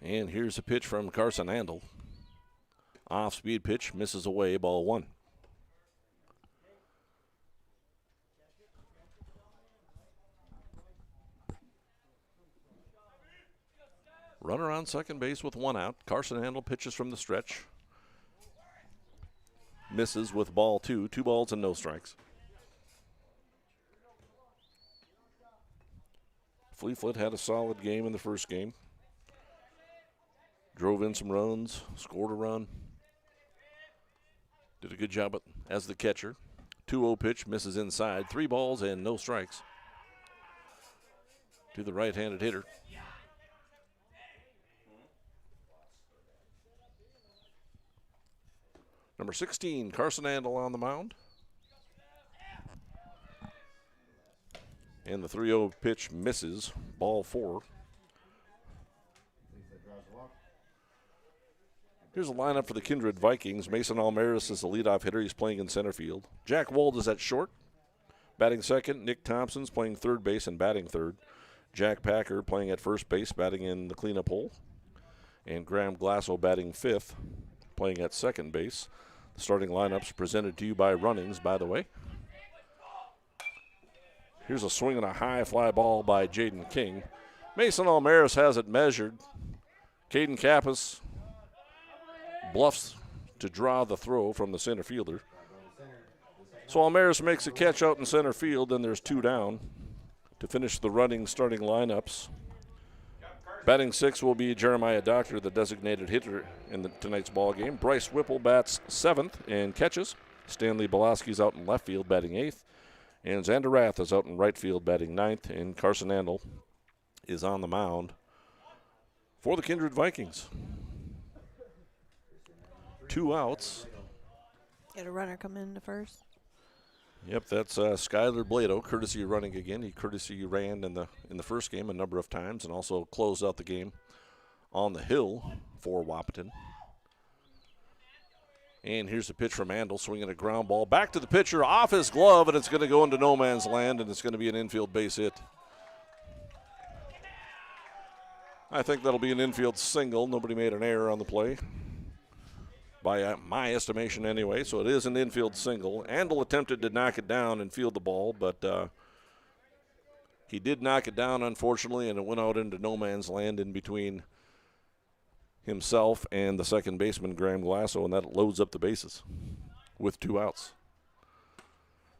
And here's a pitch from Carson Andel. Off-speed pitch, misses away, ball 1. Runner on second base with 1 out. Carson Andel pitches from the stretch. Misses with ball 2. 2 balls and no strikes. Fleeflet had a solid game in the first game. Drove in some runs, scored a run. Did a good job as the catcher. 2-0 pitch, misses inside. 3 balls and no strikes to the right-handed hitter. Number 16, Carson Andel on the mound. And the 3-0 pitch misses, ball 4. Here's a lineup for the Kindred Vikings. Mason Almaris is the leadoff hitter. He's playing in center field. Jack Wold is at short. Batting second. Nick Thompson's playing third base and batting third. Jack Packer playing at first base, batting in the cleanup hole. And Graham Glasso batting fifth, playing at second base. The starting lineups presented to you by Runnings, by the way. Here's a swing and a high fly ball by Jaden King. Mason Almaris has it measured. Caden Kappas bluffs to draw the throw from the center fielder. So Almaris makes a catch out in center field, and there's 2 down to finish the running starting lineups. Batting 6 will be Jeremiah Doctor, the designated hitter in tonight's ball game. Bryce Whipple bats 7th and catches. Stanley Belaski's out in left field, batting 8th. And Xander Rath is out in right field, batting 9th. And Carson Andel is on the mound for the Kindred Vikings. 2 outs. Get a runner come in to first. Yep, that's Skyler Blado, courtesy running again. He courtesy ran in the first game a number of times and also closed out the game on the hill for Wahpeton. And here's the pitch from Andel, swinging a ground ball back to the pitcher, off his glove, and it's going to go into no man's land, and it's going to be an infield base hit. I think that'll be an infield single. Nobody made an error on the play, by my estimation anyway, so it is an infield single. Andel attempted to knock it down and field the ball, but He did knock it down, unfortunately, and it went out into no man's land in between himself and the second baseman, Graham Glasso, and that loads up the bases with 2 outs.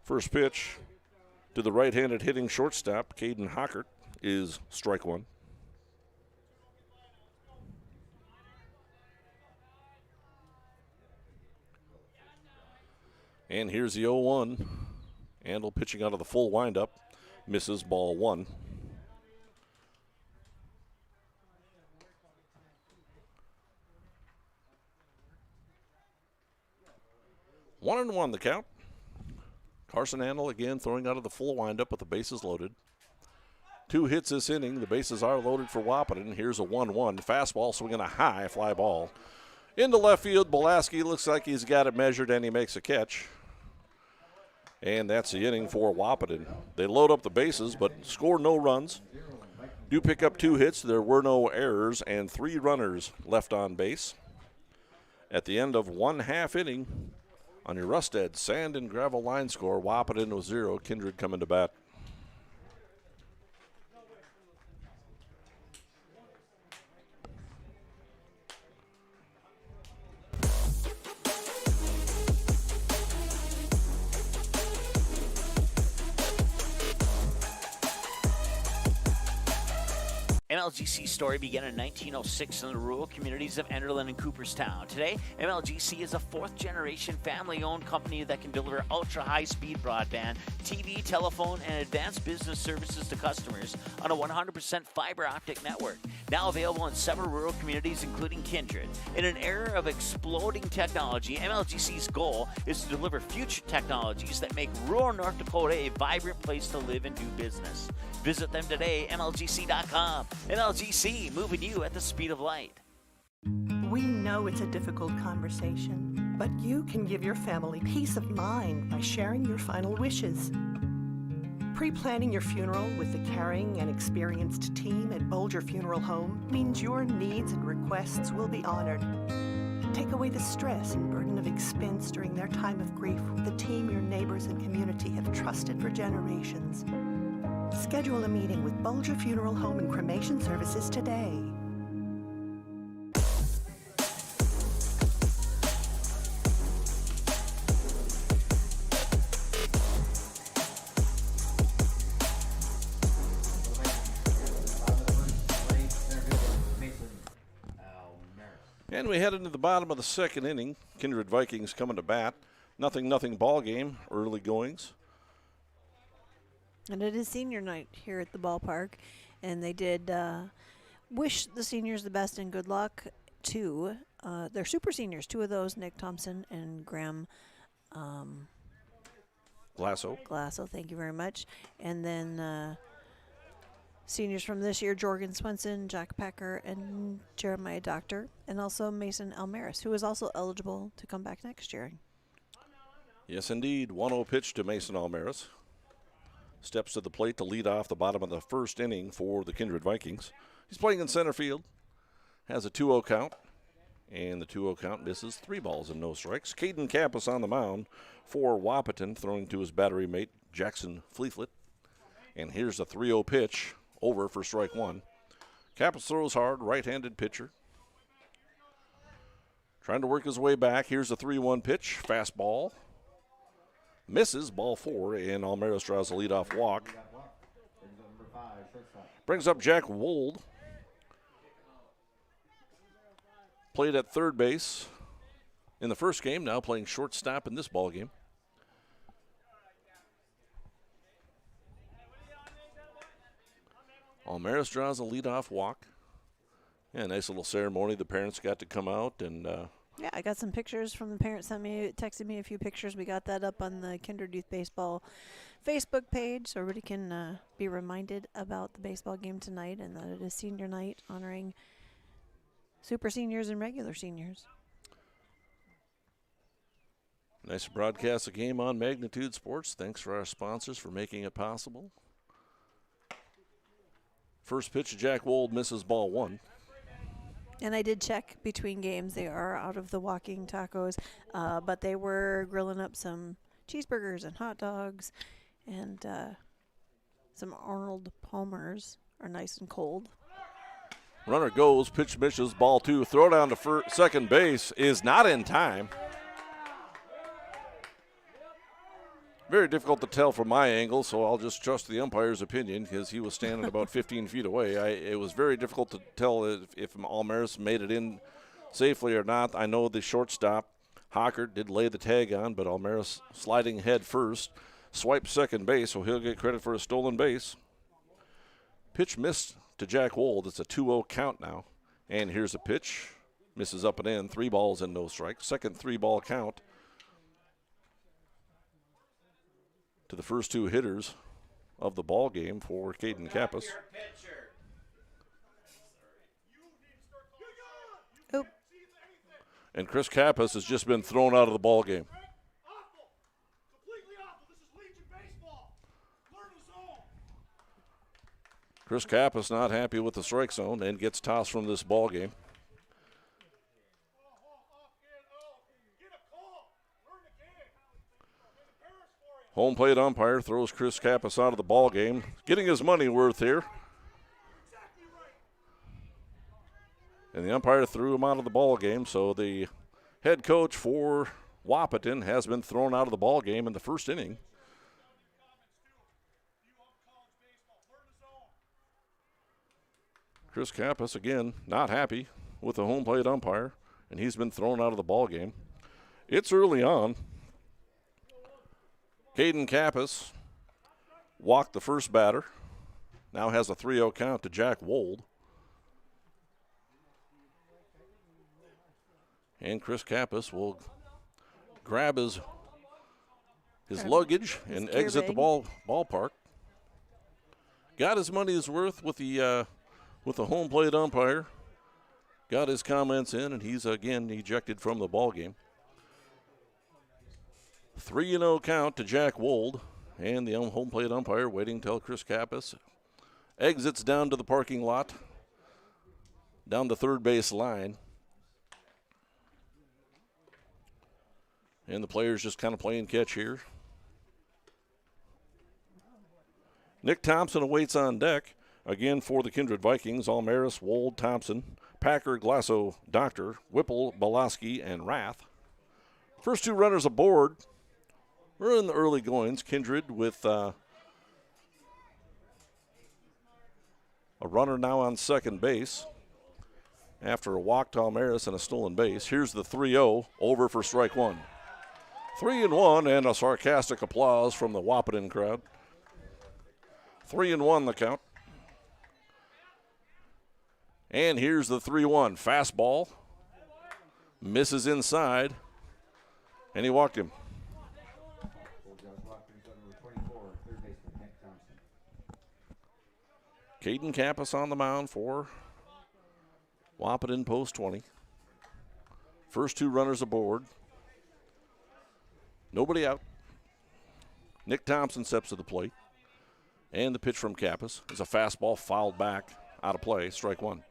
First pitch to the right-handed hitting shortstop, Caden Hockert, is strike 1. And here's the 0-1. Andel pitching out of the full windup. Misses, ball 1. One and 1 the count. Carson Andel again throwing out of the full windup with the bases loaded. 2 hits this inning. The bases are loaded for Wahpeton. Here's a 1-1. Fastball swinging a high fly ball. Into left field, Belaski looks like he's got it measured and he makes a catch. And that's the inning for Wahpeton. They load up the bases but score no runs. Do pick up 2 hits. There were no errors and 3 runners left on base. At the end of 1/2 inning, on your Rusted Sand and Gravel line score, Wahpeton was 0, Kindred coming to bat. MLGC's story began in 1906 in the rural communities of Enderlin and Cooperstown. Today, MLGC is a 4th-generation family-owned company that can deliver ultra-high-speed broadband, TV, telephone, and advanced business services to customers on a 100% fiber optic network. Now available in several rural communities, including Kindred. In an era of exploding technology, MLGC's goal is to deliver future technologies that make rural North Dakota a vibrant place to live and do business. Visit them today, MLGC.com. MLGC, moving you at the speed of light. We know it's a difficult conversation, but you can give your family peace of mind by sharing your final wishes. Pre-planning your funeral with the caring and experienced team at Bolger Funeral Home means your needs and requests will be honored. Take away the stress and burden of expense during their time of grief with the team your neighbors and community have trusted for generations. Schedule a meeting with Bolger Funeral Home and Cremation Services today. And we head into the bottom of the 2nd inning. Kindred Vikings coming to bat. 0-0 ball game, early goings. And it is senior night here at the ballpark, and they did wish the seniors the best and good luck to their super seniors. 2 of those, Nick Thompson and Graham Glasso, thank you very much. And then seniors from this year, Jorgen Swenson, Jack Packer, and Jeremiah Doctor, and also Mason Almaris, who is also eligible to come back next year. Yes, indeed. 1-0 pitch to Mason Almaris. Steps to the plate to lead off the bottom of the 1st inning for the Kindred Vikings. He's playing in center field. Has a 2-0 count. And the 2-0 count misses. 3 balls and no strikes. Caden Campus on the mound for Wahpeton, throwing to his battery mate, Jackson Fleetfoot. And here's a 3-0 pitch over for strike 1. Campus throws hard, right-handed pitcher. Trying to work his way back. Here's a 3-1 pitch. Fastball. Misses, ball 4, and Almaris draws a leadoff walk. Brings up Jack Wold. Played at third base in the first game, now playing shortstop in this ball game. Almaris draws a leadoff walk. Yeah, nice little ceremony. The parents got to come out and yeah, I got some pictures from the parents texted me a few pictures. We got that up on the Kindred Youth Baseball Facebook page, so everybody can be reminded about the baseball game tonight and that it is senior night honoring super seniors and regular seniors. Nice to broadcast the game on Magnitude Sports. Thanks for our sponsors for making it possible. First pitch to Jack Wold, misses, ball 1. And I did check between games. They are out of the walking tacos, but they were grilling up some cheeseburgers and hot dogs and Some Arnold Palmers are nice and cold. Runner goes, pitch misses, ball 2. Throw down to second base is not in time. Very difficult to tell from my angle, so I'll just trust the umpire's opinion because he was standing about 15 feet away. It was very difficult to tell if Almaris made it in safely or not. I know the shortstop, Hocker, did lay the tag on, but Almaris sliding head first, swiped second base, so he'll get credit for a stolen base. Pitch missed to Jack Wold. It's a 2-0 count now. And here's a pitch. Misses up and in. 3 balls and no strikes. Second 3-ball count to the first 2 hitters of the ball game for Caden Kappas. Oh. And Chris Kappas has just been thrown out of the ball game. Chris Kappas not happy with the strike zone and gets tossed from this ball game. Home plate umpire throws Chris Kappas out of the ball game, getting his money worth here. And the umpire threw him out of the ball game, so the head coach for Wahpeton has been thrown out of the ball game in the first inning. Chris Kappas, again, not happy with the home plate umpire, and he's been thrown out of the ball game. It's early on. Caden Kappas walked the first batter. Now has a 3-0 count to Jack Wold. And Chris Kappas will grab his luggage and exit the ballpark. Got his money's worth with the home plate umpire. Got his comments in, and he's again ejected from the ball game. 3-0 count to Jack Wold, and the home plate umpire waiting till Chris Kappas exits down to the parking lot, down the third base line. And the players just kind of playing catch here. Nick Thompson awaits on deck. Again for the Kindred Vikings, Almaris, Wold, Thompson, Packer, Glasso, Doctor, Whipple, Belaski, and Rath. First 2 runners aboard. We're in the early goings. Kindred with a runner now on second base after a walk to Almaris and a stolen base. Here's the 3-0 over for strike 1. 3-1 and a sarcastic applause from the Wahpeton crowd. 3-1 the count. And here's the 3-1 fastball. Misses inside, and he walked him. Caden Kappas on the mound for Wahpeton post 20. First 2 runners aboard. Nobody out. Nick Thompson steps to the plate. And the pitch from Kappas is a fastball fouled back out of play, strike 1.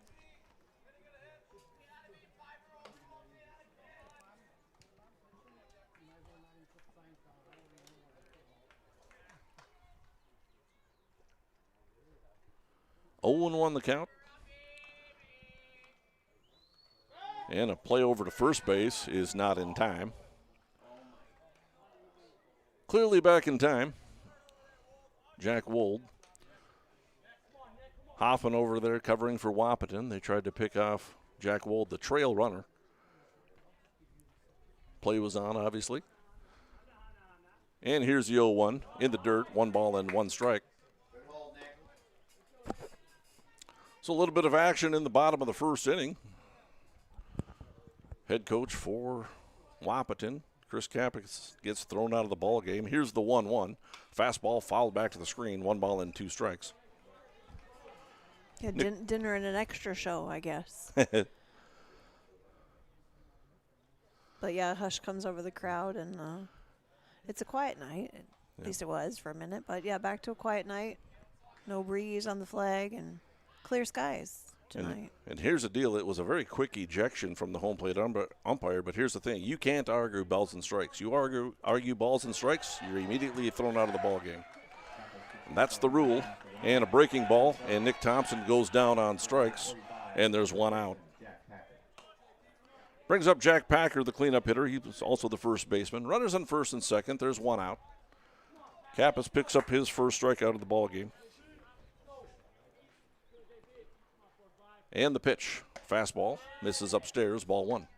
Oh and 1 the count. And a play over to first base is not in time. Clearly back in time. Jack Wold. Hoffman over there covering for Wahpeton. They tried to pick off Jack Wold, the trail runner. Play was on, obviously. And here's the 0-1 in the dirt. 1 ball and 1 strike. So a little bit of action in the bottom of the first inning. Head coach for Wahpeton, Chris Kappas, gets thrown out of the ball game. Here's the 1-1. Fastball fouled back to the screen. 1 ball and 2 strikes. Yeah, dinner and an extra show, I guess. But yeah, hush comes over the crowd, and it's a quiet night. At least it was for a minute. But yeah, back to a quiet night. No breeze on the flag and clear skies tonight. And here's the deal. It was a very quick ejection from the home plate umpire, but here's the thing. You can't argue balls and strikes. You argue balls and strikes, you're immediately thrown out of the ball game. And that's the rule. And a breaking ball, and Nick Thompson goes down on strikes, and there's one out. Brings up Jack Packer, the cleanup hitter. He was also the first baseman. Runners on first and second. There's one out. Kappas picks up his first strikeout of the ball game. And the pitch. Fastball. Misses upstairs. Ball one.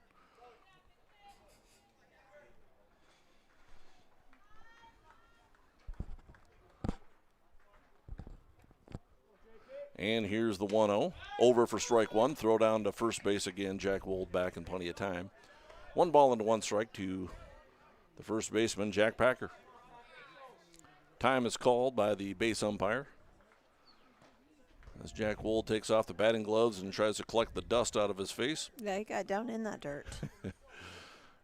And here's the 1-0. Over for strike one. Throw down to first base again. Jack Wold back in plenty of time. 1 ball and 1 strike to the first baseman, Jack Packer. Time is called by the base umpire as Jack Wold takes off the batting gloves and tries to collect the dust out of his face. Yeah, he got down in that dirt.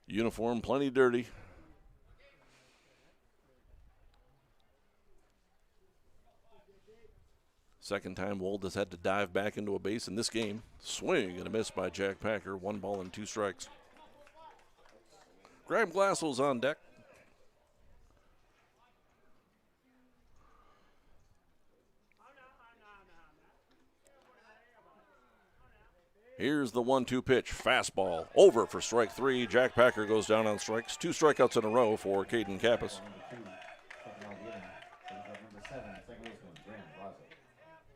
Uniform plenty dirty. Second time Wold has had to dive back into a base in this game. Swing and a miss by Jack Packer. 1 ball and 2 strikes. Graham Glassel's on deck. Here's the 1-2 pitch. Fastball. Over for strike 3. Jack Packer goes down on strikes. 2 strikeouts in a row for Caden Kappas.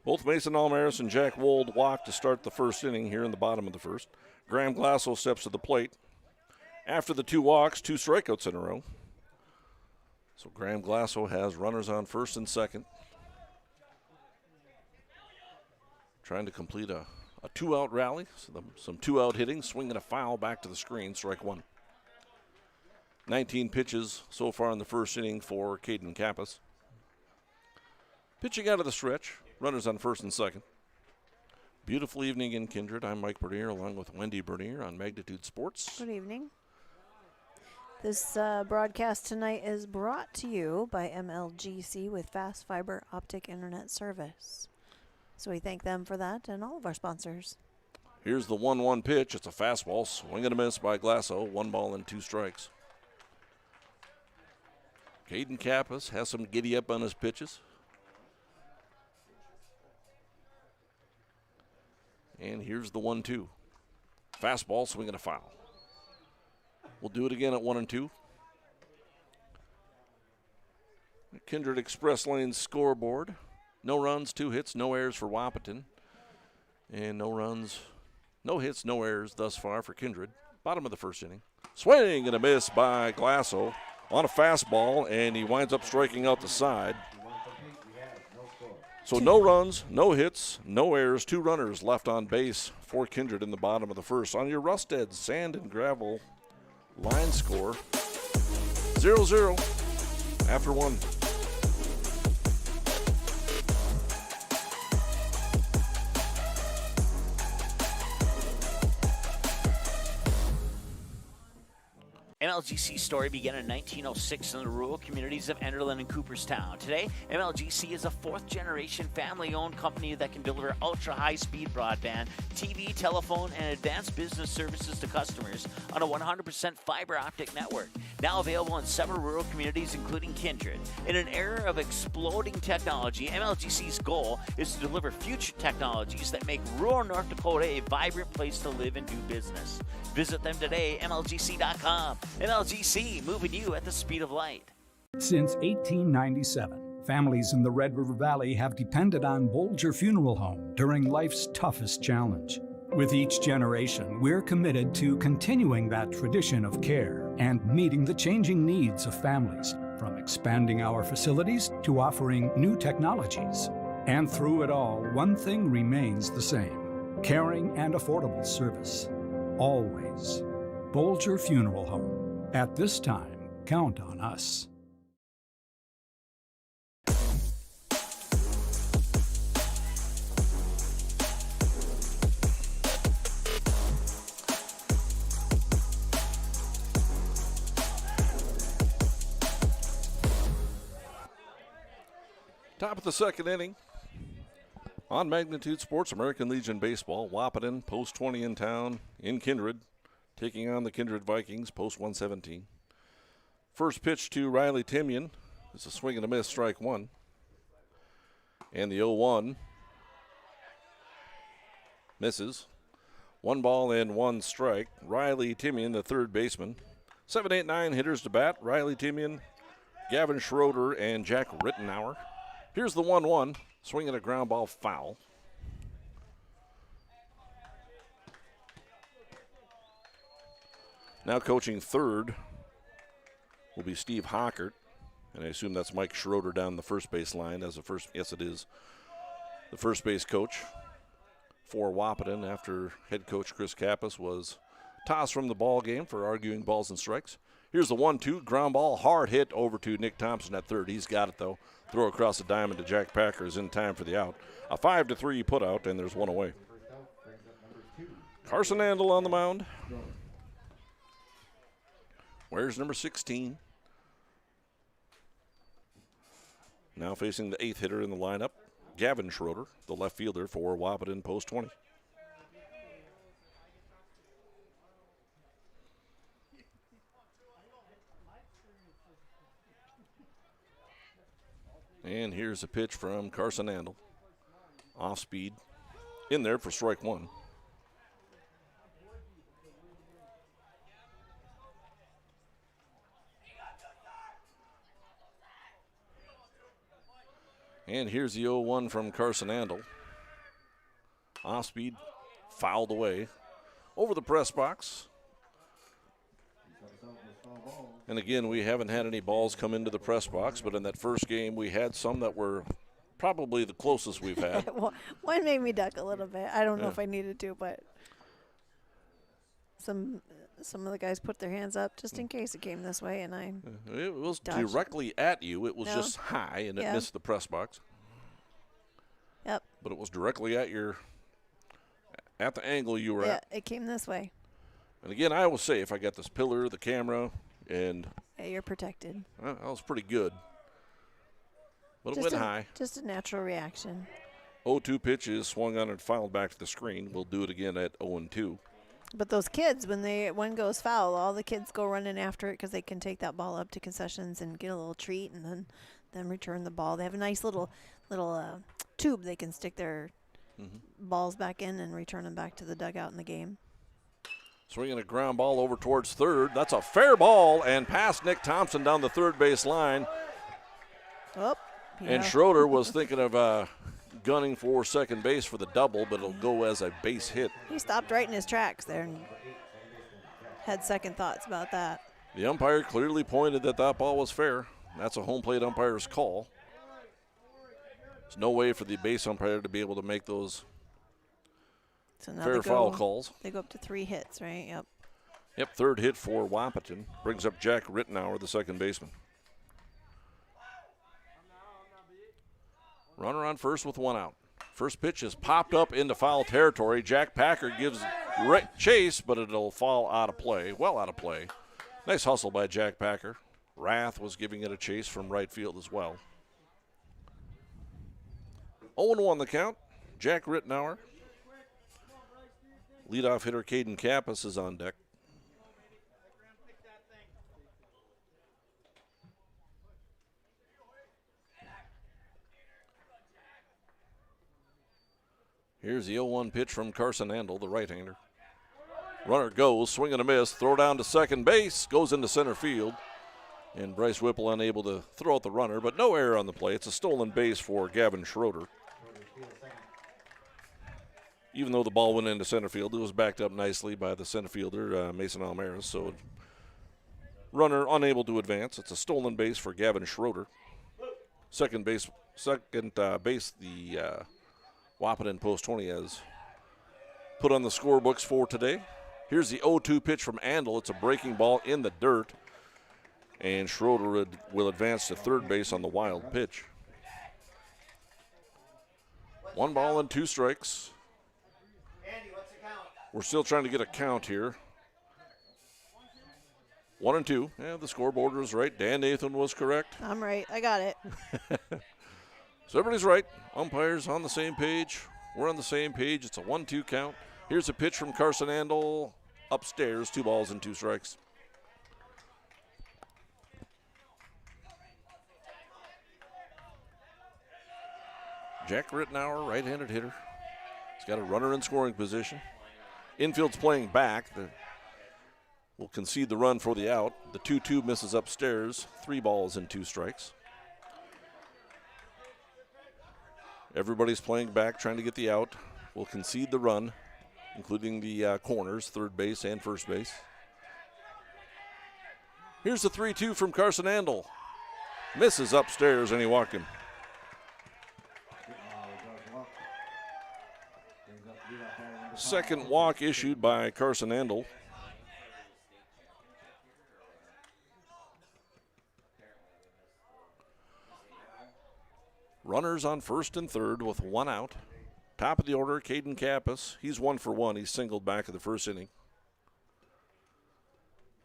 Both Mason Almaris and Jack Wold walked to start the first inning here in the bottom of the first. Graham Glasso steps to the plate. After the 2 walks, 2 strikeouts in a row. So Graham Glasso has runners on first and second. Trying to complete a 2-out rally. So some 2-out hitting, swinging a foul back to the screen, strike 1. 19 pitches so far in the first inning for Caden Kappas. Pitching out of the stretch. Runners on first and second. Beautiful evening in Kindred. I'm Mike Bernier along with Wendy Bernier on Magnitude Sports. Good evening. This broadcast tonight is brought to you by MLGC with fast fiber optic internet service. So we thank them for that and all of our sponsors. Here's the 1-1 pitch. It's a fastball. Swing and a miss by Glasso. 1 ball and 2 strikes. Caden Kappas has some giddy up on his pitches. And here's the 1-2. Fastball, swinging a foul. We'll do it again at 1 and 2. Kindred Express Lane scoreboard. No runs, 2 hits, no errors for Wahpeton. And no runs, no hits, no errors thus far for Kindred. Bottom of the first inning. Swing and a miss by Glasso on a fastball, and he winds up striking out the side. So no runs, no hits, no errors, 2 runners left on base for Kindred in the bottom of the first. On your Rusted Sand and Gravel line score, 0-0 after 1. MLGC's story began in 1906 in the rural communities of Enderlin and Cooperstown. Today, MLGC is a 4th-generation family-owned company that can deliver ultra-high-speed broadband, TV, telephone, and advanced business services to customers on a 100% fiber optic network. Now available in several rural communities, including Kindred. In an era of exploding technology, MLGC's goal is to deliver future technologies that make rural North Dakota a vibrant place to live and do business. Visit them today, MLGC.com. MLGC, moving you at the speed of light. Since 1897, families in the Red River Valley have depended on Bolger Funeral Home during life's toughest challenge. With each generation, we're committed to continuing that tradition of care and meeting the changing needs of families, from expanding our facilities to offering new technologies. And through it all, one thing remains the same: caring and affordable service. Always. Bolger Funeral Home. At this time, count on us. Top of the second inning. On Magnitude Sports, American Legion Baseball, Wahpeton, post 20 in town, in Kindred, taking on the Kindred Vikings, post 117. First pitch to Riley Timian. It's a swing and a miss, strike 1. And the 0-1 misses. 1 ball and 1 strike. Riley Timian, the third baseman. 7, 8, 9 hitters to bat. Riley Timian, Gavin Schroeder, and Jack Rittenauer. Here's the 1-1. Swinging a ground ball foul. Now coaching third will be Steve Hockert. And I assume that's Mike Schroeder down the first base line as the first. Yes, it is. The first base coach for Wahpeton after head coach Chris Kappas was tossed from the ball game for arguing balls and strikes. Here's the 1-2. Ground ball, hard hit over to Nick Thompson at third. He's got it, though. Throw across the diamond to Jack Packer is in time for the out. A 5-3 put out, and there's one away. Carson Andel on the mound. Where's number 16? Now facing the 8th hitter in the lineup, Gavin Schroeder, the left fielder for Wahpeton Post 20. And here's a pitch from Carson Andel. Off speed. In there for strike 1. And here's the 0-1 from Carson Andel. Off speed, fouled away. Over the press box. And again, we haven't had any balls come into the press box, but in that first game, we had some that were probably the closest we've had. One made me duck a little bit. I don't know if I needed to, but some of the guys put their hands up just in case it came this way, and I it was dodged. Directly at you. It was just high, and it missed the press box. Yep. But it was directly at the angle you were at. Yeah, it came this way. And again, I always say if I got this pillar, the camera, and you're protected. That was pretty good. But Just it went high. Just a natural reaction. 0-2 pitch is swung on and fouled back to the screen. We'll do it again at 0-2. But those kids, when one goes foul, all the kids go running after it because they can take that ball up to concessions and get a little treat and then return the ball. They have a nice little tube they can stick their balls back in and return them back to the dugout in the game. Swinging a ground ball over towards third. That's a fair ball and past Nick Thompson down the third base line. And Schroeder was thinking of gunning for second base for the double, but it'll go as a base hit. He stopped right in his tracks there and had second thoughts about that. The umpire clearly pointed that ball was fair. That's a home plate umpire's call. There's no way for the base umpire to be able to make those fair foul calls. They go up to 3 hits, right? Yep. Yep, third hit for Wahpeton. Brings up Jack Rittenauer, the second baseman. Runner on first with 1 out. First pitch is popped up into foul territory. Jack Packer gives chase, but it'll fall out of play. Well out of play. Nice hustle by Jack Packer. Rath was giving it a chase from right field as well. 0-1 the count. Jack Rittenauer. Leadoff hitter Caden Kappas is on deck. Here's the 0-1 pitch from Carson Andel, the right-hander. Runner goes, swing and a miss, throw down to second base, goes into center field. And Bryce Whipple unable to throw out the runner, but no error on the play. It's a stolen base for Gavin Schroeder. Even though the ball went into center field, it was backed up nicely by the center fielder, Mason Almaris. So runner unable to advance. It's a stolen base for Gavin Schroeder. Second base, the Wahpeton Post 20 has put on the scorebooks for today. Here's the 0-2 pitch from Andel. It's a breaking ball in the dirt. And Schroeder will advance to third base on the wild pitch. 1 ball and 2 strikes. We're still trying to get a count here. 1 and 2. Yeah, the scoreboard was right. Dan Nathan was correct. I'm right. I got it. So everybody's right. Umpires on the same page. We're on the same page. It's a 1-2 count. Here's a pitch from Carson Andel upstairs. 2 balls and 2 strikes. Jack Rittenauer, right-handed hitter. He's got a runner in scoring position. Infield's playing back. Will concede the run for the out. The 2-2 misses upstairs. 3 balls and 2 strikes. Everybody's playing back, trying to get the out. Will concede the run, including the corners, third base and first base. Here's the 3-2 from Carson Andel. Misses upstairs, and he walked him. Second walk issued by Carson Andel. Runners on first and third with 1 out. Top of the order, Caden Kappas. He's 1 for 1. He's singled back in the first inning.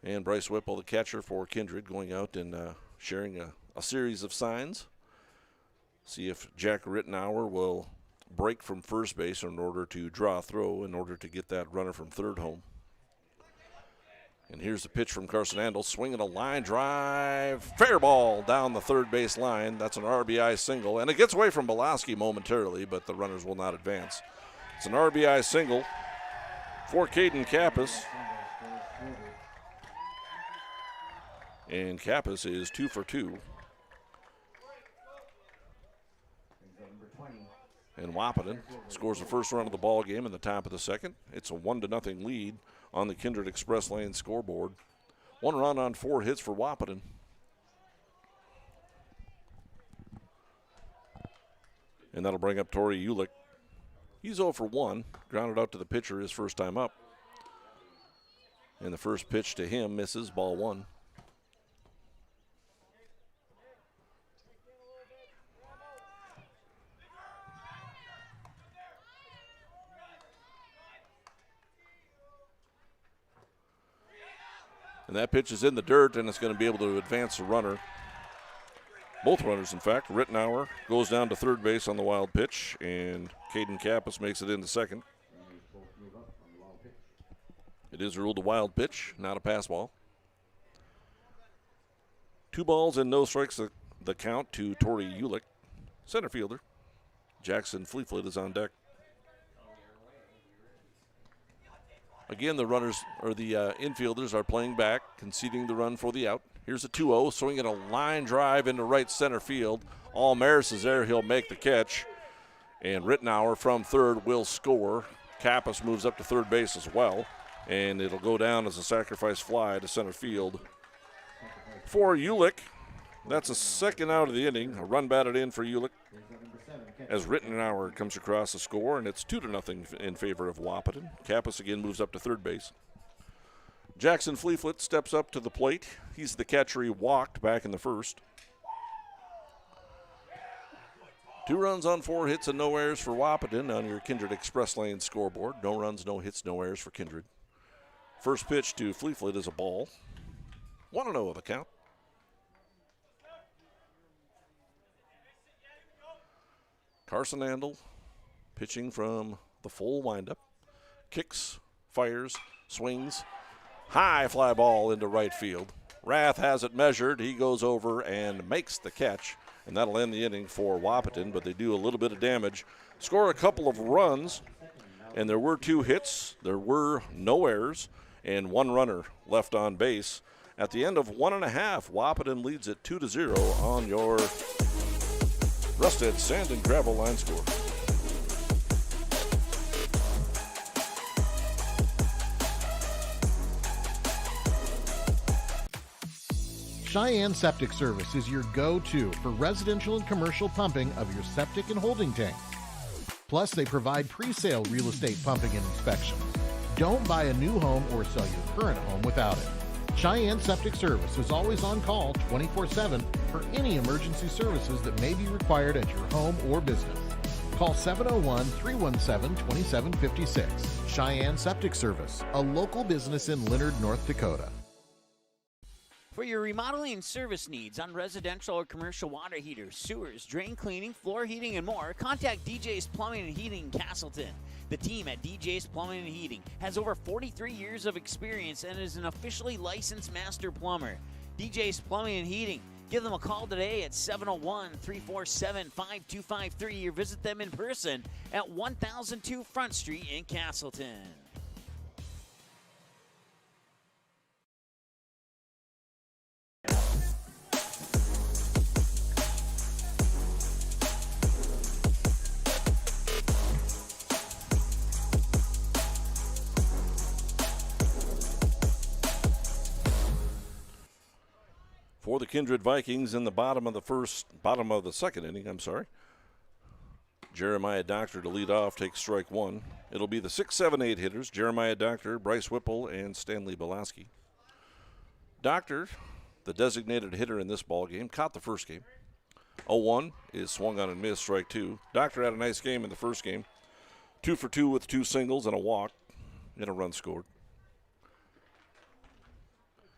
And Bryce Whipple, the catcher for Kindred, going out and sharing a series of signs. See if Jack Rittenauer will break from first base in order to draw a throw in order to get that runner from third home. And here's the pitch from Carson Andel, swinging a line drive. Fair ball down the third base line. That's an RBI single. And it gets away from Belaski momentarily, but the runners will not advance. It's an RBI single for Caden Kappas. And Kappas is 2 for 2. And Wahpeton scores the first run of the ball game in the top of the second. It's a 1-0 lead on the Kindred Express Lane scoreboard. 1 run on 4 hits for Wahpeton. And that'll bring up Tori Ulick. He's 0 for 1, grounded out to the pitcher his first time up. And the first pitch to him misses, ball 1. And that pitch is in the dirt, and it's going to be able to advance the runner. Both runners, in fact. Rittenauer goes down to third base on the wild pitch, and Caden Kappas makes it into second. It is ruled a wild pitch, not a pass ball. 2 balls and no strikes the count to Tori Ulick. Center fielder Jackson Fleetfoot is on deck. Again, the runners, or the infielders, are playing back, conceding the run for the out. Here's a 2-0, swinging a line drive into right center field. Maris is there. He'll make the catch. And Rittenauer from third will score. Kappas moves up to third base as well. And it'll go down as a sacrifice fly to center field for Ulick. That's a second out of the inning. A run batted in for Ulick as Rittenauer comes across the score, and it's 2-0 in favor of Wahpeton. Kappas again moves up to third base. Jackson Fleetfoot steps up to the plate. He's the catcher. He walked back in the first. 2 runs on 4 hits and no errors for Wahpeton on your Kindred Express Lane scoreboard. No runs, no hits, no errors for Kindred. First pitch to Fleetfoot is a ball. 1-0 the count. Carson Andel pitching from the full windup. Kicks, fires, swings. High fly ball into right field. Rath has it measured. He goes over and makes the catch. And that'll end the inning for Wahpeton, but they do a little bit of damage. Score a couple of runs, and there were 2 hits. There were no errors, and 1 runner left on base. At the end of 1.5, Wahpeton leads it 2-0 on your Rusted Sand and Gravel line score. Cheyenne Septic Service is your go-to for residential and commercial pumping of your septic and holding tanks. Plus, they provide pre-sale real estate pumping and inspection. Don't buy a new home or sell your current home without it. Cheyenne Septic Service is always on call 24/7 for any emergency services that may be required at your home or business. Call 701-317-2756. Cheyenne Septic Service, a local business in Leonard, North Dakota. For your remodeling and service needs on residential or commercial water heaters, sewers, drain cleaning, floor heating, and more, contact DJ's Plumbing and Heating in Castleton. The team at DJ's Plumbing and Heating has over 43 years of experience and is an officially licensed master plumber. DJ's Plumbing and Heating, Give them a call today at 701-347-5253 or visit them in person at 1002 Front Street in Castleton. For the Kindred Vikings in the bottom of the second inning, Jeremiah Doctor to lead off, takes strike one. It'll be the 6, 7, 8 hitters, Jeremiah Doctor, Bryce Whipple, and Stanley Belaski. Doctor, the designated hitter in this ball game, caught the first game. 0-1 is swung on and missed, strike two. Doctor had a nice game in the first game. 2 for 2 with 2 singles and a walk, and a run scored.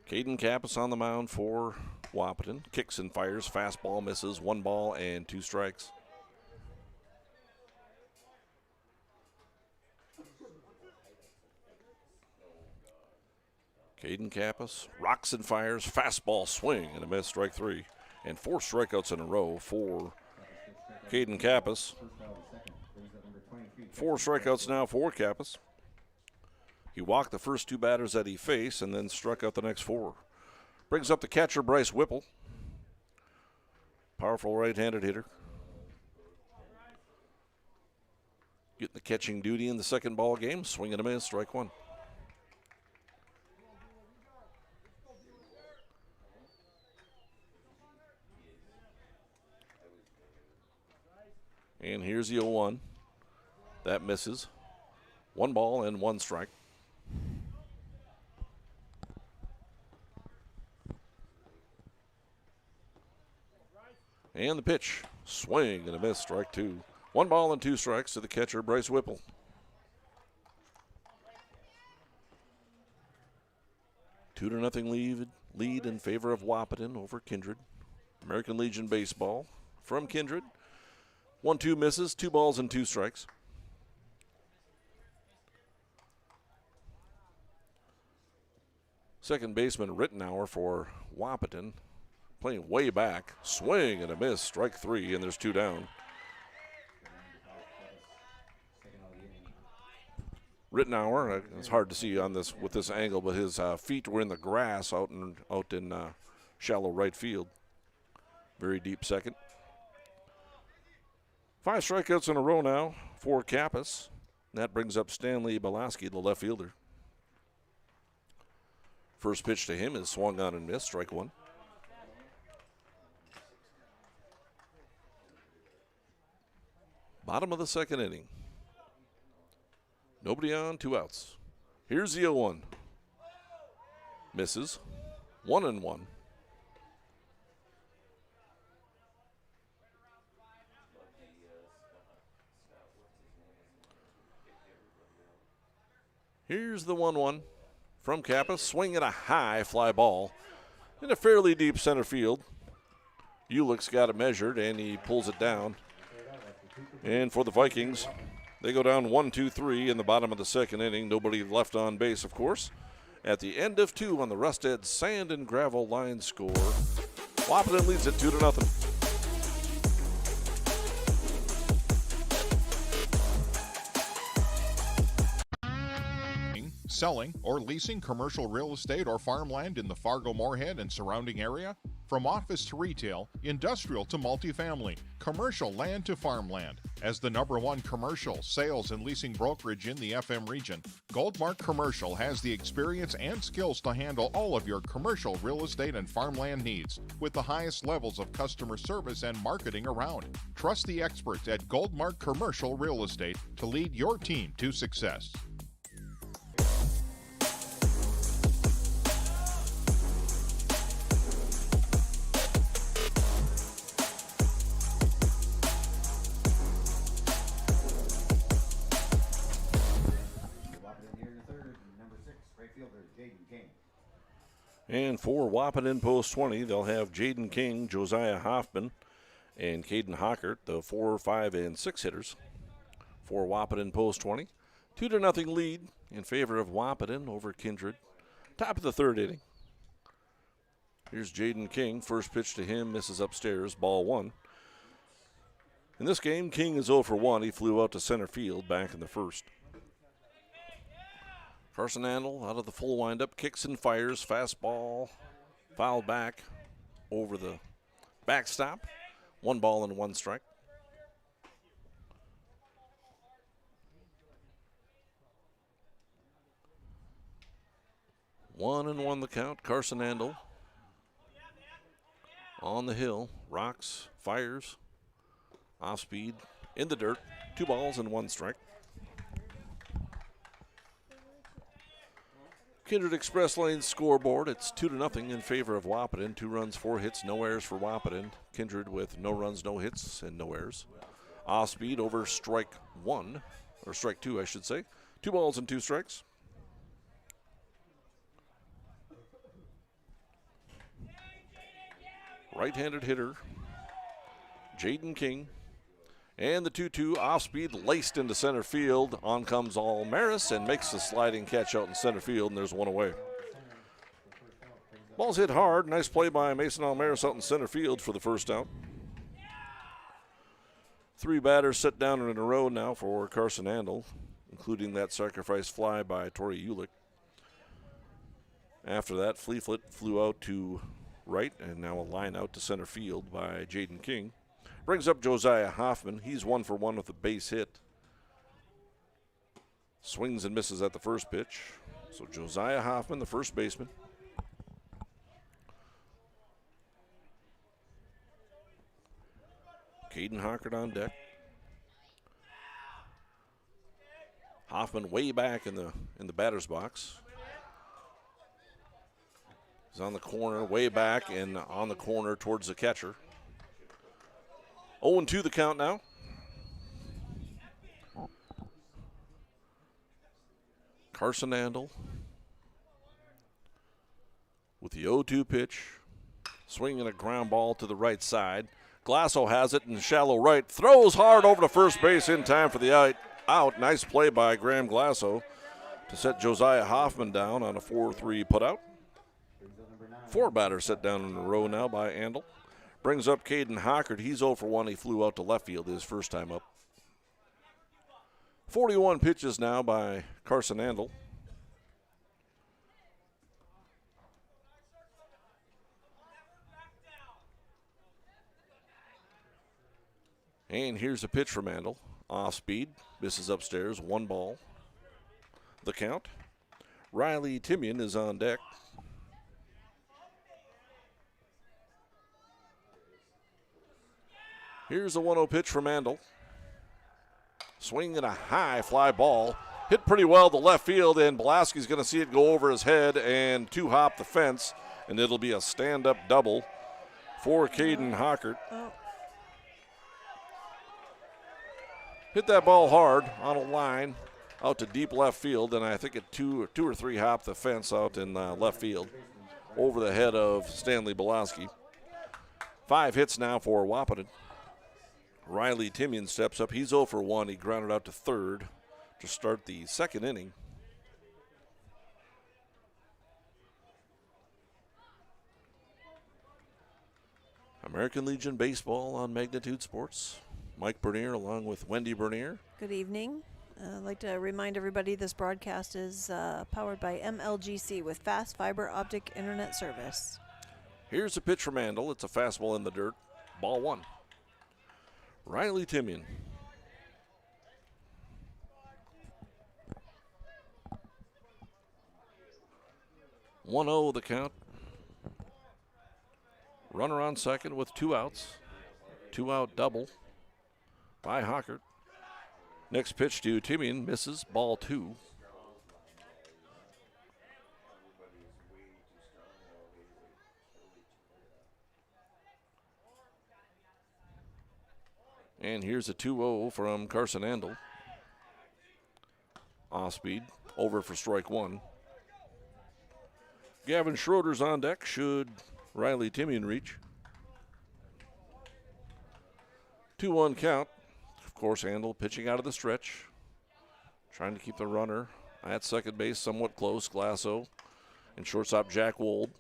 Caden Kappas on the mound for Wahpeton. Kicks and fires, fastball misses, 1 ball and 2 strikes. Caden Kappas rocks and fires, fastball swing and a miss, strike 3. And 4 strikeouts in a row for Caden Kappas. 4 strikeouts now for Kappas. He walked the first 2 batters that he faced and then struck out the next 4. Brings up the catcher, Bryce Whipple. Powerful right-handed hitter. Getting the catching duty in the second ball game. Swing and a miss, strike 1. And here's the 0-1. That misses. 1 ball and 1 strike. And the pitch, swing and a miss, strike 2. 1 ball and 2 strikes to the catcher, Bryce Whipple. Two to nothing lead in favor of Wahpeton over Kindred. American Legion baseball from Kindred. 1-2 misses, 2 balls and 2 strikes. Second baseman Rittenauer for Wahpeton. Playing way back, swing and a miss, strike 3, and there's 2 down. Rittenauer, it's hard to see on this with this angle, but his feet were in the grass out in shallow right field. Very deep second. 5 strikeouts in a row now for Kappas. That brings up Stanley Belaski, the left fielder. First pitch to him is swung on and missed, strike 1. Bottom of the second inning. Nobody on, 2 outs. Here's the 0-1. Misses. 1-1. Here's the 1-1 from Kappas. Swinging a high fly ball in a fairly deep center field. Ulick's got it measured, and he pulls it down. And for the Vikings, they go down 1-2-3 in the bottom of the second inning. Nobody left on base, of course. At the end of 2 on the Rusted Sand and Gravel line score, Wahpeton leads it 2-0. Selling or leasing commercial real estate or farmland in the Fargo-Moorhead and surrounding area? From office to retail, industrial to multifamily, commercial land to farmland. As the #1 commercial, sales, and leasing brokerage in the FM region, Goldmark Commercial has the experience and skills to handle all of your commercial real estate and farmland needs with the highest levels of customer service and marketing around. Trust the experts at Goldmark Commercial Real Estate to lead your team to success. And for Wahpeton Post 20, they'll have Jaden King, Josiah Hoffman, and Caden Hockert, the 4, 5, and 6 hitters for Wahpeton Post 20. 2-0 lead in favor of Wahpeton over Kindred. Top of the third inning. Here's Jaden King. First pitch to him, misses upstairs, ball 1. In this game, King is 0 for 1. He flew out to center field back in the first. Carson Andel out of the full windup, kicks and fires, fastball, fouled back over the backstop. 1 ball and 1 strike. One and 1 the count. Carson Andel on the hill, rocks, fires, off speed, in the dirt. 2 balls and 1 strike. Kindred Express Lane scoreboard, it's 2-0 in favor of Wahpeton. 2 runs, 4 hits, no errors for Wahpeton. Kindred with no runs, no hits, and no errors. Off speed over strike 1, or strike 2, I should say. 2 balls and 2 strikes. Right-handed hitter, Jaden King. And the 2-2 off-speed laced into center field. On comes Almaris and makes the sliding catch out in center field, and there's 1 away. Ball's hit hard. Nice play by Mason Almaris out in center field for the first out. 3 batters set down in a row now for Carson Andel, including that sacrifice fly by Torrey Ulick. After that, Fleeflet flew out to right, and now a line out to center field by Jaden King. Brings up Josiah Hoffman. He's 1 for 1 with a base hit. Swings and misses at the first pitch. So Josiah Hoffman, the first baseman. Caden Hockert on deck. Hoffman way back in the batter's box. He's on the corner, way back, and on the corner towards the catcher. 0-2 the count now. Carson Andel with the 0-2 pitch. Swinging a ground ball to the right side. Glasso has it in shallow right. Throws hard over to first base in time for the out. Nice play by Graham Glasso to set Josiah Hoffman down on a 4-3 putout. 4 batters set down in a row now by Andel. Brings up Caden Hockert. He's 0 for 1. He flew out to left field his first time up. 41 pitches now by Carson Andel. And here's a pitch from Andel. Off speed. Misses upstairs. 1 ball. The count. Riley Timian is on deck. Here's a 1-0 pitch from Andel. Swinging a high fly ball. Hit pretty well to left field, and Belaski's going to see it go over his head and 2-hop the fence, and it'll be a stand-up double for Caden Hockert. Hit that ball hard on a line out to deep left field, and I think it 2 or 3 hopped the fence out in left field over the head of Stanley Belaski. 5 hits now for Wahpeton. Riley Timian steps up. He's 0 for 1. He grounded out to third to start the second inning. American Legion Baseball on Magnitude Sports. Mike Bernier along with Wendy Bernier. Good evening. I'd like to remind everybody this broadcast is powered by MLGC with fast fiber optic internet service. Here's a pitch from Andel. It's a fastball in the dirt. Ball 1. Riley Timian. One 0 the count. Runner on second with 2 outs. 2-out double by Hockert. Next pitch to Timian, misses, ball 2. And here's a 2-0 from Carson Andel. Off speed, over for strike 1. Gavin Schroeder's on deck. Should Riley Timian reach? 2-1 count. Of course, Andel pitching out of the stretch. Trying to keep the runner at second base somewhat close. Glasso and shortstop Jack Wold.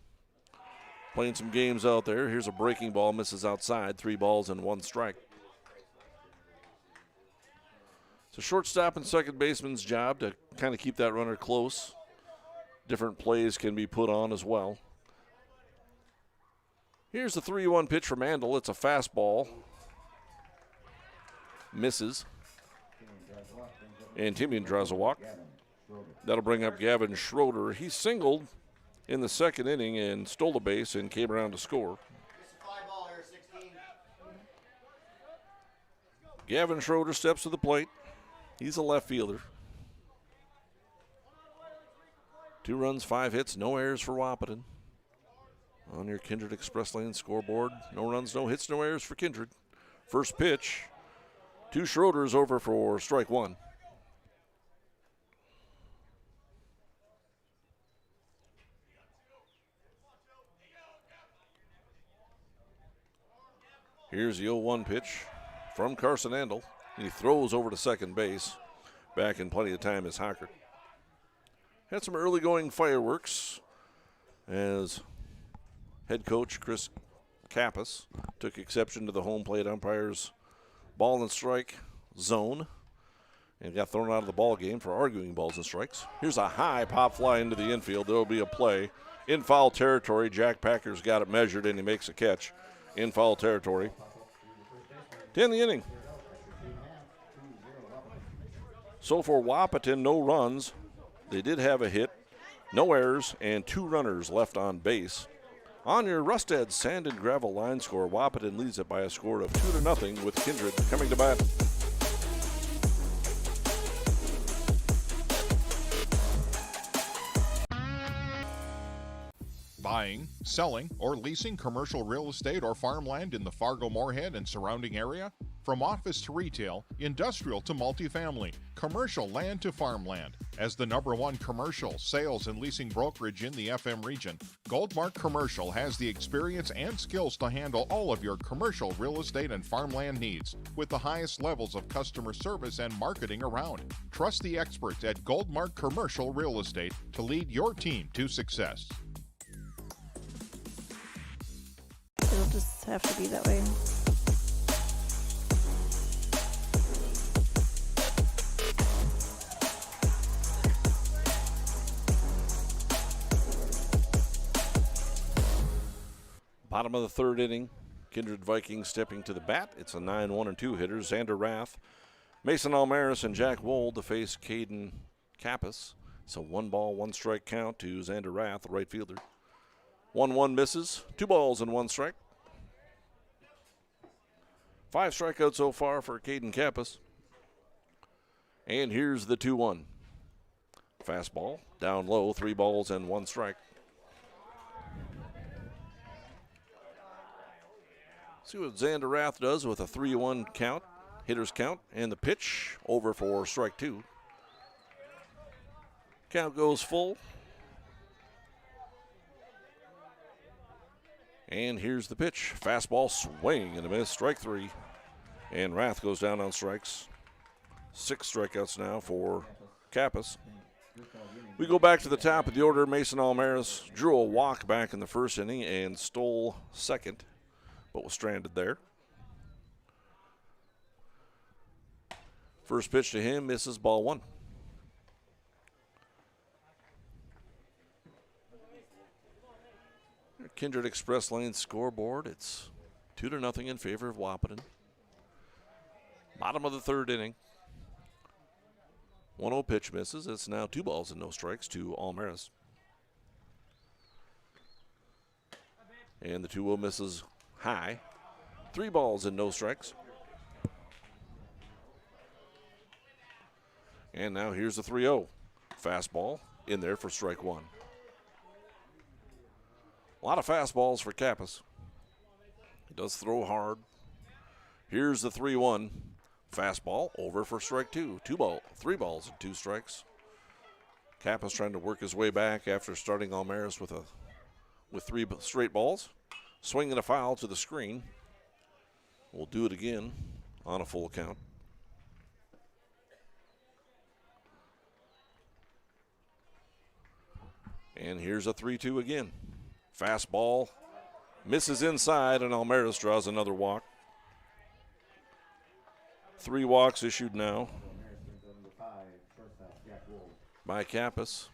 playing some games out there. Here's a breaking ball, misses outside. 3 balls and 1 strike. It's a shortstop and second baseman's job to kind of keep that runner close. Different plays can be put on as well. Here's the 3-1 pitch from Mandel. It's a fastball. Misses. And Timian draws a walk. That'll bring up Gavin Schroeder. He singled in the second inning and stole a base and came around to score. Gavin Schroeder steps to the plate. He's a left fielder. 2 runs, 5 hits, no errors for Wahpeton. On your Kindred Express Lane scoreboard, no runs, no hits, no errors for Kindred. First pitch to Schroeder's over for strike 1. Here's the 0-1 pitch from Carson Andel. He throws over to second base. Back in plenty of time is Hockert. Had some early going fireworks as head coach Chris Kappas took exception to the home plate umpire's ball and strike zone and got thrown out of the ball game for arguing balls and strikes. Here's a high pop fly into the infield. There will be a play in foul territory. Jack Packer's got it measured and he makes a catch in foul territory. To end the inning. So for Wahpeton, no runs. They did have a hit, no errors, and 2 runners left on base. On your Rustad Sand and Gravel line score, Wahpeton leads it by a score of 2-0 with Kindred coming to bat. Buying, selling, or leasing commercial real estate or farmland in the Fargo-Moorhead and surrounding area? From office to retail, industrial to multifamily, commercial land to farmland. As the #1 commercial sales and leasing brokerage in the FM region, Goldmark Commercial has the experience and skills to handle all of your commercial real estate and farmland needs with the highest levels of customer service and marketing around. Trust the experts at Goldmark Commercial Real Estate to lead your team to success. It'll just have to be that way. Bottom of the 3rd inning, Kindred Vikings stepping to the bat. It's a 9-1-2 hitter. Xander Rath, Mason Almaris, and Jack Wold to face Caden Kappas. It's a 1-ball, 1-strike count to Xander Rath, the right fielder. 1-1 misses, 2 balls and 1 strike. 5 strikeouts so far for Caden Kappas. And here's the 2-1. Fastball, down low, 3 balls and 1 strike. See what Xander Rath does with a 3-1 count, hitter's count, and the pitch over for strike 2. Count goes full. And here's the pitch. Fastball swing and a miss, strike 3. And Rath goes down on strikes. 6 strikeouts now for Kappas. We go back to the top of the order. Mason Almaris drew a walk back in the 1st inning and stole second, but was stranded there. First pitch to him misses, ball 1. Kindred Express Lane scoreboard. It's 2-0 in favor of Wahpeton. Bottom of the 3rd inning. 1-0 pitch misses. It's now 2 balls and no strikes to Almaris. And the 2-0 misses high. 3 balls and no strikes. And now here's the 3-0. Fastball in there for strike 1. A lot of fastballs for Kappas. He does throw hard. Here's the 3-1. Fastball over for strike 2. 3 balls and 2 strikes. Kappas trying to work his way back after starting Almaris with 3 straight balls. Swinging a foul to the screen. We'll do it again on a full count. And here's a 3-2 again. Fastball Misses inside, and Almaris draws another walk. 3 walks issued now by Kappas.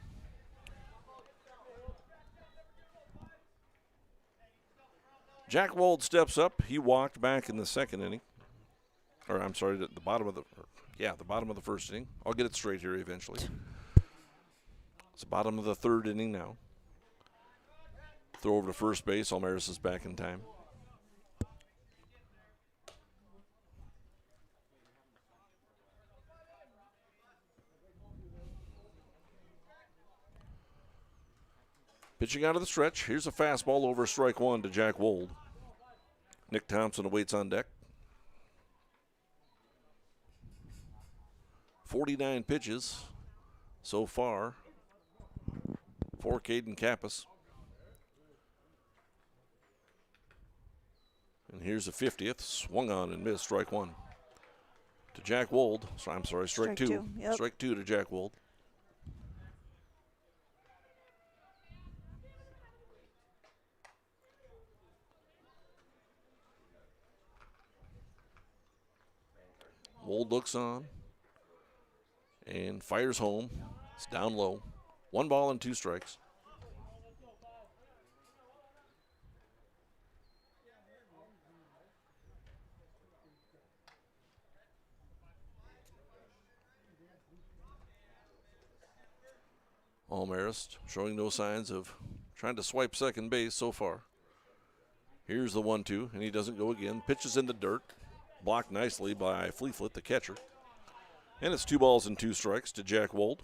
Jack Wold steps up. He walked back in the second inning. Or I'm sorry, the bottom of the first inning. I'll get it straight here eventually. It's the bottom of the third inning now. Throw over to first base. Almaris is back in time. Pitching out of the stretch. Here's a fastball over strike one to Jack Wold. Nick Thompson awaits on deck. 49 pitches so far for Caden Kappas. And here's the 50th. Swung on and missed. Strike one to Jack Wold. I'm sorry, strike two. Yep. Strike two to Jack Wold. Wold looks on and fires home. It's down low. 1 ball and 2 strikes. Almaris showing no signs of trying to swipe second base so far. Here's the 1-2, and he doesn't go again. Pitches in the dirt. Blocked nicely by Fleeflet, the catcher. And it's 2 balls and 2 strikes to Jack Wold.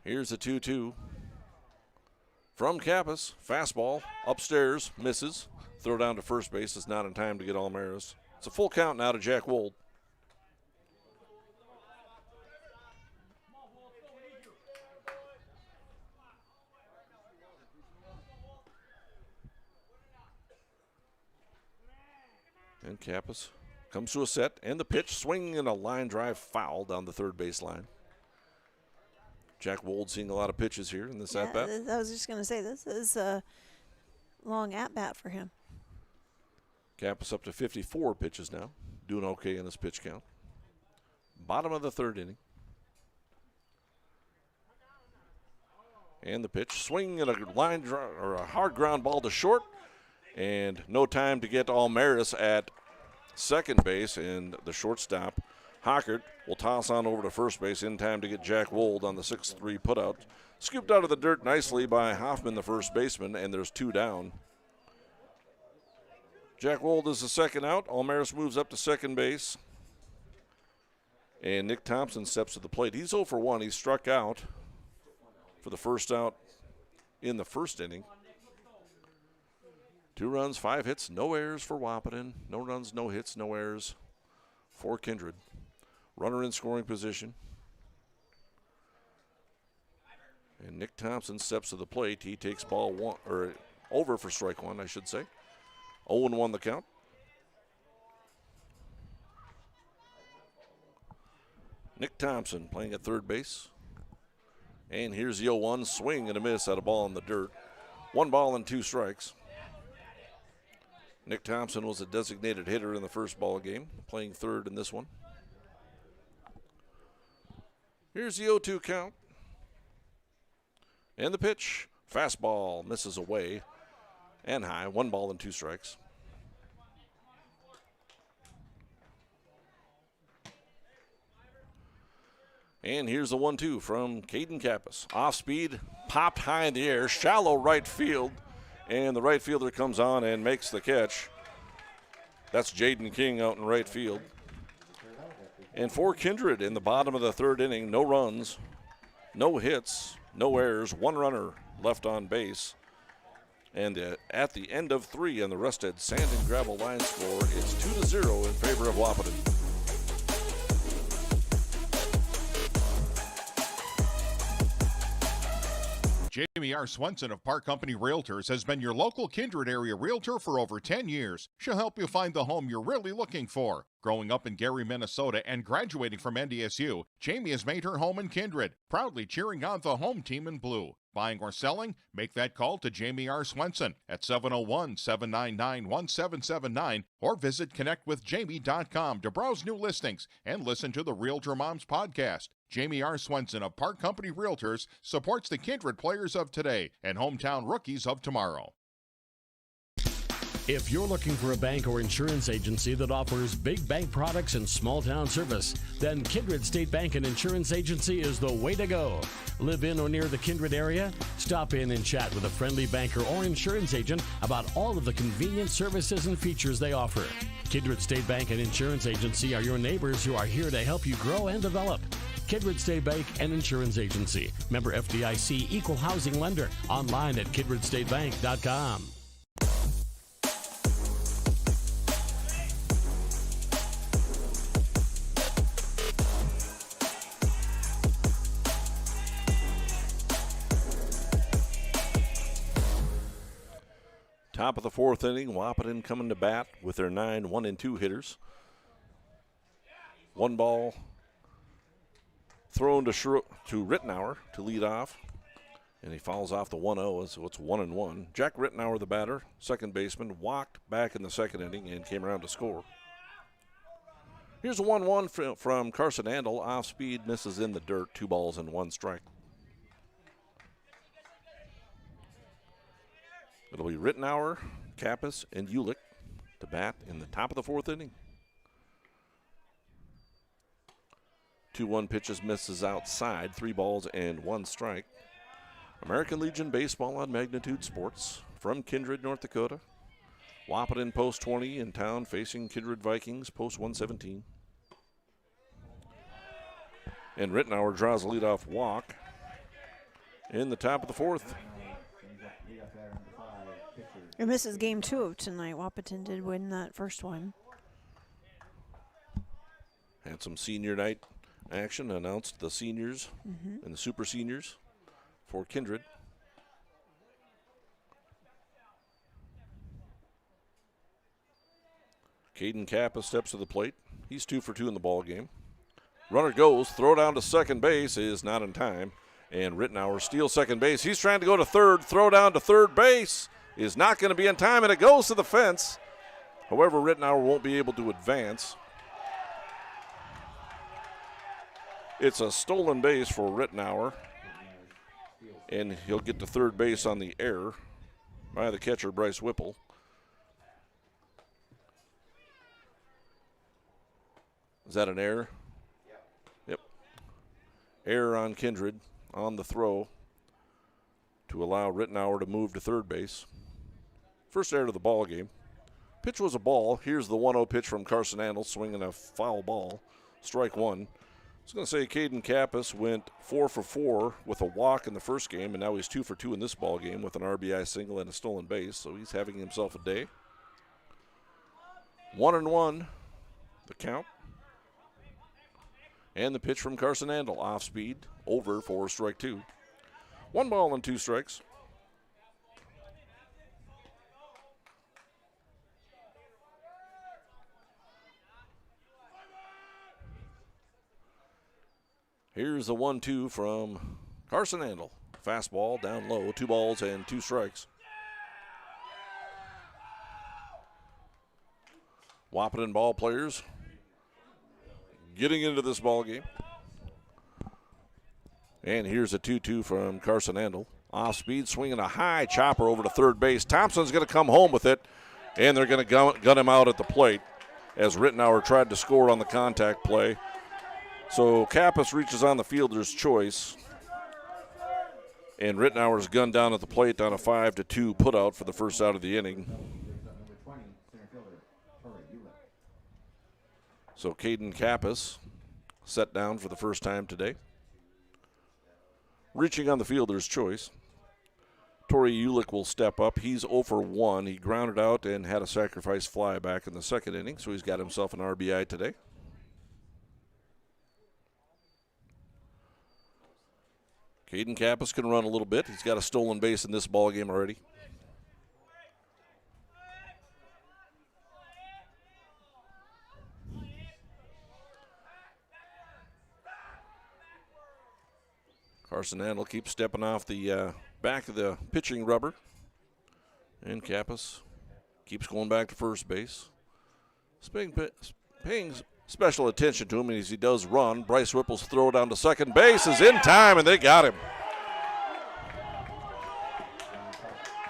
Here's a 2-2 from Kappas. Fastball upstairs, misses. Throw down to first base is not in time to get Almaris. It's a full count now to Jack Wold. And Kappas comes to a set, and the pitch, swing and a line drive foul down the third baseline. Jack Wold seeing a lot of pitches here in this at-bat. I was just going to say, this is a long at-bat for him. Kappas up to 54 pitches now, doing okay in this pitch count. Bottom of the third inning. And the pitch, swing and a line drive, or a hard ground ball to short. And no time to get to Almaris at second base, and the shortstop, Hockert, will toss on over to first base in time to get Jack Wold on the 6-3 putout. Scooped out of the dirt nicely by Hoffman, the first baseman, and there's 2 down. Jack Wold is the second out. Almaris moves up to second base. And Nick Thompson steps to the plate. He's 0 for 1. He struck out for the first out in the first inning. 2 runs, 5 hits, no errors for Wahpeton. No runs, no hits, no errors for Kindred. Runner in scoring position. And Nick Thompson steps to the plate. He takes ball 1, or over for strike 1, I should say. 0-1 the count. Nick Thompson playing at third base. And here's the 0-1, swing and a miss at a ball in the dirt. 1 ball and 2 strikes. Nick Thompson was a designated hitter in the first ball game, playing third in this one. Here's the 0-2 count. And the pitch, fastball, misses away and high. 1 ball and 2 strikes. And here's the 1-2 from Caden Kappas. Off speed, popped high in the air, shallow right field. And the right fielder comes on and makes the catch. That's Jaden King out in right field. And for Kindred in the bottom of the third inning, no runs, no hits, no errors, 1 runner left on base. And at the end of 3 on the Rusted Sand and Gravel line score, it's 2-0 in favor of Wahpeton. Jamie Jamie R. Swenson of Park Company Realtors has been your local Kindred area realtor for over 10 years. She'll help you find the home you're really looking for. Growing up in Gary, Minnesota, and graduating from NDSU, Jamie has made her home in Kindred, proudly cheering on the home team in blue. Buying or selling? Make that call to Jamie R. Swenson at 701-799-1779 or visit connectwithjamie.com to browse new listings and listen to the Realtor Moms podcast. Jamie R. Swenson of Park Company Realtors supports the Kindred players of today and hometown rookies of tomorrow. If you're looking for a bank or insurance agency that offers big bank products and small town service, then Kindred State Bank and Insurance Agency is the way to go. Live in or near the Kindred area? Stop in and chat with a friendly banker or insurance agent about all of the convenient services and features they offer. Kindred State Bank and Insurance Agency are your neighbors who are here to help you grow and develop. Kindred State Bank and Insurance Agency. Member FDIC, Equal Housing Lender. Online at kindredstatebank.com. Top of the fourth inning, Wahpeton coming to bat with their 9 1-2 hitters. One ball thrown to Rittenauer to lead off, and he fouls off the 1-0, so it's 1-1. Jack Rittenauer, the batter, second baseman, walked back in the second inning and came around to score. Here's a 1-1 from Carson Andel. Off speed, misses in the dirt, 2 balls and 1 strike. It'll be Rittenauer, Kappas, and Ulick to bat in the top of the fourth inning. 2-1 pitches, misses outside, 3 balls and 1 strike. American Legion Baseball on Magnitude Sports from Kindred, North Dakota. Wahpeton post 20 in town facing Kindred Vikings post 117. And Rittenauer draws a leadoff walk in the top of the fourth. And this is game 2 of tonight. Wahpeton did win that first one. Had some senior night action, announced the seniors and the super seniors for Kindred. Caden Kappa steps to the plate. He's 2 for 2 in the ball game. Runner goes, throw down to second base is not in time. And Rittenauer steals second base. He's trying to go to third, throw down to third base is not going to be in time, and it goes to the fence. However, Rittenauer won't be able to advance. It's a stolen base for Rittenauer, and he'll get to third base on the error by the catcher, Bryce Whipple. Is that an error? Yep. Error on Kindred on the throw to allow Rittenauer to move to third base. First error of the ball game. Pitch was a ball. Here's the 1-0 pitch from Carson Andel, swinging a foul ball. Strike 1. I was going to say Caden Kappas went 4 for 4 with a walk in the first game, and now he's 2 for 2 in this ball game with an RBI single and a stolen base, so he's having himself a day. 1-1, the count. And the pitch from Carson Andel, off speed, over for strike 2. 1 ball and 2 strikes. Here's the 1-2 from Carson Andel. Fastball down low, 2 balls and 2 strikes. Wahpeton ball players getting into this ball game. And here's a 2-2 from Carson Andel. Off speed, swinging a high chopper over to third base. Thompson's going to come home with it, and they're going to gun him out at the plate as Rittenauer tried to score on the contact play. So Kappas reaches on the fielder's choice, and Rittenauer's gunned down at the plate on a 5-2 putout for the first out of the inning. So Caden Kappas set down for the first time today. Reaching on the fielder's choice. Torrey Ulick will step up. He's 0 for 1. He grounded out and had a sacrifice fly back in the second inning, so he's got himself an RBI today. Caden Kappas can run a little bit. He's got a stolen base in this ball game already. Carson Handel keeps stepping off the back of the pitching rubber. And Kappas keeps going back to first base. Paying special attention to him as he does run. Bryce Whipple's throw down to second base is in time, and they got him.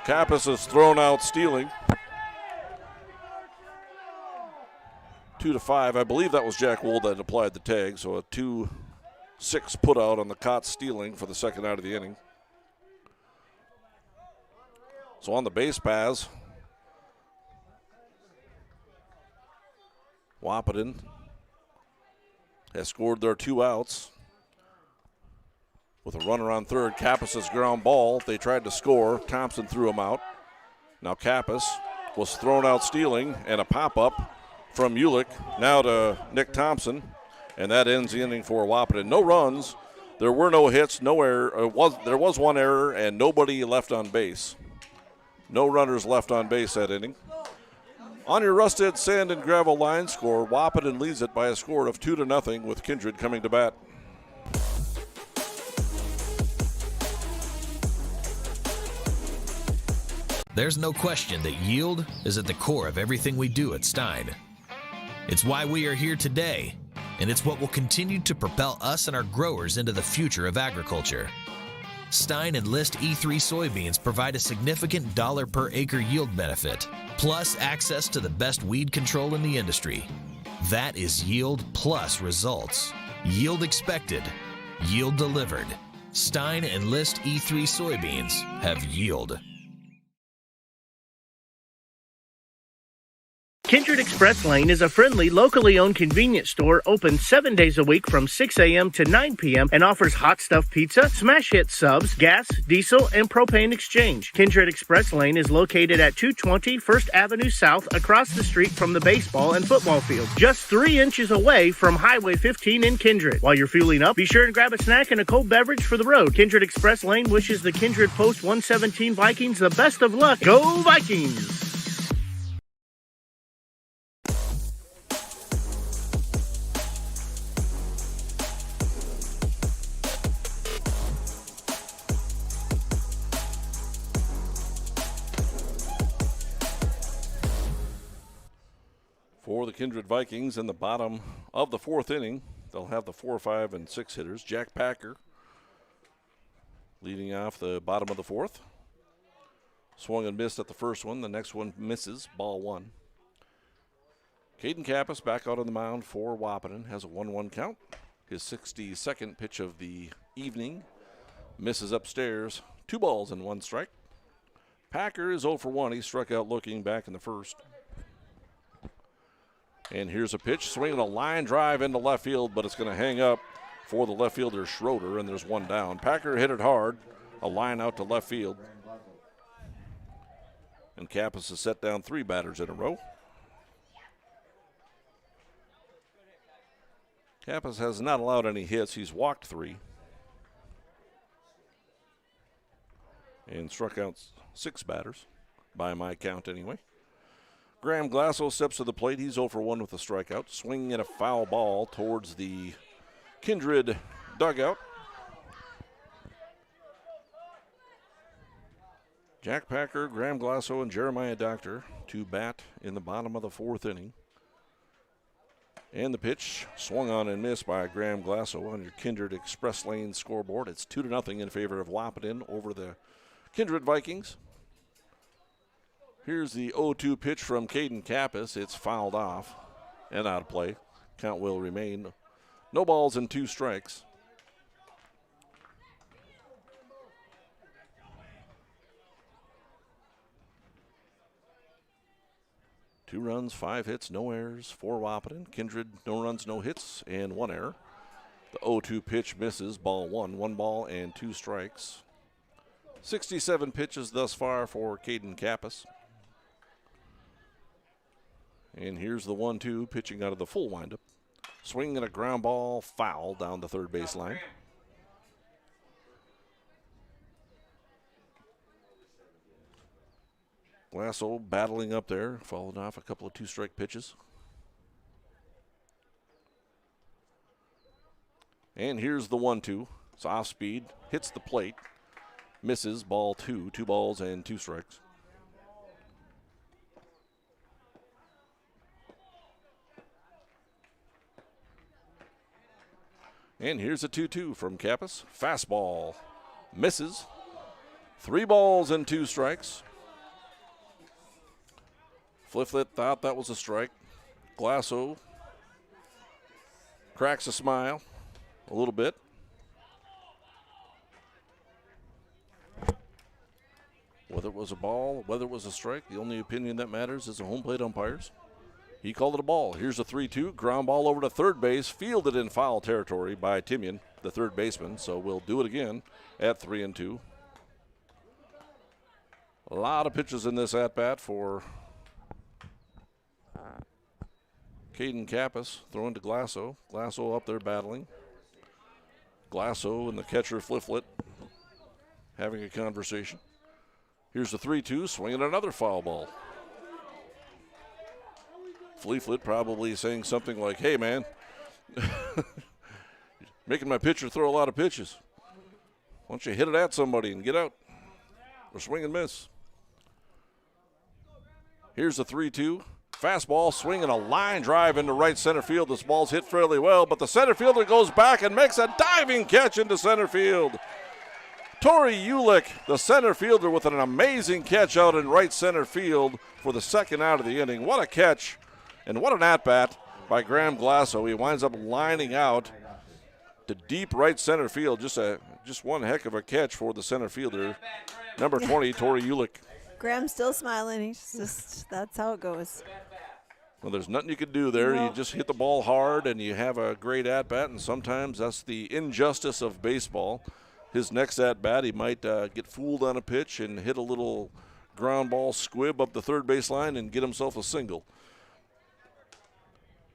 Kappas is thrown out stealing. 2-5. I believe that was Jack Wold that applied the tag, so a 2-6 put out on the caught stealing for the second out of the inning. So on the base paths, Wahpeton has scored their 2 outs. With a runner on third, Kappas' ground ball. They tried to score. Thompson threw him out. Now Kappas was thrown out stealing, and a pop-up from Ulick now to Nick Thompson, and that ends the inning for Wahpeton. No runs. There were no hits, no error. There was one error, and nobody left on base. No runners left on base that inning. On your Rusted Sand and Gravel line score, Wahpeton leads it by a score of 2-0 with Kindred coming to bat. There's no question that yield is at the core of everything we do at Stein. It's why we are here today, and it's what will continue to propel us and our growers into the future of agriculture. Stein and List E3 soybeans provide a significant dollar per acre yield benefit, plus access to the best weed control in the industry. That is yield plus results. Yield expected, yield delivered. Stein and List E3 soybeans have yield. Kindred Express Lane is a friendly, locally owned convenience store open 7 days a week from 6 a.m. to 9 p.m. and offers hot stuff pizza, smash hit subs, gas, diesel, and propane exchange. Kindred Express Lane is located at 220 First Avenue South across the street from the baseball and football fields, just 3 inches away from Highway 15 in Kindred. While you're fueling up, be sure and grab a snack and a cold beverage for the road. Kindred Express Lane wishes the Kindred Post 117 Vikings the best of luck. Go Vikings! For the Kindred Vikings in the bottom of the 4th inning, they'll have the 4, 5, and 6 hitters. Jack Packer leading off the bottom of the 4th. Swung and missed at the first one. The next one misses, ball 1. Caden Kappas back out on the mound for Wahpeton, has a 1-1 count. His 62nd pitch of the evening misses upstairs. 2 balls and 1 strike. Packer is 0 for 1. He struck out looking back in the first. And here's a pitch, swinging a line drive into left field, but it's going to hang up for the left fielder Schroeder, and there's 1 down. Packer hit it hard, a line out to left field. And Kappas has set down 3 batters in a row. Kappas has not allowed any hits. He's walked 3. And struck out 6 batters, by my count anyway. Graham Glasso steps to the plate. He's 0 for 1 with a strikeout. Swinging at a foul ball towards the Kindred dugout. Jack Packer, Graham Glasso, and Jeremiah Doctor to bat in the bottom of the 4th inning. And the pitch swung on and missed by Graham Glasso on your Kindred Express Lane scoreboard. It's 2-0 in favor of Wahpeton over the Kindred Vikings. Here's the 0-2 pitch from Caden Kappas. It's fouled off and out of play. Count will remain. No balls and 2 strikes. Two runs, 5 hits, no errors for Wahpeton. Kindred, no runs, no hits, and 1 error. The 0-2 pitch misses, ball 1. 1 ball and 2 strikes. 67 pitches thus far for Caden Kappas. And here's the 1-2 pitching out of the full windup. Swinging a ground ball, foul down the third base line. Glasso battling up there, followed off a couple of 2-strike pitches. And here's the 1-2. It's off speed, hits the plate, misses, ball 2, 2 balls and 2 strikes. And here's a 2-2 from Kappas. Fastball, misses. 3 balls and 2 strikes. Fliflet thought that was a strike. Glasso cracks a smile a little bit. Whether it was a ball, whether it was a strike, the only opinion that matters is the home plate umpires. He called it a ball. Here's a 3-2. Ground ball over to third base, fielded in foul territory by Timian, the third baseman. So we'll do it again at 3-2. A lot of pitches in this at-bat for Caden Kappas, throwing to Glasso. Glasso up there battling. Glasso and the catcher Fliflet having a conversation. Here's the 3-2, swinging another foul ball. Fliflet probably saying something like, hey, man, making my pitcher throw a lot of pitches. Why don't you hit it at somebody and get out? Or swing and miss. Here's the 3-2. Fastball, swinging a line drive into right center field. This ball's hit fairly well, but the center fielder goes back and makes a diving catch into center field. Tori Ulick, the center fielder, with an amazing catch out in right center field for the second out of the inning. What a catch and what an at-bat by Graham Glasso. He winds up lining out to deep right center field. Just one heck of a catch for the center fielder, number 20, Tori Ulick. Graham's still smiling. He's just, that's how it goes. Well, there's nothing you can do there. No. You just hit the ball hard and you have a great at-bat, and sometimes that's the injustice of baseball. His next at-bat, he might get fooled on a pitch and hit a little ground ball squib up the third baseline and get himself a single.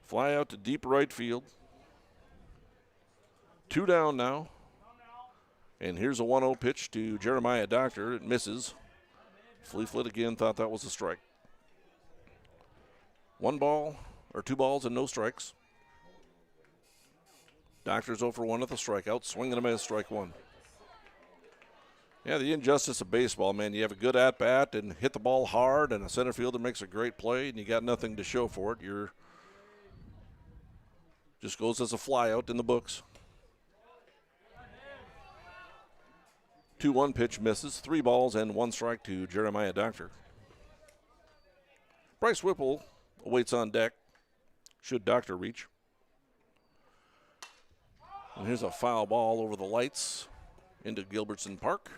Fly out to deep right field. 2 down now. And here's a 1-0 pitch to Jeremiah Doctor. It misses. Fliflet again thought that was a strike. 2 balls and no strikes. Doctor's 0 for 1 with a strikeout. Swing and a miss, strike 1. Yeah, the injustice of baseball, man. You have a good at-bat and hit the ball hard, and a center fielder makes a great play, and you got nothing to show for it. Just goes as a flyout in the books. 2-1 pitch misses. 3 balls and 1 strike to Jeremiah Doctor. Bryce Whipple awaits on deck. Should Doctor reach. And here's a foul ball over the lights into Gilbertson Park.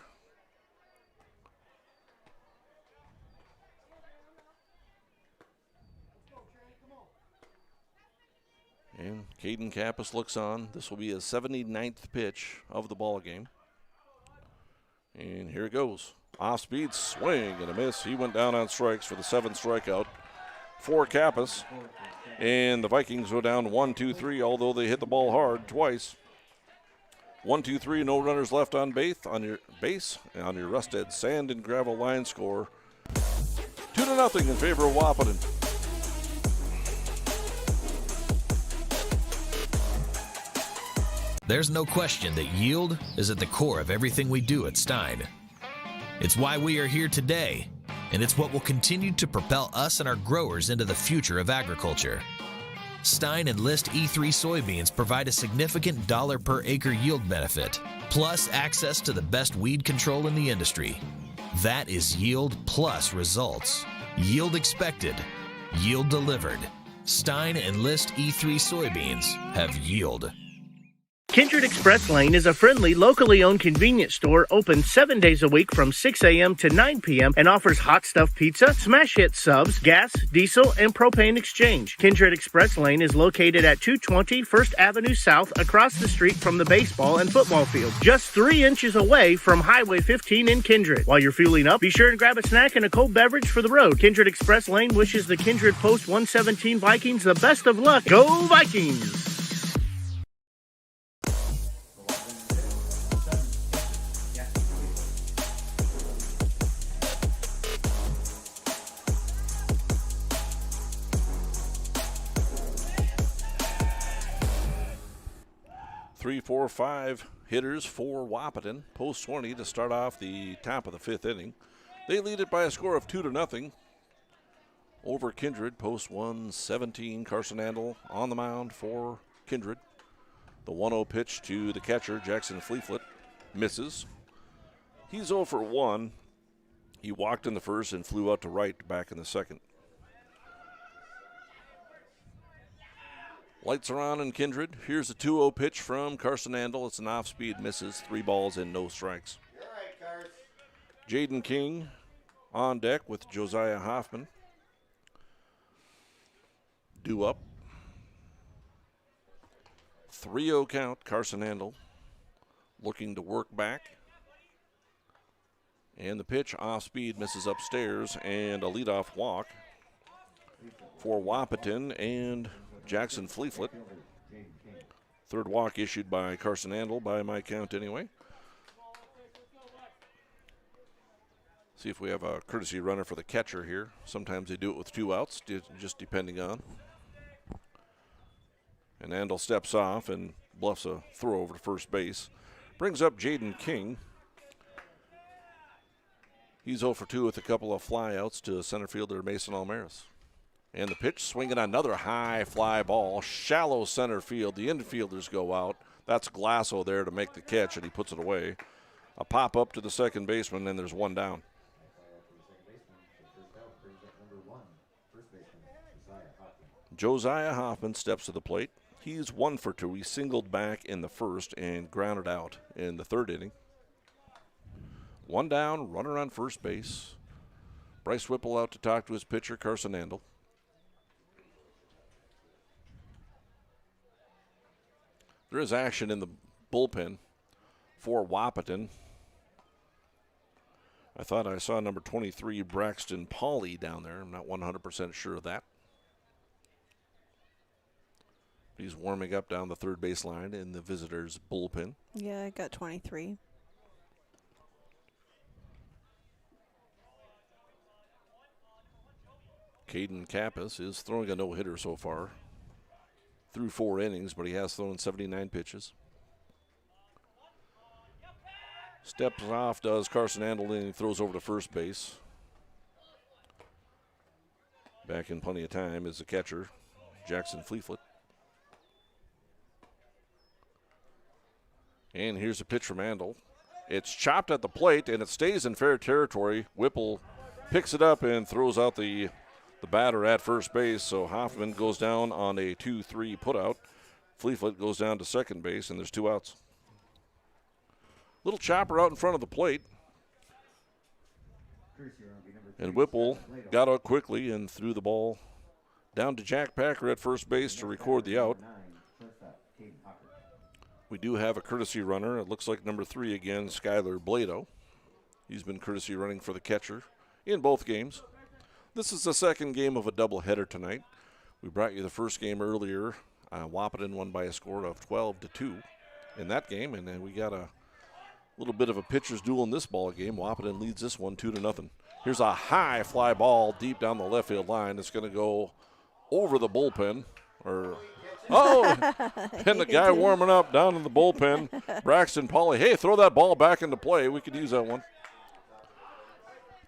And Caden Kappas looks on. This will be his 79th pitch of the ball game. And here it goes. Off-speed swing and a miss. He went down on strikes for the 7th strikeout for Kappas. And the Vikings go down 1-2-3, although they hit the ball hard twice. 1-2-3, no runners left on base. On your Rusted Sand and Gravel line score 2-0 in favor of Wahpeton. There's no question that yield is at the core of everything we do at Stein. It's why we are here today, and it's what will continue to propel us and our growers into the future of agriculture. Stein Enlist E3 soybeans provide a significant dollar per acre yield benefit, plus access to the best weed control in the industry. That is yield plus results. Yield expected, yield delivered. Stein Enlist E3 soybeans have yield. Kindred Express Lane is a friendly, locally owned convenience store open 7 days a week from 6 a.m. to 9 p.m. and offers hot stuff pizza, smash hit subs, gas, diesel, and propane exchange. Kindred Express Lane is located at 220 First Avenue South across the street from the baseball and football field, just 3 inches away from Highway 15 in Kindred. While you're fueling up, be sure and grab a snack and a cold beverage for the road. Kindred Express Lane wishes the Kindred Post 117 Vikings the best of luck. Go Vikings! 3, 4, 5 hitters for Wahpeton. Post 20 to start off the top of the 5th inning. They lead it by a score of 2-0 over Kindred. Post 1-17. Carson Andel on the mound for Kindred. The 1-0 pitch to the catcher, Jackson Fleeflet, misses. He's 0 for 1. He walked in the first and flew out to right back in the second. Lights are on in Kindred. Here's a 2-0 pitch from Carson Andel. It's an off-speed, misses. 3 balls and no strikes. Jaden King on deck with Josiah Hoffman. Due up. 3-0 count. Carson Andel looking to work back. And the pitch off speed, misses upstairs, and a leadoff walk for Wahpeton and Jackson Fleeflet. Third walk issued by Carson Andel, by my count anyway. See if we have a courtesy runner for the catcher here. Sometimes they do it with 2 outs, just depending on. And Andel steps off and bluffs a throw over to first base. Brings up Jaden King. He's 0 for 2 with a couple of flyouts to center fielder Mason Almaris. And the pitch, swinging another high fly ball, shallow center field. The infielders go out. That's Glasso there to make the catch, and he puts it away. A pop up to the second baseman, and there's 1 down. Josiah Hoffman steps to the plate. He's 1 for 2. He singled back in the first and grounded out in the 3rd inning. 1 down, runner on first base. Bryce Whipple out to talk to his pitcher, Carson Andel. There is action in the bullpen for Wahpeton. I thought I saw number 23, Braxton Pauley, down there. I'm not 100% sure of that. He's warming up down the third baseline in the visitors' bullpen. Yeah, I got 23. Caden Kappas is throwing a no-hitter so far through 4 innings, but he has thrown 79 pitches. Steps off, does Carson Andel, and he throws over to first base. Back in plenty of time is the catcher, Jackson Fleeflet. And here's a pitch from Andel. It's chopped at the plate, and it stays in fair territory. Whipple picks it up and throws out the batter at first base, so Hoffman goes down on a 2-3 putout. Fleeflet goes down to second base, and there's 2 outs. Little chopper out in front of the plate. And Whipple got out quickly and threw the ball down to Jack Packer at first base to record the out. We do have a courtesy runner. It looks like number 3 again, Skylar Blado. He's been courtesy running for the catcher in both games. This is the second game of a doubleheader tonight. We brought you the first game earlier. Wahpeton won by a score of 12-2 in that game, and then we got a little bit of a pitcher's duel in this ball game. Wahpeton leads this one 2-0. Here's a high fly ball deep down the left field line. It's going to go over the bullpen. And the guy warming up down in the bullpen, Braxton Pauley. Hey, throw that ball back into play. We could use that one.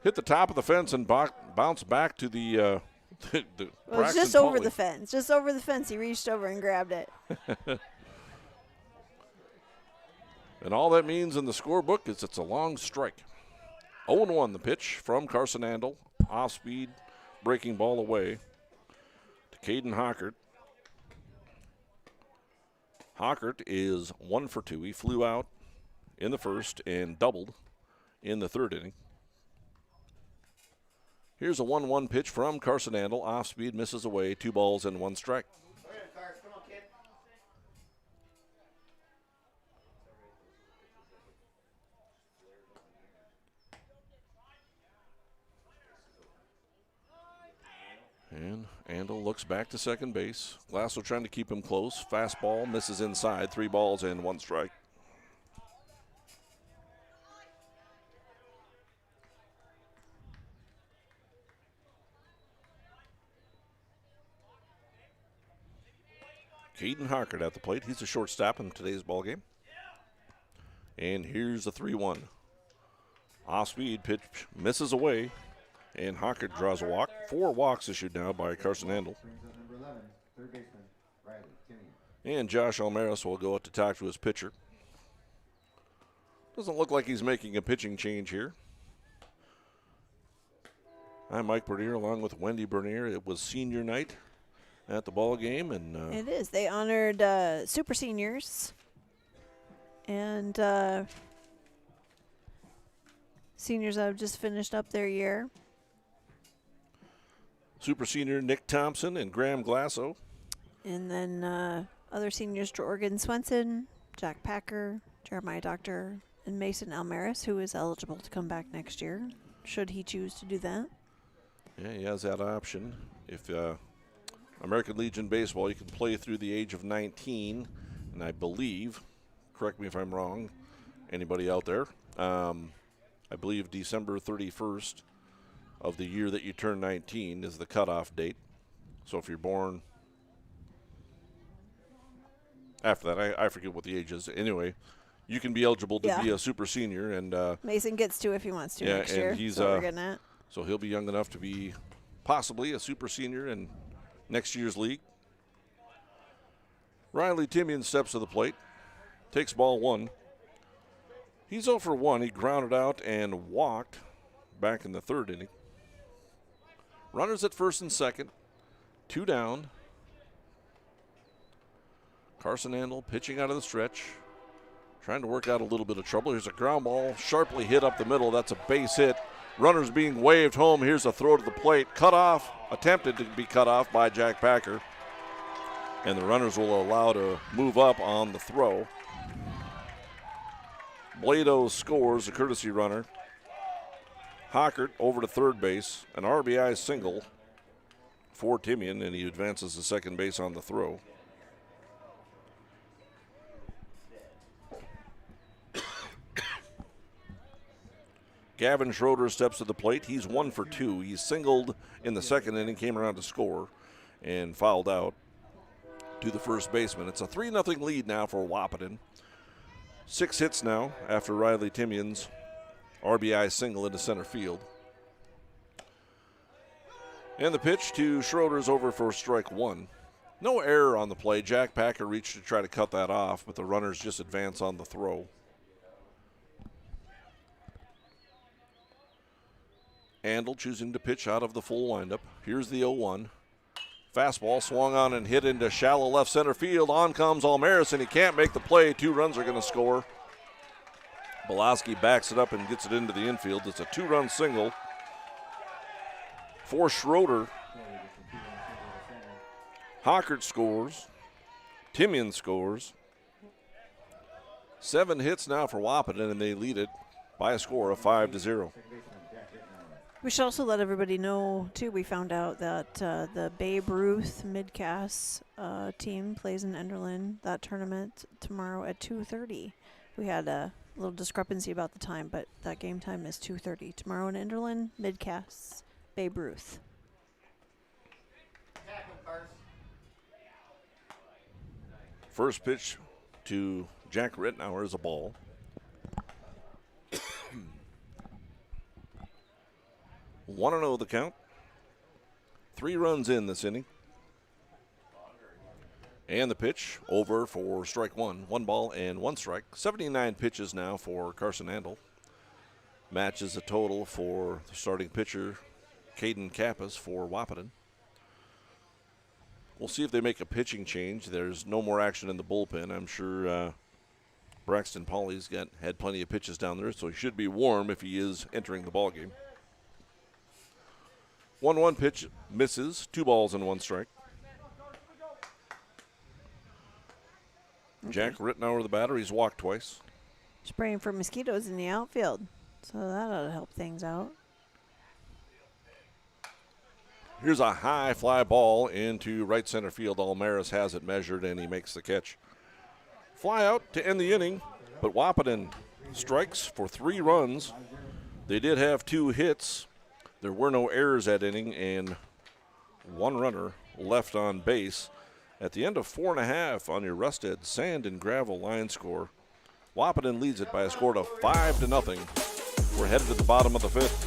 Hit the top of the fence and bounce back to the Well, it's just over the fence. Just over the fence. He reached over and grabbed it. And all that means in the scorebook is it's a long strike. 0-1 the pitch from Carson Andel. Off speed, breaking ball away to Caden Hockert. Hockert is 1 for 2. He flew out in the first and doubled in the 3rd inning. Here's a 1-1 pitch from Carson Andel. Off speed, misses away. 2 balls and 1 strike. And Andel looks back to second base. Glasso trying to keep him close. Fastball misses inside. 3 balls and 1 strike. Caden Hockert at the plate. He's the shortstop in today's ball game. And here's the 3-1. Off-speed pitch misses away, and Hockert draws a walk. 4 walks issued now by Carson Handel. And Josh Almaris will go up to talk to his pitcher. Doesn't look like he's making a pitching change here. I'm Mike Bernier along with Wendy Bernier. It was senior night at the ball game, and it is. They honored super seniors and seniors that have just finished up their year. Super senior Nick Thompson and Graham Glasso. And then other seniors, Jorgen Swenson, Jack Packer, Jeremiah Doctor, and Mason Almaris, who is eligible to come back next year, should he choose to do that. Yeah, he has that option. If American Legion Baseball, you can play through the age of 19, and I believe, correct me if I'm wrong, anybody out there, I believe December 31st of the year that you turn 19 is the cutoff date. So if you're born after that, I forget what the age is. Anyway, you can be eligible to be a super senior, and Mason gets to if he wants to next year. And he's so we're getting at. So he'll be young enough to be possibly a super senior in next year's league. Riley Timian steps to the plate, takes ball 1. He's 0 for 1. He grounded out and walked back in the 3rd inning. Runners at first and second, 2 down. Carson Handel pitching out of the stretch, trying to work out a little bit of trouble. Here's a ground ball sharply hit up the middle. That's a base hit. Runners being waved home. Here's a throw to the plate. Cut off, attempted to be cut off by Jack Packer. And the runners will allow to move up on the throw. Blado scores a courtesy runner. Hockert over to third base. An RBI single for Timian, and he advances to second base on the throw. Gavin Schroeder steps to the plate. He's 1 for 2. He's singled in the second inning, came around to score, and fouled out to the first baseman. It's a 3-0 lead now for Wahpeton. 6 hits now after Riley Timian's RBI single into center field. And the pitch to Schroeder's over for strike 1. No error on the play. Jack Packer reached to try to cut that off, but the runners just advance on the throw. Handel choosing to pitch out of the full windup. Here's the 0-1. Fastball swung on and hit into shallow left center field. On comes Almaris, and he can't make the play. 2 runs are going to score. Belowski backs it up and gets it into the infield. It's a 2-run single for Schroeder. Hockert scores. Timian scores. 7 hits now for Wahpeton, and they lead it by a score of 5-0. We should also let everybody know, too, we found out that the Babe Ruth Midcast team plays in Enderlin, that tournament tomorrow at 2:30. We had a little discrepancy about the time, but that game time is 2:30. Tomorrow in Enderlin, Midcast, Babe Ruth. First pitch to Jack Rittenauer is a ball. 1-0 the count. 3 runs in this inning. And the pitch over for strike 1. 1 ball and 1 strike. 79 pitches now for Carson Handel. Matches the total for the starting pitcher, Caden Kappas, for Wahpeton. We'll see if they make a pitching change. There's no more action in the bullpen. I'm sure Braxton Pauly's had plenty of pitches down there, so he should be warm if he is entering the ballgame. 1-1 pitch misses. 2 balls and 1 strike. Okay. Jack Rittenauer, the batter, he's walked twice. Spraying for mosquitoes in the outfield, so that ought to help things out. Here's a high fly ball into right center field. Almaris has it measured, and he makes the catch. Fly out to end the inning, but Wahpeton strikes for 3 runs. They did have 2 hits. There were no errors that inning, and 1 runner left on base. At the end of 4.5 on your Rusted Sand and Gravel line score, Wahpeton leads it by a score of 5-0. We're headed to the bottom of the 5th.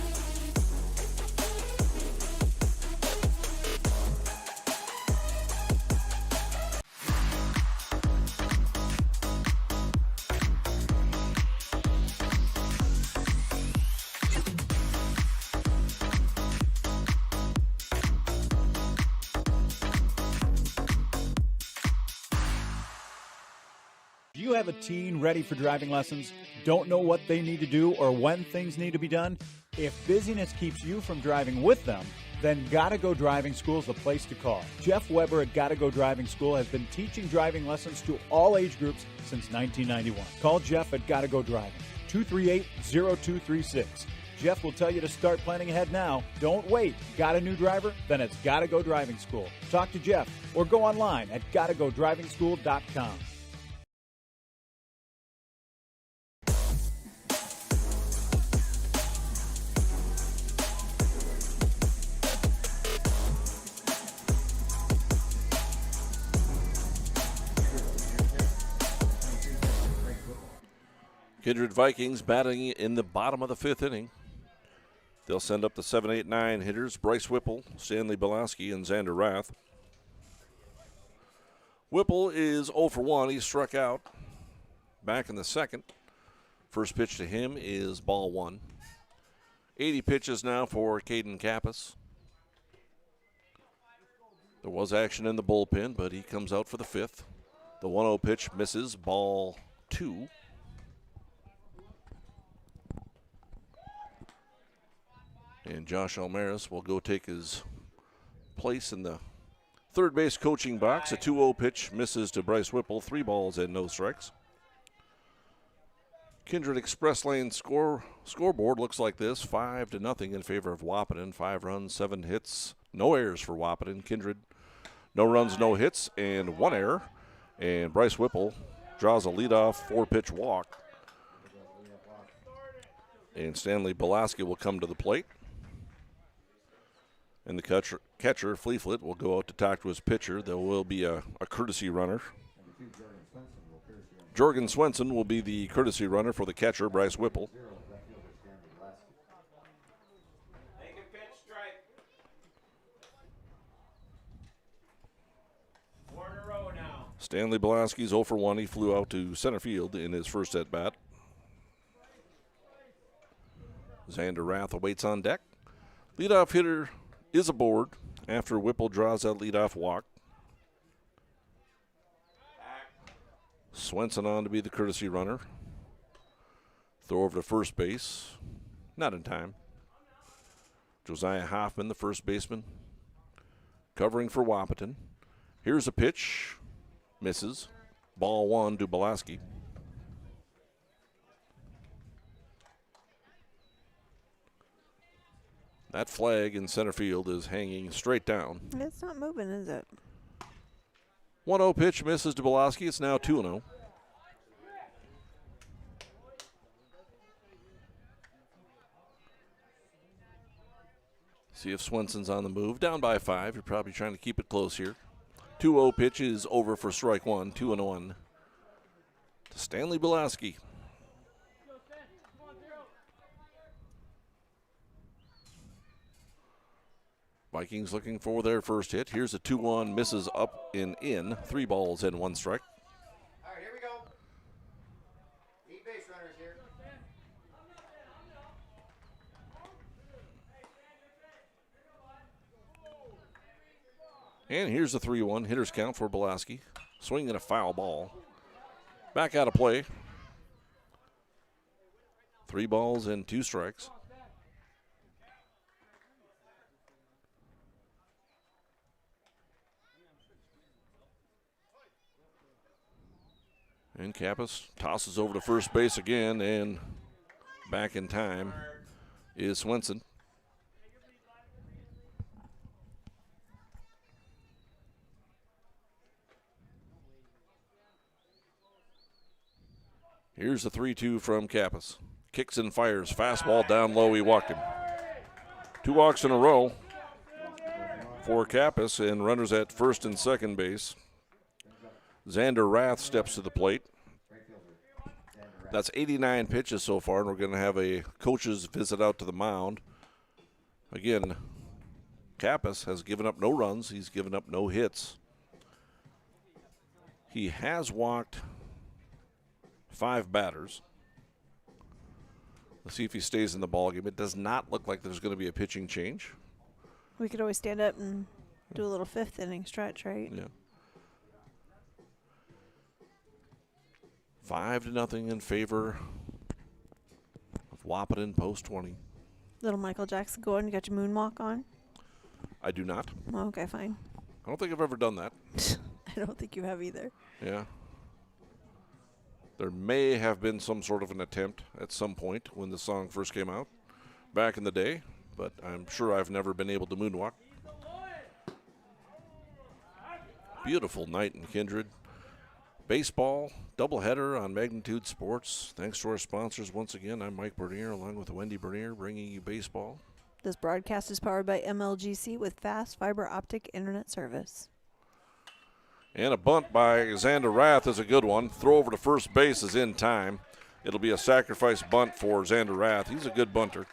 Do you have a teen ready for driving lessons? Don't know what they need to do or when things need to be done? If busyness keeps you from driving with them, then Gotta Go Driving School is the place to call. Jeff Weber at Gotta Go Driving School has been teaching driving lessons to all age groups since 1991. Call Jeff at Gotta Go Driving, 238-0236. Jeff will tell you to start planning ahead now. Don't wait. Got a new driver? Then it's Gotta Go Driving School. Talk to Jeff or go online at gottagodrivingschool.com. Kindred Vikings batting in the bottom of the 5th inning. They'll send up the 7, 8, 9 hitters, Bryce Whipple, Stanley Belaski, and Xander Rath. Whipple is 0 for 1. He struck out back in the 2nd. First pitch to him is ball 1. 80 pitches now for Caden Kappas. There was action in the bullpen, but he comes out for the 5th. The 1-0 pitch misses, ball 2. And Josh Almaris will go take his place in the third base coaching box. A 2-0 pitch misses to Bryce Whipple. 3 balls and no strikes. Kindred Express Lane scoreboard looks like this. 5-0 in favor of Wahpeton. 5 runs, 7 hits. No errors for Wahpeton. Kindred, no runs, no hits, and 1 error. And Bryce Whipple draws a leadoff 4-pitch walk. And Stanley Belaski will come to the plate. And the catcher, Fleeflet, will go out to talk to his pitcher. There will be a courtesy runner. Jorgen Swenson will be the courtesy runner for the catcher, Bryce Whipple. Stanley Belaski's 0 for 1. He flew out to center field in his first at-bat. Xander Rath awaits on deck. Leadoff hitter is aboard after Whipple draws that leadoff walk. Swenson on to be the courtesy runner. Throw over to first base. Not in time. Josiah Hoffman, the first baseman, covering for Wahpeton. Here's a pitch. Misses. Ball 1 to Belaski. That flag in center field is hanging straight down. It's not moving, is it? 1-0 pitch misses to Belaski. It's now 2-0. See if Swenson's on the move. Down by 5. You're probably trying to keep it close here. 2-0 pitch is over for strike 1. 2-1 to Stanley Belaski. Vikings looking for their first hit. Here's a 2-1, misses up and in. 3 balls and 1 strike. All right, here we go. 8 base runners here. And here's the 3-1. Hitter's count for Belaski. Swinging a foul ball. Back out of play. 3 balls and 2 strikes. And Kappas tosses over to first base again, and back in time is Swenson. Here's the 3-2 from Kappas. Kicks and fires. Fastball down low. He walked him. 2 walks in a row for Kappas, and runners at first and second base. Xander Rath steps to the plate. That's 89 pitches so far, and we're going to have a coach's visit out to the mound. Again, Kappas has given up no runs. He's given up no hits. He has walked 5 batters. Let's see if he stays in the ballgame. It does not look like there's going to be a pitching change. We could always stand up and do a little 5th inning stretch, right? Yeah. 5-0 in favor of Wahpeton post 20. Little Michael Jackson going. You got your moonwalk on? I do not. Oh, okay, fine. I don't think I've ever done that. I don't think you have either. Yeah. There may have been some sort of an attempt at some point when the song first came out back in the day, but I'm sure I've never been able to moonwalk. Beautiful night in Kindred. Baseball, doubleheader on Magnitude Sports. Thanks to our sponsors once again. I'm Mike Bernier along with Wendy Bernier bringing you baseball. This broadcast is powered by MLGC with fast fiber optic internet service. And a bunt by Xander Rath is a good one. Throw over to first base is in time. It'll be a sacrifice bunt for Xander Rath. He's a good bunter.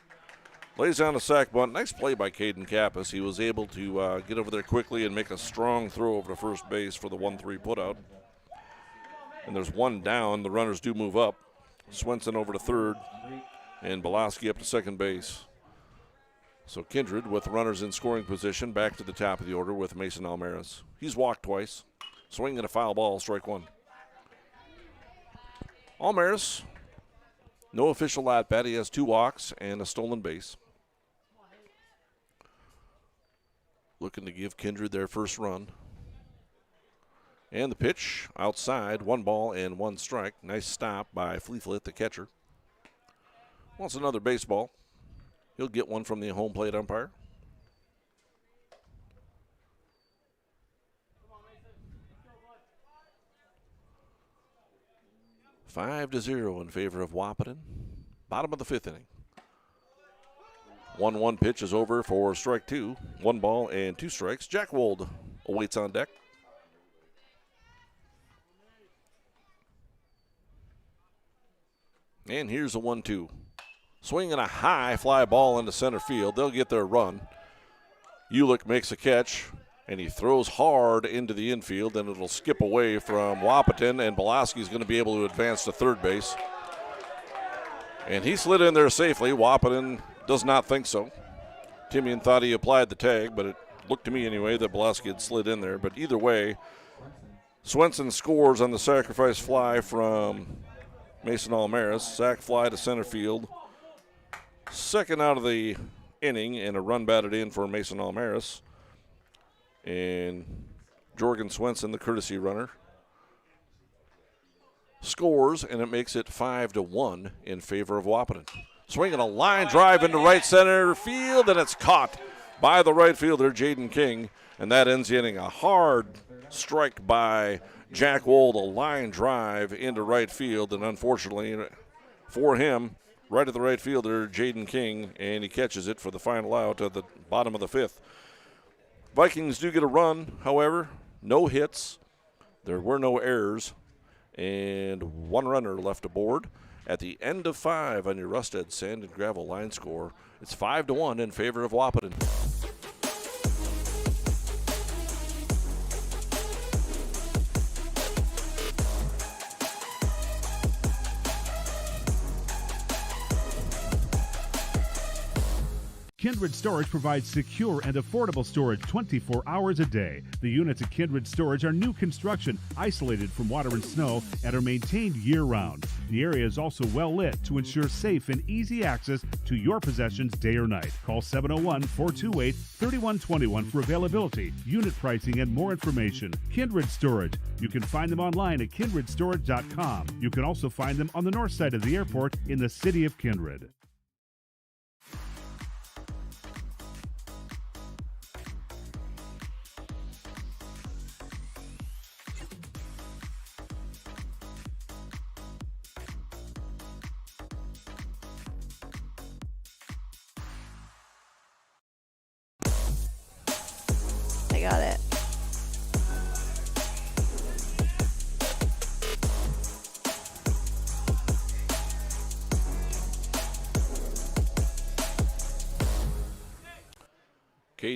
Lays down a sac bunt. Nice play by Caden Kappas. He was able to get over there quickly and make a strong throw over to first base for the 1-3 putout. And there's one down. The runners do move up. Swenson over to third, and Belaski up to second base. So Kindred with runners in scoring position back to the top of the order with Mason Almaris. He's walked twice. Swinging a foul ball, strike one. Almaris, no official at bat. He has 2 walks and a stolen base. Looking to give Kindred their first run. And the pitch outside, 1 ball and 1 strike. Nice stop by Fleeflet, the catcher. Wants another baseball. He'll get one from the home plate umpire. Five to 0 in favor of Wahpeton. Bottom of the 5th inning. 1-1 pitch is over for strike 2. 1 ball and 2 strikes. Jack Wold awaits on deck. And here's a 1-2. Swinging a high fly ball into center field. They'll get their run. Ulick makes a catch, and he throws hard into the infield, and it'll skip away from Wahpeton, and Belaski's going to be able to advance to third base. And he slid in there safely. Wahpeton does not think so. Timian thought he applied the tag, but it looked to me anyway that Belaski had slid in there. But either way, Swenson scores on the sacrifice fly from Mason Almaris. Sac fly to center field. Second out of the inning, and a run batted in for Mason Almaris. And Jorgen Swenson, the courtesy runner, scores, and it makes it 5-1 in favor of Wahpeton. Swinging a line drive into right center field, and it's caught by the right fielder, Jaden King, and that ends the inning. A hard strike by Jack Wold, a line drive into right field, and unfortunately for him, right at the right fielder, Jaden King, and he catches it for the final out at the bottom of the 5th. Vikings do get a run, however, no hits. There were no errors, and 1 runner left aboard. At the end of 5 on your Rusted Sand and Gravel line score, it's 5-1 in favor of Wahpeton. Kindred Storage provides secure and affordable storage 24 hours a day. The units at Kindred Storage are new construction, isolated from water and snow, and are maintained year-round. The area is also well lit to ensure safe and easy access to your possessions day or night. Call 701-428-3121 for availability, unit pricing, and more information. Kindred Storage. You can find them online at kindredstorage.com. You can also find them on the north side of the airport in the city of Kindred. I got it.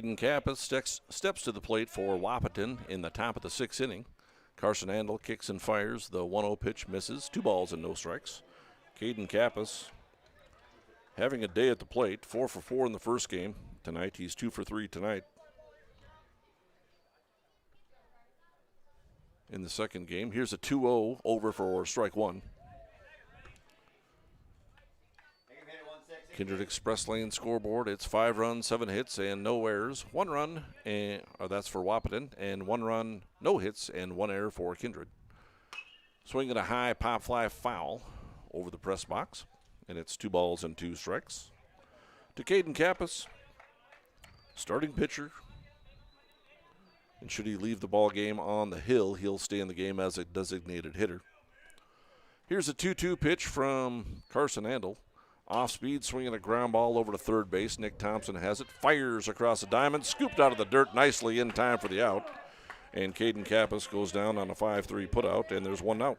Caden Kappas steps to the plate for Wahpeton in the top of the 6th inning. Carson Andel kicks and fires. The 1-0 pitch misses. 2 balls and no strikes. Caden Kappas having a day at the plate. 4 for 4 in the first game tonight. He's 2 for 3 tonight. In the second game, here's a 2-0 over for strike 1. Kindred Express Lane scoreboard, it's 5 runs, 7 hits, and no errors. 1 run, and that's for Wahpeton, and 1 run, no hits, and 1 error for Kindred. Swinging a high pop fly foul over the press box, and it's 2 balls and 2 strikes. To Caden Kappas, starting pitcher. And should he leave the ball game on the hill, he'll stay in the game as a designated hitter. Here's a 2-2 pitch from Carson Andel. Off speed, swinging a ground ball over to third base. Nick Thompson has it, fires across the diamond, scooped out of the dirt nicely in time for the out. And Caden Kappas goes down on a 5-3 putout, and there's 1 out.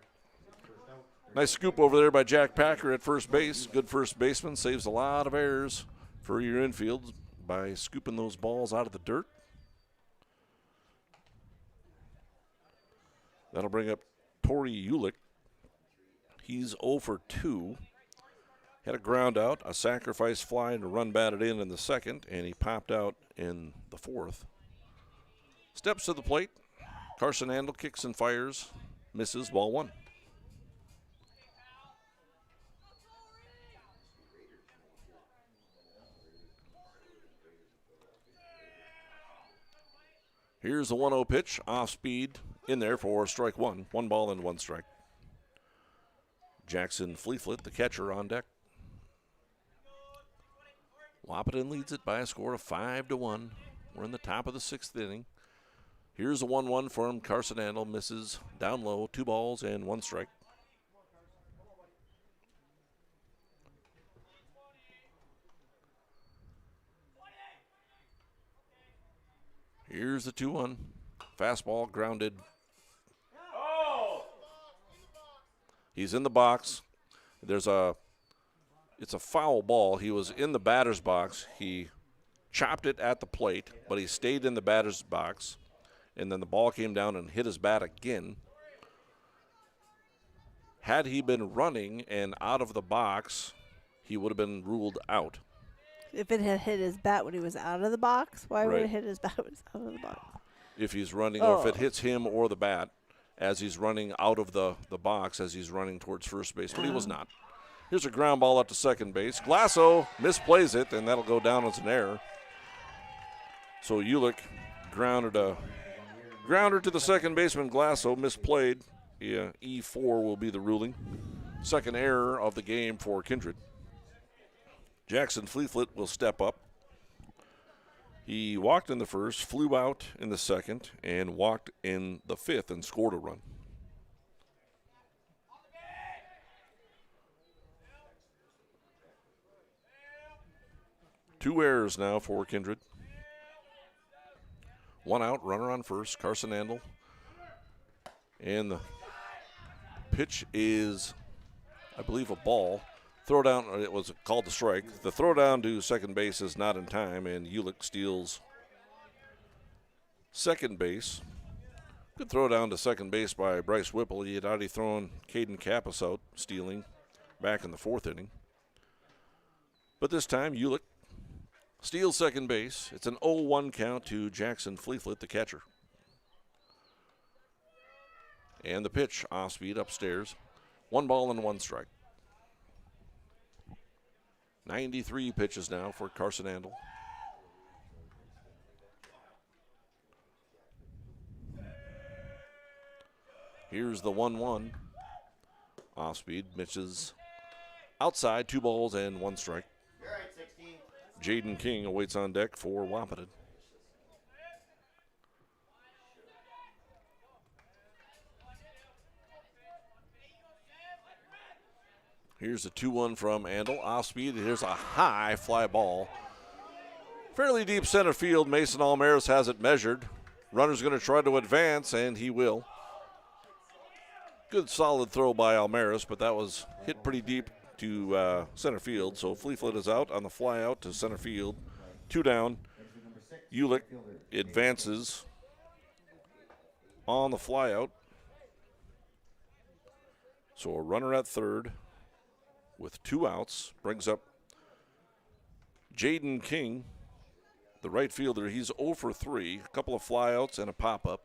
Nice scoop over there by Jack Packer at first base. Good first baseman, saves a lot of errors for your infield by scooping those balls out of the dirt. That'll bring up Tori Ulick. He's 0 for 2. Had a ground out, a sacrifice fly, and a run batted in the second, and he popped out in the fourth. Steps to the plate. Carson Andel kicks and fires. Misses, ball 1. Here's the 1-0 pitch, off speed, in there for strike 1. 1 ball and 1 strike. Jackson Fleetfoot, the catcher, on deck. Wahpeton leads it by a score of 5-1. We're in the top of the 6th inning. Here's a 1-1 from Carson Andel, misses down low, 2 balls and 1 strike. Here's the 2-1. Fastball grounded. He's in the box. It's a foul ball. He was in the batter's box. He chopped it at the plate, but he stayed in the batter's box. And then the ball came down and hit his bat again. Had he been running and out of the box, he would have been ruled out. If it had hit his bat when he was out of the box, why would Right. it hit his bat when he was out of the box? If he's running, or if it hits him or the bat as he's running out of the box as he's running towards first base, but he was not. Here's a ground ball up to second base. Glasso misplays it, and that'll go down as an error. So Ulick grounded a grounder to the second baseman. Glasso misplayed. Yeah, E4 will be the ruling. Second error of the game for Kindred. Jackson Fleetfoot will step up. He walked in the first, flew out in the second, and walked in the fifth and scored a run. Two errors now for Kindred. 1 out, runner on first, Carson Andel. And the pitch is, I believe, a ball. Throw down, it was called the strike. The throw down to second base is not in time, and Ulick steals second base. Good throw down to second base by Bryce Whipple. He had already thrown Caden Kappas out, stealing back in the 4th inning. But this time, Ulick steals second base. It's an 0-1 count to Jackson Fleetfoot, the catcher. And the pitch, off speed, upstairs. 1 ball and 1 strike. 93 pitches now for Carson Andel. Here's the 1-1. Off speed, misses outside, 2 balls and 1 strike. Jaden King awaits on deck for Wahpeton. Here's the 2-1 from Andel. Off speed. Here's a high fly ball. Fairly deep center field. Mason Almaris has it measured. Runner's going to try to advance, and he will. Good solid throw by Almaris, but that was hit pretty deep to center field. So Fleetfoot is out on the fly out to center field. 2 down. Ulick advances on the flyout. So a runner at third with 2 outs brings up Jaden King, the right fielder. He's 0 for 3, a couple of flyouts and a pop-up.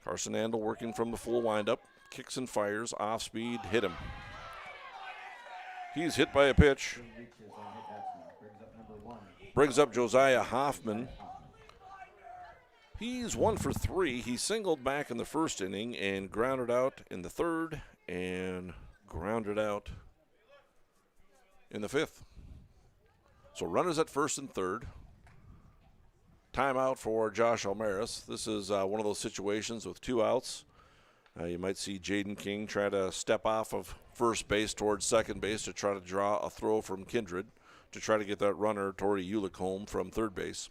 Carson Andel working from the full windup, kicks and fires, off speed, hit him. He's hit by a pitch. Brings up Josiah Hoffman. He's 1 for 3. He singled back in the first inning and grounded out in the third and grounded out in the fifth. So runners at first and third. Timeout for Josh Almaris. This is one of those situations with 2 outs. You might see Jaden King try to step off of first base towards second base to try to draw a throw from Kindred to try to get that runner, Tori Ulick, home from third base.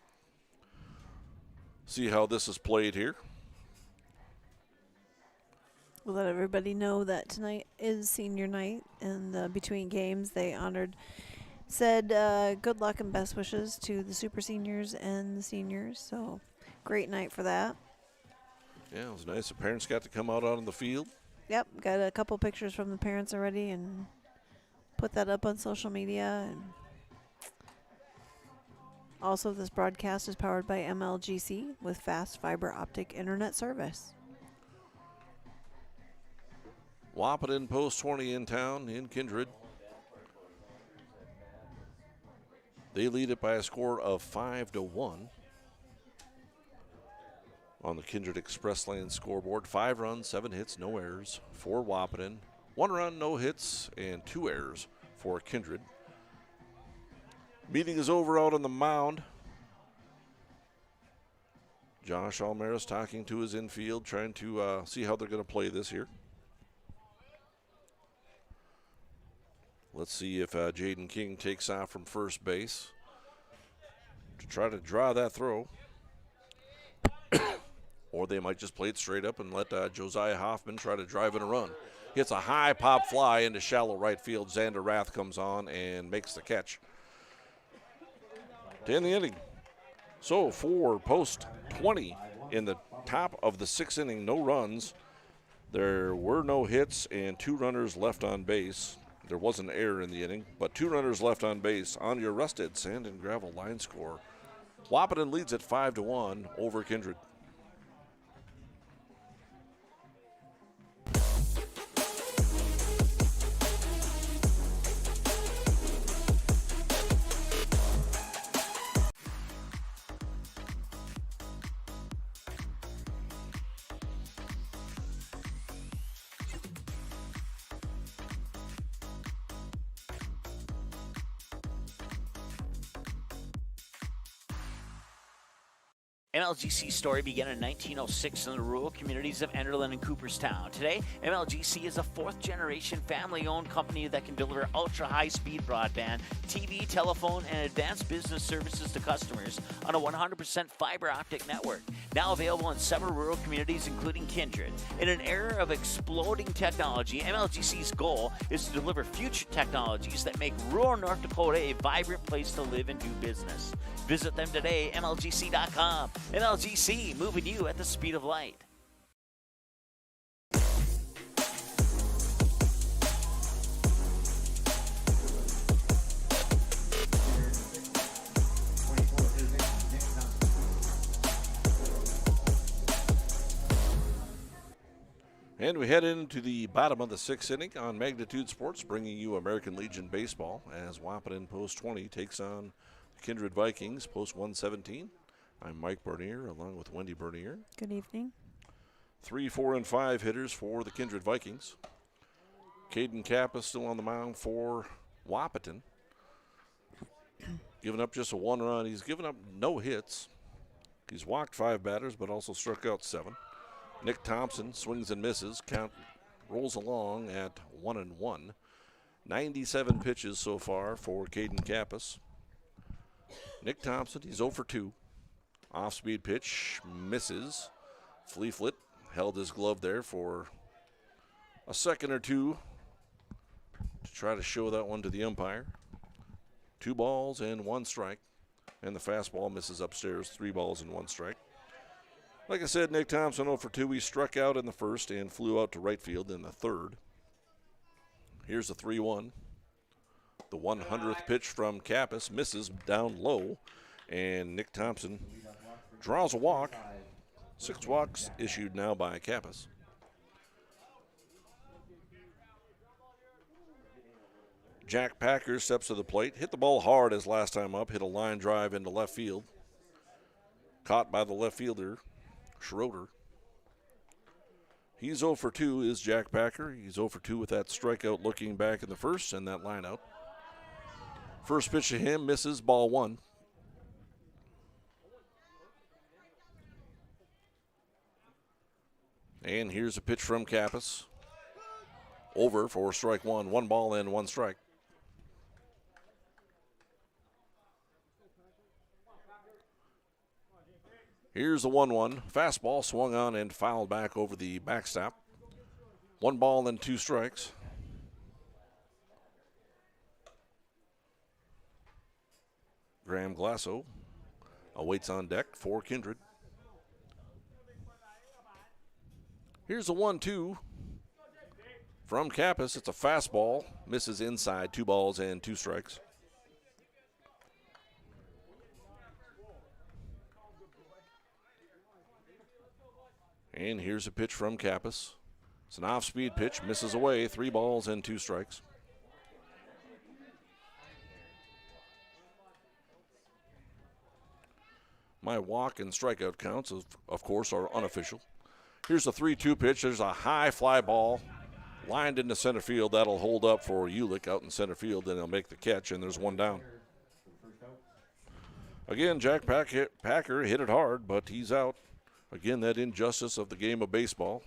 See how this is played here. We'll let everybody know that tonight is senior night, and between games they said good luck and best wishes to the super seniors and the seniors. So great night for that. Yeah, it was nice. The parents got to come out on the field. Yep, got a couple pictures from the parents already and put that up on social media. And also, this broadcast is powered by MLGC with fast fiber optic internet service. Wahpeton Post 20 in town in Kindred. They lead it by a score of 5-1 on the Kindred Express Lane scoreboard. 5 runs, 7 hits, no errors for Wahpeton. 1 run, no hits, and 2 errors for Kindred. Meeting is over out on the mound. Josh Almaris talking to his infield, trying to see how they're going to play this here. Let's see if Jaden King takes off from first base to try to draw that throw. Or they might just play it straight up and let Josiah Hoffman try to drive in a run. Hits a high pop fly into shallow right field. Xander Rath comes on and makes the catch to end the inning. So for Post 20 in the top of the 6th inning, no runs. There were no hits and 2 runners left on base. There was an error in the inning, but 2 runners left on base on your Rusted Sand and Gravel line score. Wahpeton leads at 5-1 over Kindred. MLGC's story began in 1906 in the rural communities of Enderlin and Cooperstown. Today, MLGC is a 4th-generation family-owned company that can deliver ultra-high-speed broadband, TV, telephone, and advanced business services to customers on a 100% fiber optic network. Now available in several rural communities, including Kindred. In an era of exploding technology, MLGC's goal is to deliver future technologies that make rural North Dakota a vibrant place to live and do business. Visit them today, MLGC.com. MLGC, moving you at the speed of light. And we head into the bottom of the 6th inning on Magnitude Sports, bringing you American Legion Baseball as Wahpeton Post 20 takes on the Kindred Vikings, Post 117. I'm Mike Bernier along with Wendy Bernier. Good evening. 3, 4, and 5 hitters for the Kindred Vikings. Caden Kappa still on the mound for Wahpeton. Giving up just a 1 run. He's given up no hits. He's walked 5 batters but also struck out 7. Nick Thompson swings and misses. Count rolls along at 1-1. 97 pitches so far for Caden Kappas. Nick Thompson, he's 0 for 2. Off-speed pitch, misses. Fleeflet held his glove there for a second or two to try to show that one to the umpire. 2 balls and 1 strike. And the fastball misses upstairs, 3 balls and 1 strike. Like I said, Nick Thompson 0 for 2. He struck out in the first and flew out to right field in the third. Here's the 3-1. The 100th pitch from Kappas misses down low, and Nick Thompson draws a walk. 6 walks issued now by Kappas. Jack Packer steps to the plate, hit the ball hard as last time up, hit a line drive into left field. Caught by the left fielder, Schroeder. He's 0 for 2 is Jack Packer. He's 0 for 2 with that strikeout looking back in the first and that line out. First pitch to him misses, ball 1. And here's a pitch from Kappas. Over for strike 1. 1 ball and 1 strike. Here's the 1-1. Fastball swung on and fouled back over the backstop. 1 ball and 2 strikes. Graham Glasso awaits on deck for Kindred. Here's the 1-2 from Kappas. It's a fastball. Misses inside. 2 balls and 2 strikes. And here's a pitch from Kappas. It's an off-speed pitch, misses away, 3 balls and 2 strikes. My walk and strikeout counts, of course, are unofficial. Here's the 3-2 pitch. There's a high fly ball lined into center field. That'll hold up for Ulick out in center field, then he'll make the catch, and there's 1 down. Again, Jack Packer hit it hard, but he's out. Again, that injustice of the game of baseball.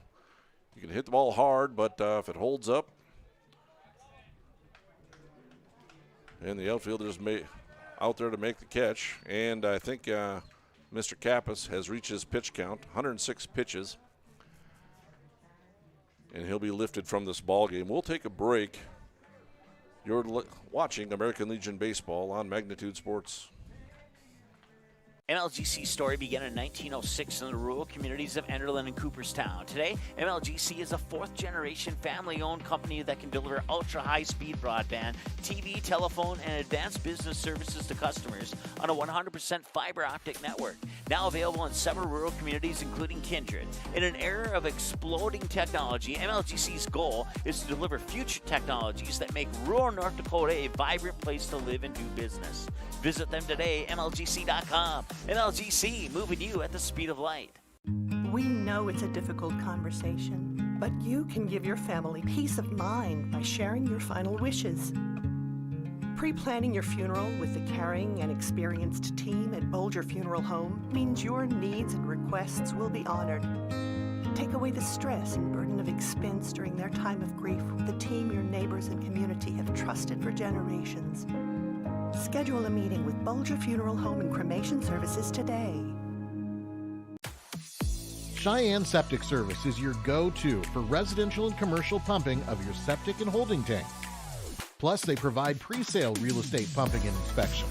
You can hit the ball hard, but if it holds up, and the outfielder's out there to make the catch, and I think Mr. Kappas has reached his pitch count, 106 pitches, and he'll be lifted from this ball game. We'll take a break. You're watching American Legion Baseball on Magnitude Sports. MLGC's story began in 1906 in the rural communities of Enderlin and Cooperstown. Today, MLGC is a fourth-generation family-owned company that can deliver ultra-high-speed broadband, TV, telephone, and advanced business services to customers on a 100% fiber optic network. Now available in several rural communities, including Kindred. In an era of exploding technology, MLGC's goal is to deliver future technologies that make rural North Dakota a vibrant place to live and do business. Visit them today, MLGC.com. MLGC, moving you at the speed of light. We know it's a difficult conversation, but you can give your family peace of mind by sharing your final wishes. Pre-planning your funeral with the caring and experienced team at Bolger Funeral Home means your needs and requests will be honored. Take away the stress and burden of expense during their time of grief with the team your neighbors and community have trusted for generations. Schedule a meeting with Bolger Funeral Home and Cremation Services today. Cheyenne Septic Service is your go-to for residential and commercial pumping of your septic and holding tank. Plus, they provide pre-sale real estate pumping and inspection.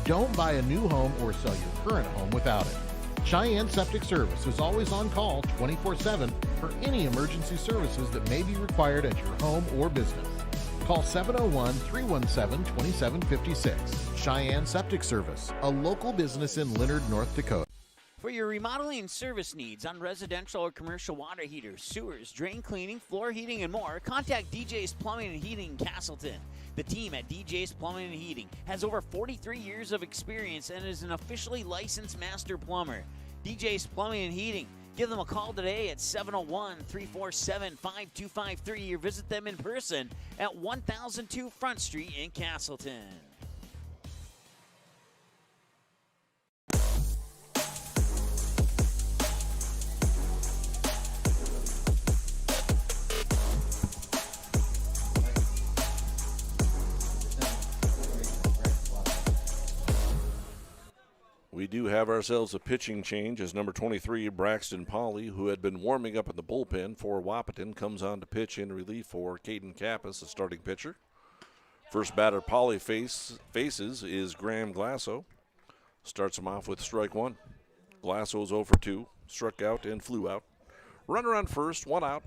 Don't buy a new home or sell your current home without it. Cheyenne Septic Service is always on call 24/7 for any emergency services that may be required at your home or business. Call 701-317-2756. Cheyenne Septic Service, a local business in Leonard, North Dakota. For your remodeling and service needs on residential or commercial water heaters, sewers, drain cleaning, floor heating, and more, contact DJ's Plumbing and Heating in Castleton. The team at DJ's Plumbing and Heating has over 43 years of experience and is an officially licensed master plumber. DJ's Plumbing and Heating. Give them a call today at 701-347-5253 or visit them in person at 1002 Front Street in Castleton. We do have ourselves a pitching change as number 23, Braxton Pauley, who had been warming up in the bullpen for Wahpeton, comes on to pitch in relief for Caden Kappas, the starting pitcher. First batter Polly faces is Graham Glasso. Starts him off with strike one. Glasso's 0 for 2. Struck out and flew out. Runner on first, 1 out.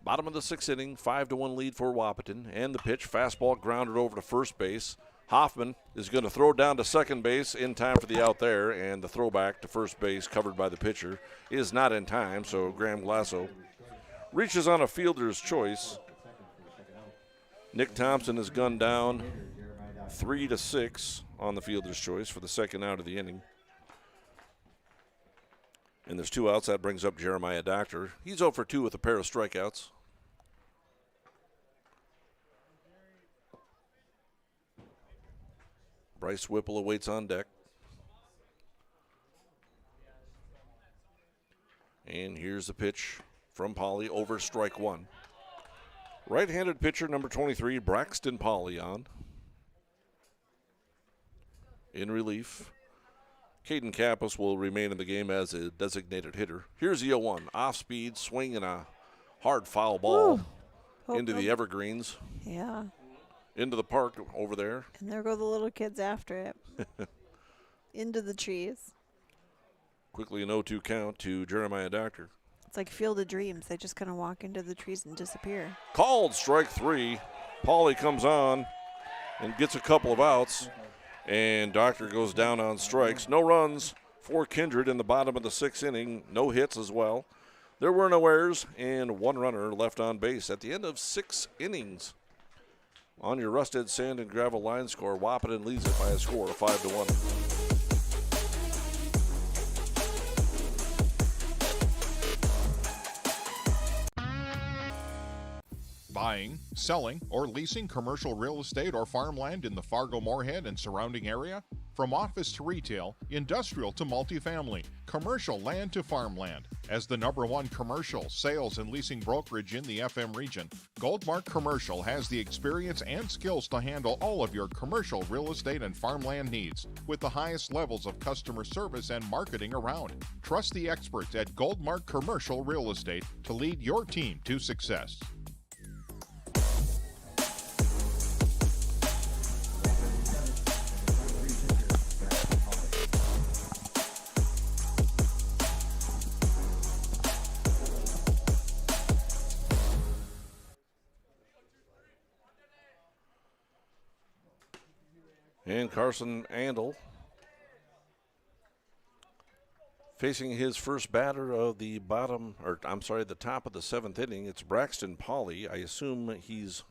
Bottom of the 6th inning, 5-1 lead for Wahpeton. And the pitch, fastball grounded over to first base. Hoffman is going to throw down to second base in time for the out there, and the throwback to first base covered by the pitcher is not in time, so Graham Glasso reaches on a fielder's choice. Nick Thompson is gunned down 3-6 on the fielder's choice for the second out of the inning. And there's 2 outs. That brings up Jeremiah Doctor. He's 0 for 2 with a pair of strikeouts. Bryce Whipple awaits on deck. And here's the pitch from Polly over strike one. Right-handed pitcher number 23, Braxton Polly on. In relief. Caden Kappas will remain in the game as a designated hitter. Here's the 0-1. Off-speed swing and a hard foul ball into the evergreens. Yeah. Into the park over there. And there go the little kids after it. Into the trees. Quickly an 0-2 count to Jeremiah Doctor. It's like Field of Dreams. They just kind of walk into the trees and disappear. Called strike 3. Pauly comes on and gets a couple of outs. And Doctor goes down on strikes. No runs for Kindred in the bottom of the 6th inning. No hits as well. There were no errors and 1 runner left on base at the end of 6 innings. On your Rusted Sand and Gravel line score, Wahpeton leads it by a score of 5-1. Buying, selling, or leasing commercial real estate or farmland in the Fargo-Moorhead and surrounding area? From office to retail, industrial to multifamily, commercial land to farmland. As the #1 commercial, sales, and leasing brokerage in the FM region, Goldmark Commercial has the experience and skills to handle all of your commercial real estate and farmland needs with the highest levels of customer service and marketing around. Trust the experts at Goldmark Commercial Real Estate to lead your team to success. And Carson Andel facing his first batter of the the top of the 7th inning. It's Braxton Polly. I assume he's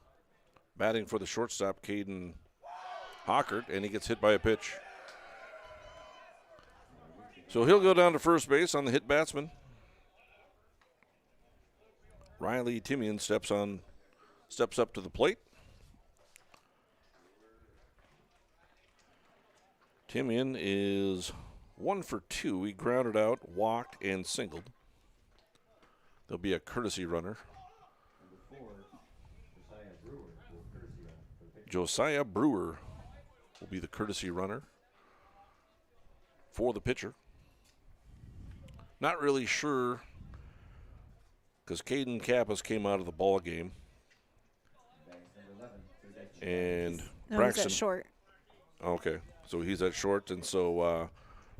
batting for the shortstop, Caden Hockert, and he gets hit by a pitch. So he'll go down to first base on the hit batsman. Riley Timian steps up to the plate. Timian is 1 for 2. He grounded out, walked, and singled. There'll be a courtesy runner. Josiah Brewer will be the courtesy runner for the pitcher. Not really sure because Caden Kappas came out of the ball game. And Braxton. He's at short. Okay. So he's at short, and so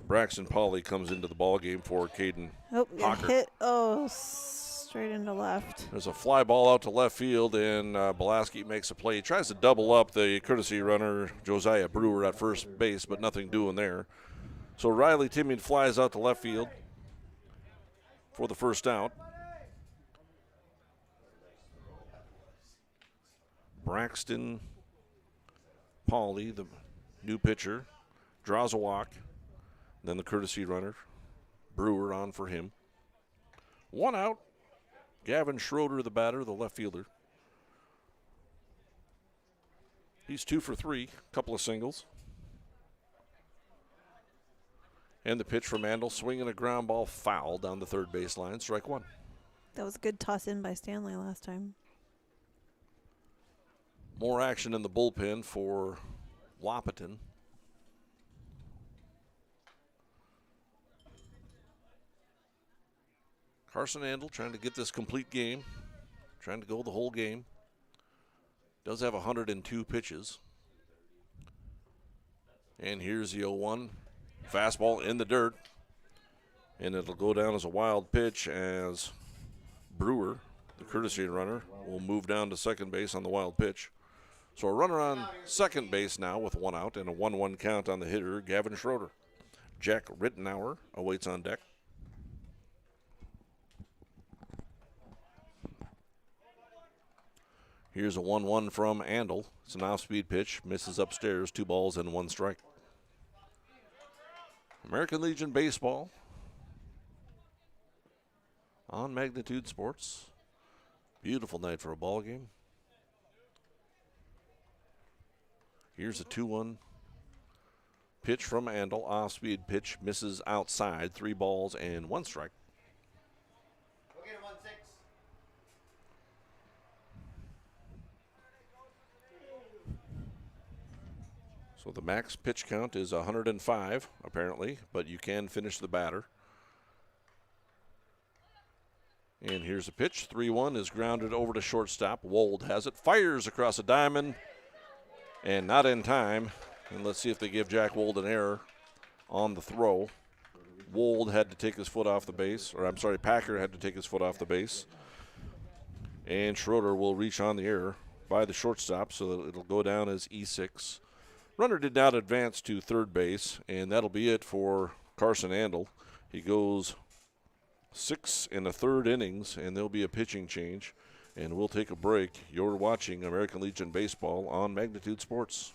Braxton Polly comes into the ball game for Caden Hockert. Hit. Straight into left. There's a fly ball out to left field, and Belaski makes a play. He tries to double up the courtesy runner, Josiah Brewer, at first base, but nothing doing there. So Riley Timian flies out to left field for the first out. Braxton Polly, the new pitcher, draws a walk. Then the courtesy runner, Brewer, on for him. 1 out. Gavin Schroeder, the batter, the left fielder. He's 2 for 3, couple of singles. And the pitch from Mandel, swinging a ground ball foul down the third baseline, strike 1. That was a good toss in by Stanley last time. More action in the bullpen for Wahpeton. Carson Andel trying to get this complete game, trying to go the whole game. Does have 102 pitches. And here's the 0-1. Fastball in the dirt. And it'll go down as a wild pitch as Brewer, the courtesy runner, will move down to second base on the wild pitch. So a runner on second base now with one out and a 1-1 count on the hitter, Gavin Schroeder. Jack Rittenauer awaits on deck. Here's a 1-1 from Andel. It's an off-speed pitch, misses upstairs, 2 balls and 1 strike. American Legion Baseball on Magnitude Sports. Beautiful night for a ball game. Here's a 2-1 pitch from Andel. Off-speed pitch, misses outside, 3 balls and 1 strike. So the max pitch count is 105, apparently, but you can finish the batter. And here's a pitch. 3-1 is grounded over to shortstop. Wold has it, fires across a diamond, and not in time. And let's see if they give Jack Wold an error on the throw. Wold had to take his foot off the base, or I'm sorry, Packer had to take his foot off the base. And Schroeder will reach on the error by the shortstop, so that it'll go down as E6. Runner did not advance to third base, and that'll be it for Carson Andel. He goes 6 1/3 innings, and there'll be a pitching change, and we'll take a break. You're watching American Legion Baseball on Magnitude Sports.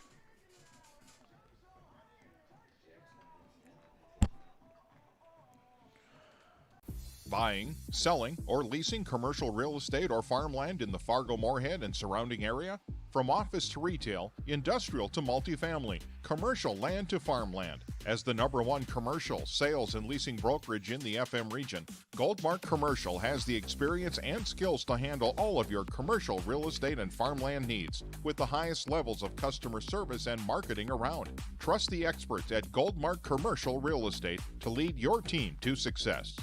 Buying, selling, or leasing commercial real estate or farmland in the Fargo-Moorhead and surrounding area? From office to retail, industrial to multifamily, commercial land to farmland. As the #1 commercial, sales, and leasing brokerage in the FM region, Goldmark Commercial has the experience and skills to handle all of your commercial real estate and farmland needs with the highest levels of customer service and marketing around. Trust the experts at Goldmark Commercial Real Estate to lead your team to success.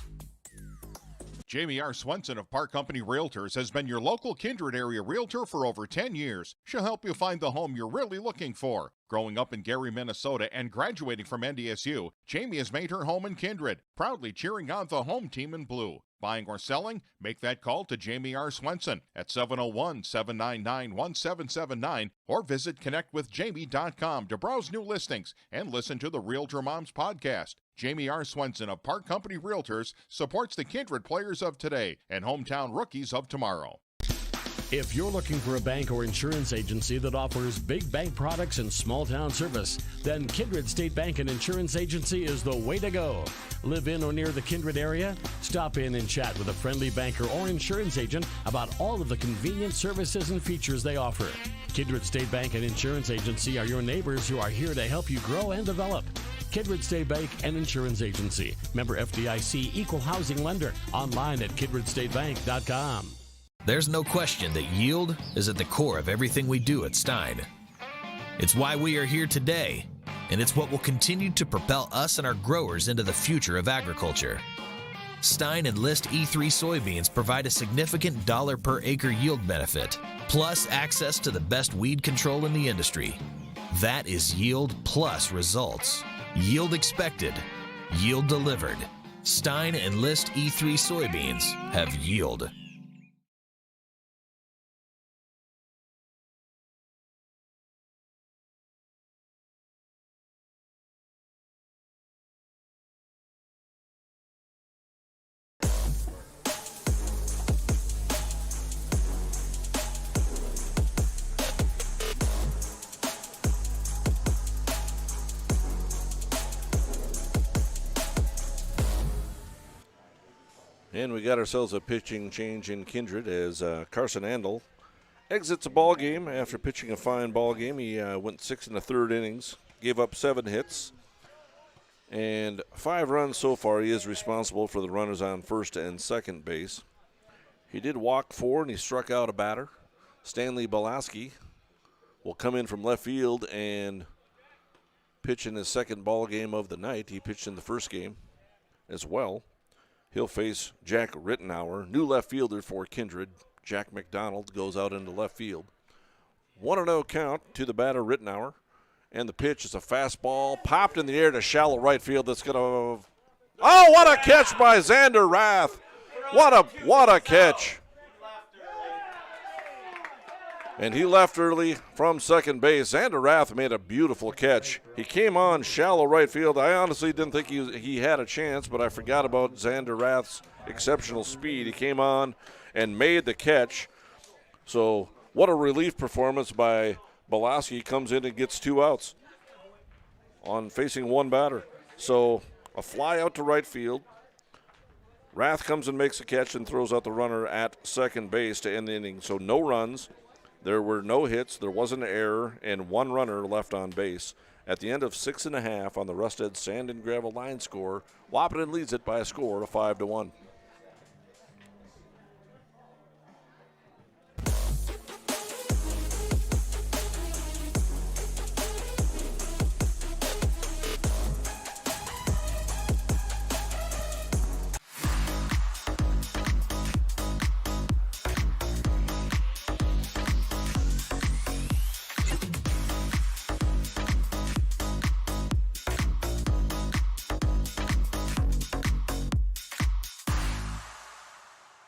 Jamie R. Swenson of Park Company Realtors has been your local Kindred area realtor for over 10 years. She'll help you find the home you're really looking for. Growing up in Gary, Minnesota, and graduating from NDSU, Jamie has made her home in Kindred, proudly cheering on the home team in blue. Buying or selling? Make that call to Jamie R. Swenson at 701-799-1779 or visit connectwithjamie.com to browse new listings and listen to the Realtor Moms podcast. Jamie R. Swenson of Park Company Realtors supports the Kindred players of today and hometown rookies of tomorrow. If you're looking for a bank or insurance agency that offers big bank products and small town service, then Kindred State Bank and Insurance Agency is the way to go. Live in or near the Kindred area? Stop in and chat with a friendly banker or insurance agent about all of the convenient services and features they offer. Kindred State Bank and Insurance Agency are your neighbors who are here to help you grow and develop. Kindred State Bank and Insurance Agency. Member FDIC, equal housing lender. Online at kindredstatebank.com. There's no question that yield is at the core of everything we do at Stein. It's why we are here today, and it's what will continue to propel us and our growers into the future of agriculture. Stein Enlist E3 soybeans provide a significant dollar per acre yield benefit, plus access to the best weed control in the industry. That is yield plus results. Yield expected, yield delivered. Stein Enlist E3 soybeans have yield. And we got ourselves a pitching change in Kindred as Carson Andel exits a ball game after pitching a fine ball game. He went 6 1/3 innings, gave up 7 hits, and 5 runs so far. He is responsible for the runners on first and second base. He did walk 4, and he struck out a batter. Stanley Belaski will come in from left field and pitch in his second ball game of the night. He pitched in the first game as well. He'll face Jack Rittenauer, new left fielder for Kindred. Jack McDonald goes out into left field. 1-0 count to the batter, Rittenauer. And the pitch is a fastball popped in the air to shallow right field. That's going to. Oh, what a catch by Xander Rath. What a catch. And he left early from second base. Xander Rath made a beautiful catch. He came on shallow right field. I honestly didn't think he had a chance, but I forgot about Xander Rath's exceptional speed. He came on and made the catch. So what a relief performance by Belaski. Comes in and gets 2 outs on facing one batter. So a fly out to right field. Rath comes and makes a catch and throws out the runner at second base to end the inning. So no runs. There were no hits, there was an error, and 1 runner left on base. At the end of 6 1/2 on the Rusted Sand and Gravel line score, Wahpeton leads it by a score of 5-1.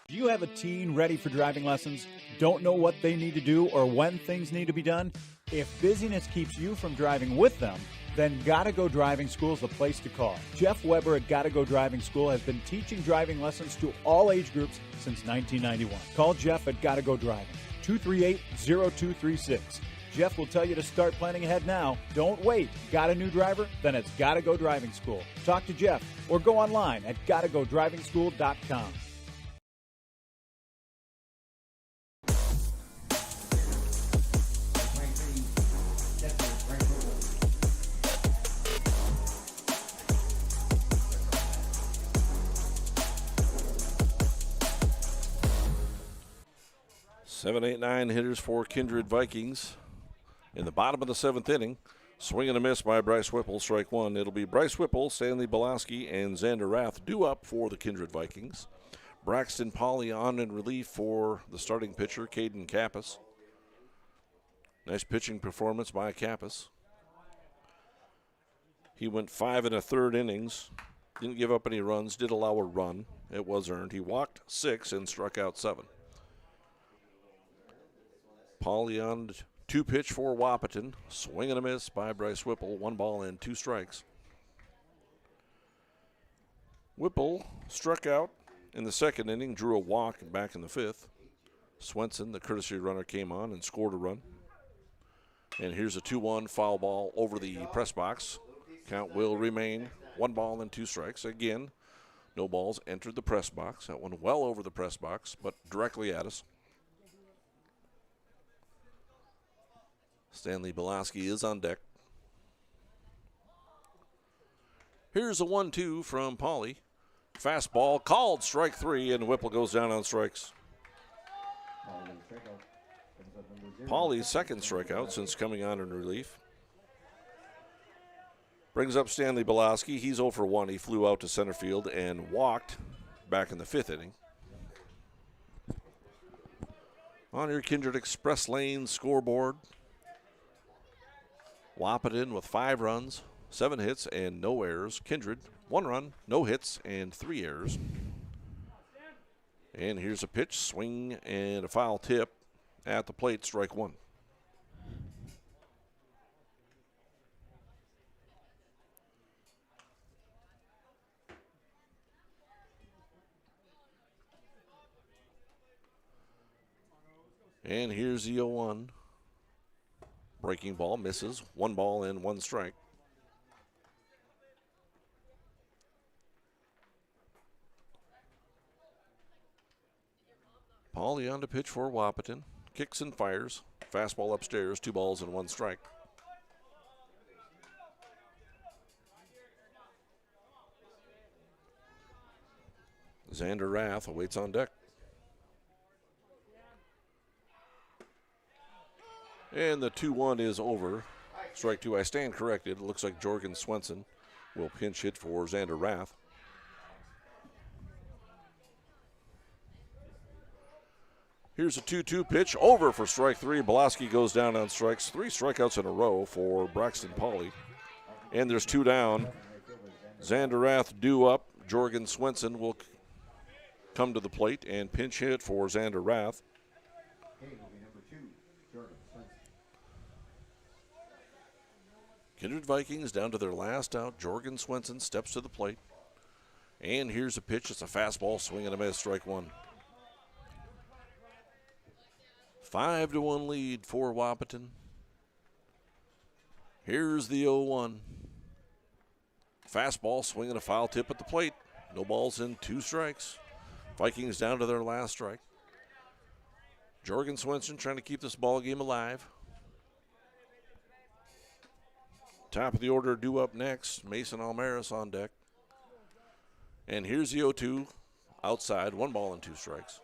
Do you have a teen ready for driving lessons? Don't know what they need to do or when things need to be done? If busyness keeps you from driving with them, then Gotta Go Driving School is the place to call. Jeff Weber at Gotta Go Driving School has been teaching driving lessons to all age groups since 1991. Call Jeff at Gotta Go Driving, 238-0236. Jeff will tell you to start planning ahead now. Don't wait. Got a new driver? Then it's Gotta Go Driving School. Talk to Jeff or go online at gottagodrivingschool.com. Seven, 8, 9 hitters for Kindred Vikings. In the bottom of the 7th inning, swing and a miss by Bryce Whipple, strike 1. It'll be Bryce Whipple, Stanley Belaski, and Xander Rath due up for the Kindred Vikings. Braxton Pauley on in relief for the starting pitcher, Caden Kappas. Nice pitching performance by Kappas. He went 5 1/3 innings, didn't give up any runs, did allow a run. It was earned. He walked 6 and struck out 7. Pauley on 2 pitch for Wahpeton. Swing and a miss by Bryce Whipple. 1 ball and 2 strikes. Whipple struck out in the 2nd inning, drew a walk back in the 5th. Swenson, the courtesy runner, came on and scored a run. And here's a 2-1 foul ball over the press box. Count will remain 1 ball and 2 strikes. Again, no balls entered the press box. That one well over the press box, but directly at us. Stanley Belaski is on deck. Here's a 1-2 from Pauley. Fastball called, strike 3, and Whipple goes down on strikes. Pauley's 2nd strikeout since coming on in relief. Brings up Stanley Belaski. He's 0 for 1. He flew out to center field and walked back in the 5th inning. On your Kindred Express Lane scoreboard, Wahpeton with 5 runs, 7 hits, and no errors. Kindred, 1 run, no hits, and 3 errors. And here's a pitch, swing, and a foul tip at the plate, strike 1. And here's the 0-1. Breaking ball misses. 1 ball and 1 strike. Pauley on to pitch for Wahpeton. Kicks and fires. Fastball upstairs. 2 balls and 1 strike. Xander Rath awaits on deck. And the 2-1 is over. Strike 2. I stand corrected. It looks like Jorgen Swenson will pinch hit for Xander Rath. Here's a 2-2 pitch over for strike three. Boloski goes down on strikes. 3 strikeouts in a row for Braxton Pauley. And there's 2 down. Xander Rath due up. Jorgen Swenson will come to the plate and pinch hit for Xander Rath. Kindred Vikings down to their last out. Jorgen Swenson steps to the plate. And here's a pitch. It's a fastball, swing and a miss, strike one. 5-1 lead for Wahpeton. Here's the 0-1. Fastball, swinging a foul tip at the plate. No balls in, 2 strikes. Vikings down to their last strike. Jorgen Swenson trying to keep this ball game alive. Top of the order due up next. Mason Almaris on deck. And here's the 0-2. Outside, 1 ball and 2 strikes.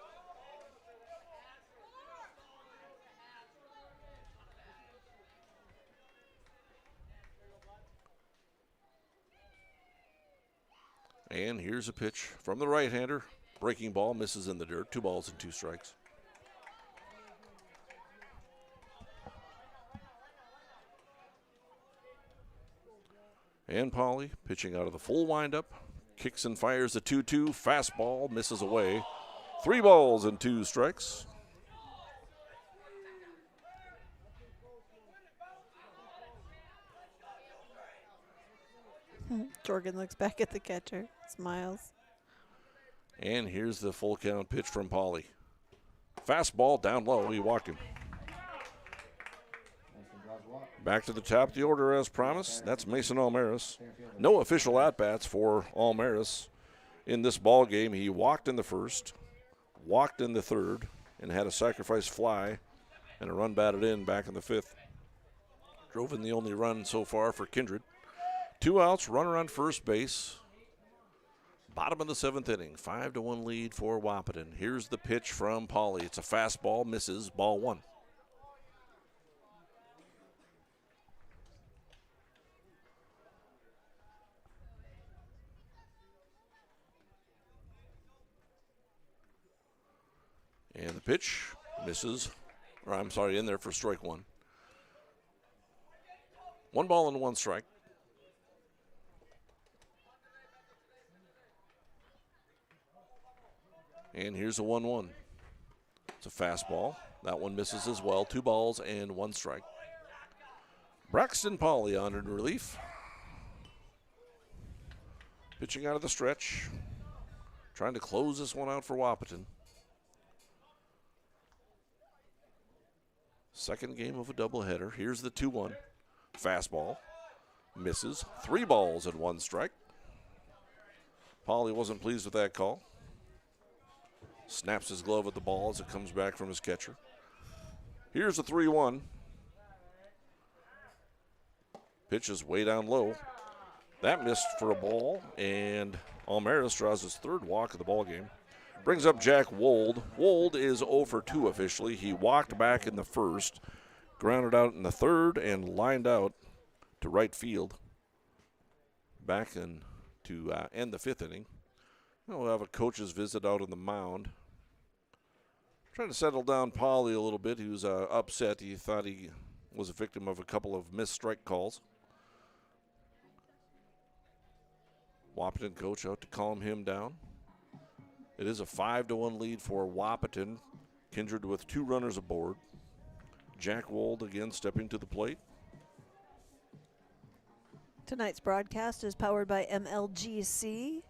And here's a pitch from the right-hander. Breaking ball, misses in the dirt. 2 balls and 2 strikes. And Pauley pitching out of the full windup. Kicks and fires the 2-2. Fastball, misses away. 3 balls and 2 strikes. Jorgen looks back at the catcher, smiles. And here's the full count pitch from Pauley. Fastball down low, he walked him. Back to the top of the order as promised. That's Mason Almaris. No official at-bats for Almaris in this ball game. He walked in the first, walked in the third, and had a sacrifice fly and a run batted in back in the 5th. Drove in the only run so far for Kindred. 2 outs, runner on first base. Bottom of the 7th inning, 5-1 lead for Wahpeton. Here's the pitch from Pauley. It's a fastball, misses, ball 1. And the pitch misses, or I'm sorry, in there for strike 1. 1 ball and 1 strike. And here's a 1-1. It's a fastball. That one misses as well. 2 balls and 1 strike. Braxton Pauley on in relief. Pitching out of the stretch. Trying to close this one out for Wahpeton. Second game of a doubleheader. Here's the 2-1. Fastball. Misses. 3 balls and 1 strike. Pauley wasn't pleased with that call. Snaps his glove at the ball as it comes back from his catcher. Here's the 3-1. Pitch is way down low. That missed for a ball, and Almaris draws his 3rd walk of the ball game. Brings up Jack Wold. Wold is 0 for 2 officially. He walked back in the 1st, grounded out in the 3rd, and lined out to right field. Back in to end the 5th inning. We'll have a coach's visit out on the mound. Trying to settle down Pauley a little bit. He was upset. He thought he was a victim of a couple of missed strike calls. Wahpeton coach out to calm him down. It is a 5-1 lead for Wahpeton. Kindred with 2 runners aboard. Jack Wold again stepping to the plate. Tonight's broadcast is powered by MLGC.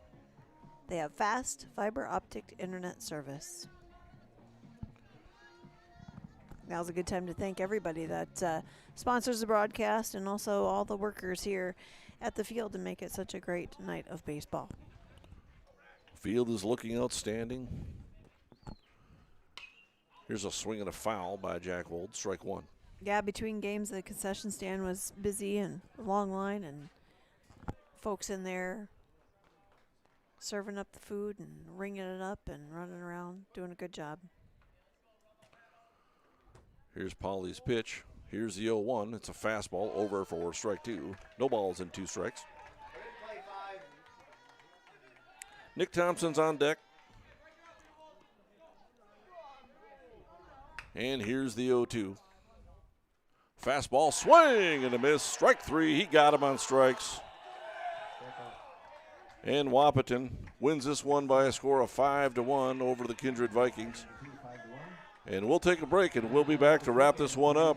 They have fast fiber optic internet service. Now's a good time to thank everybody that sponsors the broadcast and also all the workers here at the field to make it such a great night of baseball. Field is looking outstanding. Here's a swing and a foul by Jack Wold, strike 1. Yeah, between games, the concession stand was busy and a long line, and folks in there serving up the food and ringing it up and running around, doing a good job. Here's Pauley's pitch. Here's the 0-1. It's a fastball over for strike 2. No balls and 2 strikes. Nick Thompson's on deck. And here's the 0-2. Fastball swing and a miss. Strike three. He got him on strikes. And Wahpeton wins this one by a score of 5-1 over the Kindred Vikings. And we'll take a break, and we'll be back to wrap this one up.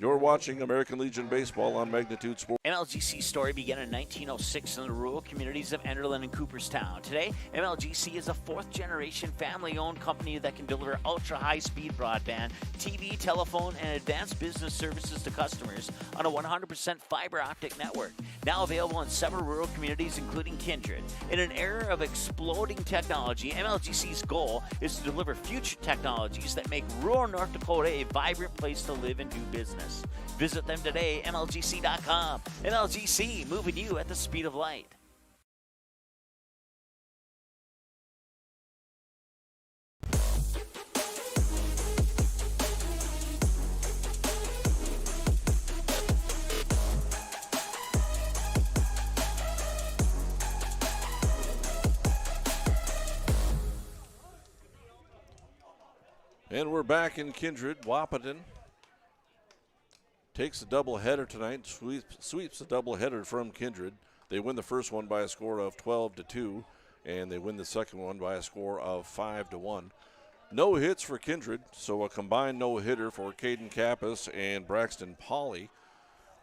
You're watching American Legion Baseball on Magnitude Sports. MLGC's story began in 1906 in the rural communities of Enderlin and Cooperstown. Today, MLGC is a fourth-generation family-owned company that can deliver ultra-high-speed broadband, TV, telephone, and advanced business services to customers on a 100% fiber optic network. Now available in several rural communities, including Kindred. In an era of exploding technology, MLGC's goal is to deliver future technologies that make rural North Dakota a vibrant place to live and do business. Visit them today, MLGC.com. MLGC, moving you at the speed of light. And we're back in Kindred. Wahpeton takes a doubleheader tonight, sweeps a doubleheader from Kindred. They win the first one by a score of 12-2, and they win the second one by a score of 5-1. No hits for Kindred, so a combined no-hitter for Caden Kappas and Braxton Pauley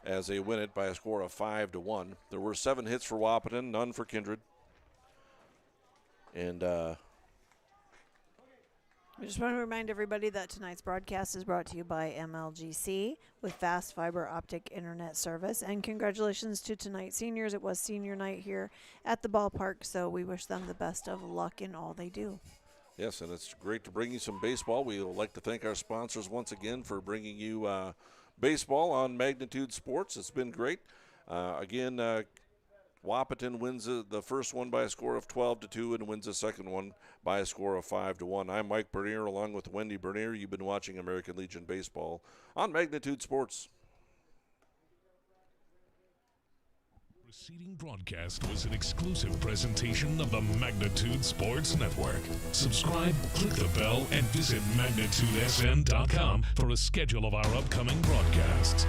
as they win it by a score of 5-1. There were 7 hits for Wahpeton, none for Kindred. And I just want to remind everybody that tonight's broadcast is brought to you by MLGC with fast fiber optic internet service. And congratulations to tonight's seniors. It was senior night here at the ballpark, so we wish them the best of luck in all they do. yes, and it's great to bring you some baseball. We would like to thank our sponsors once again for bringing you baseball on Magnitude Sports. It's been great. Wahpeton wins the first one by a score of 12-2 and wins the second one by a score of 5-1. I'm Mike Bernier along with Wendy Bernier. You've been watching American Legion Baseball on Magnitude Sports. Preceding broadcast was an exclusive presentation of the Magnitude Sports Network. Subscribe, click the bell, and visit MagnitudeSN.com for a schedule of our upcoming broadcasts.